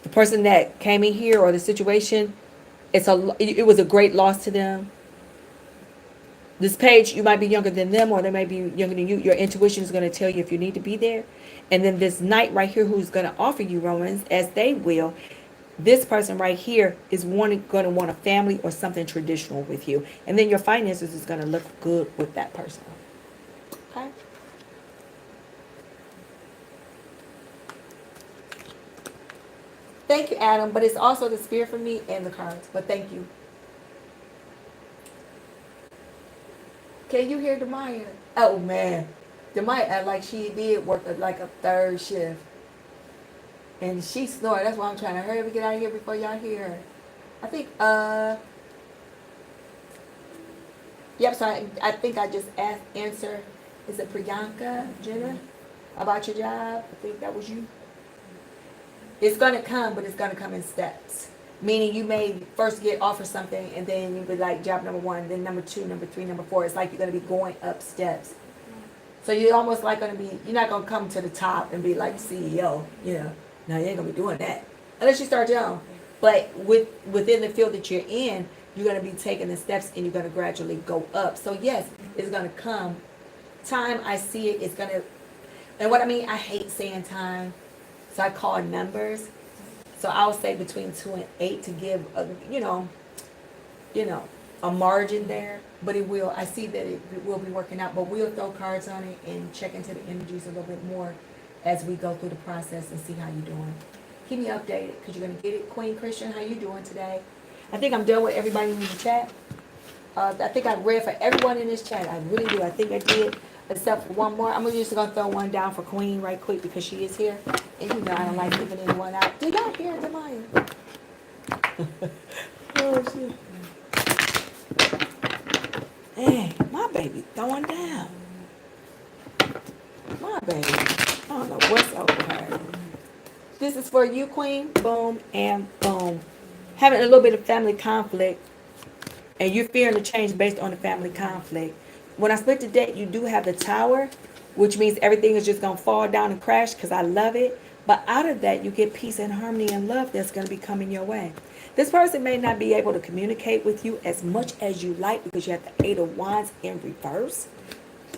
The person that came in here or the situation, it was a great loss to them. This page, you might be younger than them or they might be younger than you. Your intuition is going to tell you if you need to be there. And then this knight right here who's going to offer you romance, as they will, this person right here is going to want a family or something traditional with you. And then your finances is going to look good with that person. Okay? Thank you, Adam. But it's also the spirit for me and the cards. But thank you. Can you hear Demaya? Oh, man. Demaya act like she did work like a third shift. And she snored. That's why I'm trying to hurry up and get out of here before y'all hear her. I think, yep, so I think I just answer, is it Priyanka, Jenna, about your job? I think that was you. It's going to come, but it's going to come in steps. Meaning you may first get offered something and then you be like job number 1, then number 2, number 3, number 4. It's like you're going to be going up steps. So you're almost like going to be, you're not going to come to the top and be like CEO, you know. No, you ain't going to be doing that. Unless you start your own. But within the field that you're in, you're going to be taking the steps and you're going to gradually go up. So yes, it's going to come. Time, I see it, it's going to, and what I mean, I hate saying time. So I call numbers. So I'll say between 2 and 8 to give a, you know, a margin there. But it will, I see that it will be working out. But we'll throw cards on it and check into the energies a little bit more as we go through the process and see how you're doing. Keep me updated because you're going to get it. Queen Christian, how you doing today? I think I'm done with everybody in the chat. I think I read for everyone in this chat. I really do. I think I did, except for one more. I'm just going to throw one down for Queen right quick because she is here. And you know I don't like leaving anyone out. Did y'all hear Demaya? Oh, shit. Hey, my baby throwing down. My baby. I don't know what's over her. This is for you, Queen. Boom and boom. Having a little bit of family conflict. And you're fearing the change based on the family conflict. When I split the deck, you do have the Tower, which means everything is just going to fall down and crash because I love it. But out of that, you get peace and harmony and love that's going to be coming your way. This person may not be able to communicate with you as much as you like because you have the 8 of Wands in reverse.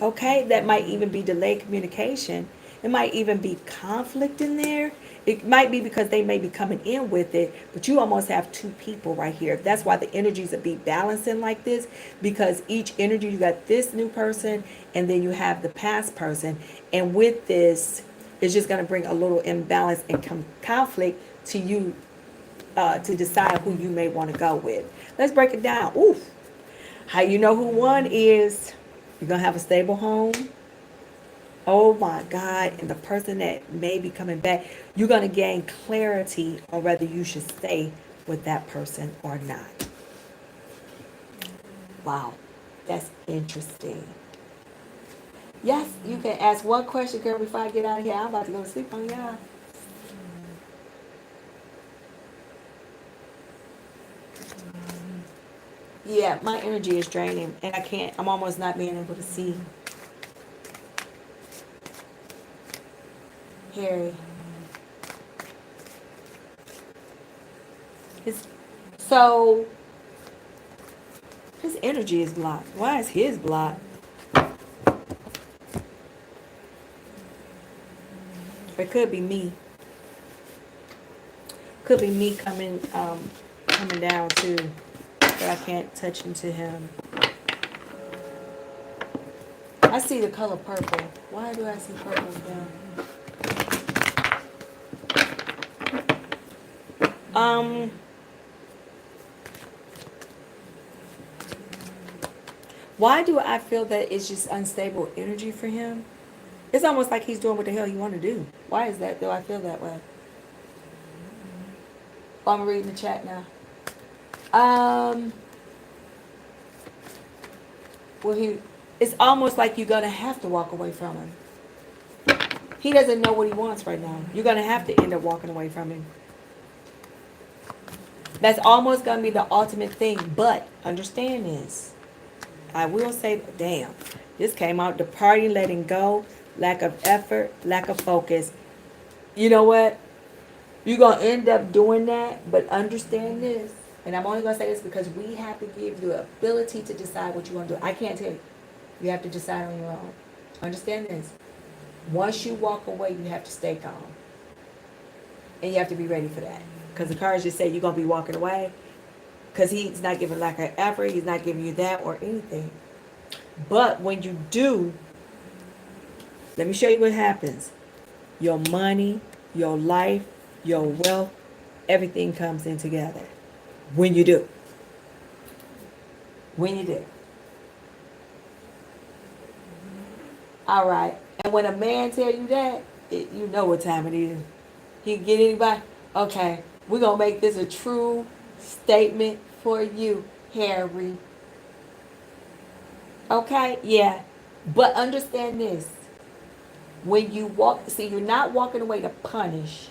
Okay? That might even be delayed communication. It might even be conflict in there. It might be because they may be coming in with it, but you almost have 2 people right here. That's why the energies will be balancing like this, because each energy, you got this new person, and then you have the past person. And with this, it's just going to bring a little imbalance and conflict to you to decide who you may want to go with. Let's break it down. Oof. How you know who one is? You're going to have a stable home. Oh my God. And the person that may be coming back, you're going to gain clarity on whether you should stay with that person or not. Wow. That's interesting. Yes, you can ask one question, girl, before I get out of here. I'm about to go to sleep on y'all. Yeah, my energy is draining and I'm almost not being able to see. Harry. So his energy is blocked. Why is his blocked? It could be me. Could be me coming down too. But I can't touch into him. I see the color purple. Why do I see purple down? Why do I feel that it's just unstable energy for him? It's almost like he's doing what the hell he want to do. Why is that, though? I feel that way. Oh, I'm reading the chat now. Well, it's almost like you're going to have to walk away from him. He doesn't know what he wants right now. You're going to have to end up walking away from him. That's almost going to be the ultimate thing. But understand this. I will say, damn, this came out, departing, letting go. lack of effort, lack of focus. You know what? You're going to end up doing that, but understand this. And I'm only going to say this because we have to give you the ability to decide what you want to do. I can't tell you. You have to decide on your own. Understand this. Once you walk away, you have to stay calm. And you have to be ready for that. Because the cards just say you're going to be walking away. Because he's not giving lack of effort. He's not giving you that or anything. But when you do, let me show you what happens. Your money, your life, your wealth, everything comes in together. When you do. When you do. All right. And when a man tell you that, you know what time it is. He can get anybody. Okay. We're going to make this a true statement for you, Harry. Okay? Yeah. But understand this. When you walk, see, you're not walking away to punish.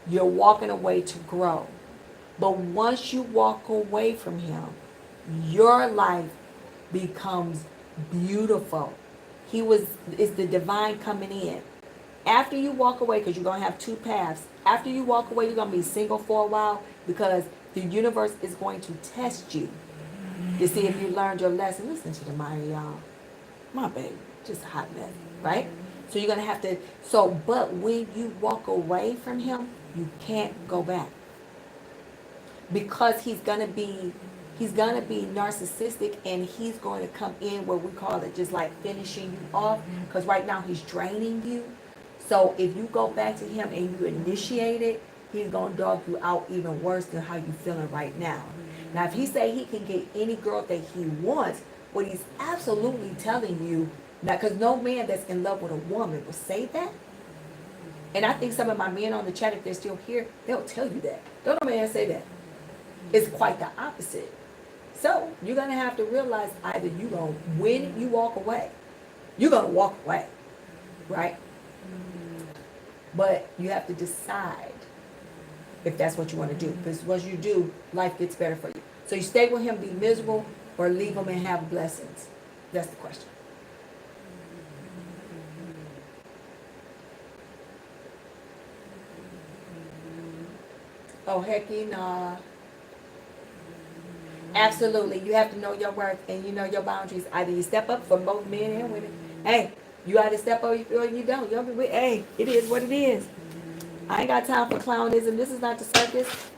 You're walking away to grow. But once you walk away from him, your life becomes beautiful. It's the divine coming in. After you walk away, because you're going to have two paths. After you walk away, you're going to be single for a while because the universe is going to test you to see if you learned your lesson. Listen to the mind, y'all. My baby, just a hot mess, right? So you're going to have to, but when you walk away from him, you can't go back. Because he's going to be narcissistic, and he's going to come in where we call it just like finishing you off, because right now he's draining you. So if you go back to him and you initiate it, he's going to dog you out even worse than how you feeling right now. Now, if he say he can get any girl that he wants, what he's absolutely telling you, now, because no man that's in love with a woman will say that. And I think some of my men on the chat, if they're still here, they'll tell you that. Don't no man say that. It's quite the opposite. So you're going to have to realize either you're going to, when you walk away, you're going to walk away, right? But you have to decide if that's what you want to do. Because once you do, life gets better for you. So you stay with him, be miserable, or leave him and have blessings. That's the question. Oh, hecky nah. Absolutely. You have to know your worth and you know your boundaries. Either you step up for both men and women. Hey, you either step up or you don't. Hey, it is what it is. I ain't got time for clownism. This is not the circus.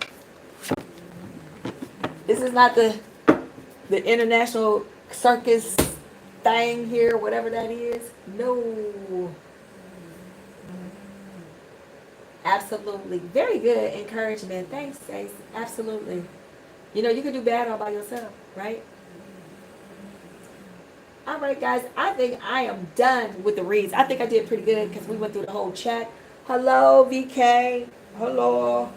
This is not the international circus thing here, whatever that is. No. Absolutely. Very good encouragement. Thanks, Stace. Absolutely. You know, you can do bad all by yourself, right? All right, guys. I think I am done with the reads. I think I did pretty good because we went through the whole chat. Hello, VK. Hello.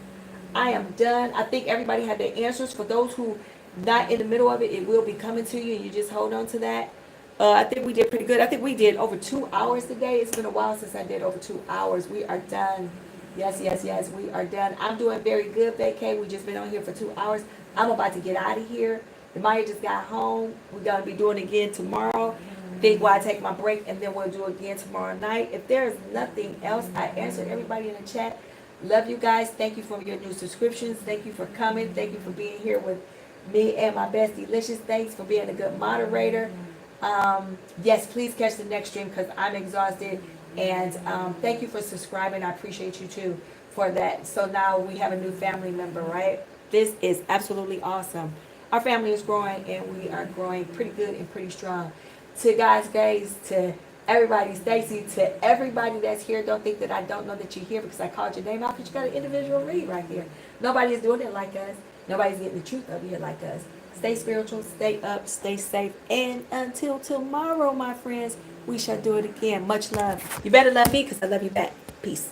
I am done. I think everybody had their answers. For those who not in the middle of it, it will be coming to you, and you just hold on to that. I think we did pretty good. I think we did over 2 hours today. It's been a while since I did over 2 hours. We are done. Yes, yes, yes, we are done. I'm doing very good, VK. We just been on here for 2 hours. I'm about to get out of here. Maya just got home. We're going to be doing it again tomorrow. Think while I take my break, and then we'll do it again tomorrow night. If there is nothing else, I answered everybody in the chat. Love you guys. Thank you for your new subscriptions. Thank you for coming. Thank you for being here with me and my best delicious. Thanks for being a good moderator. Yes, please catch the next stream because I'm exhausted. And thank you for subscribing. I appreciate you too for that. So now we have a new family member, right? This is absolutely awesome. Our family is growing, and we are growing pretty good and pretty strong. To guys, to everybody, Stacy, to everybody that's here, don't think that I don't know that you're here because I called your name out, because you got an individual read right here. Nobody's doing it like us. Nobody's getting the truth of here like us. Stay spiritual, stay up, stay safe, and until tomorrow, my friends, we shall do it again. Much love. You better love me because I love you back. Peace.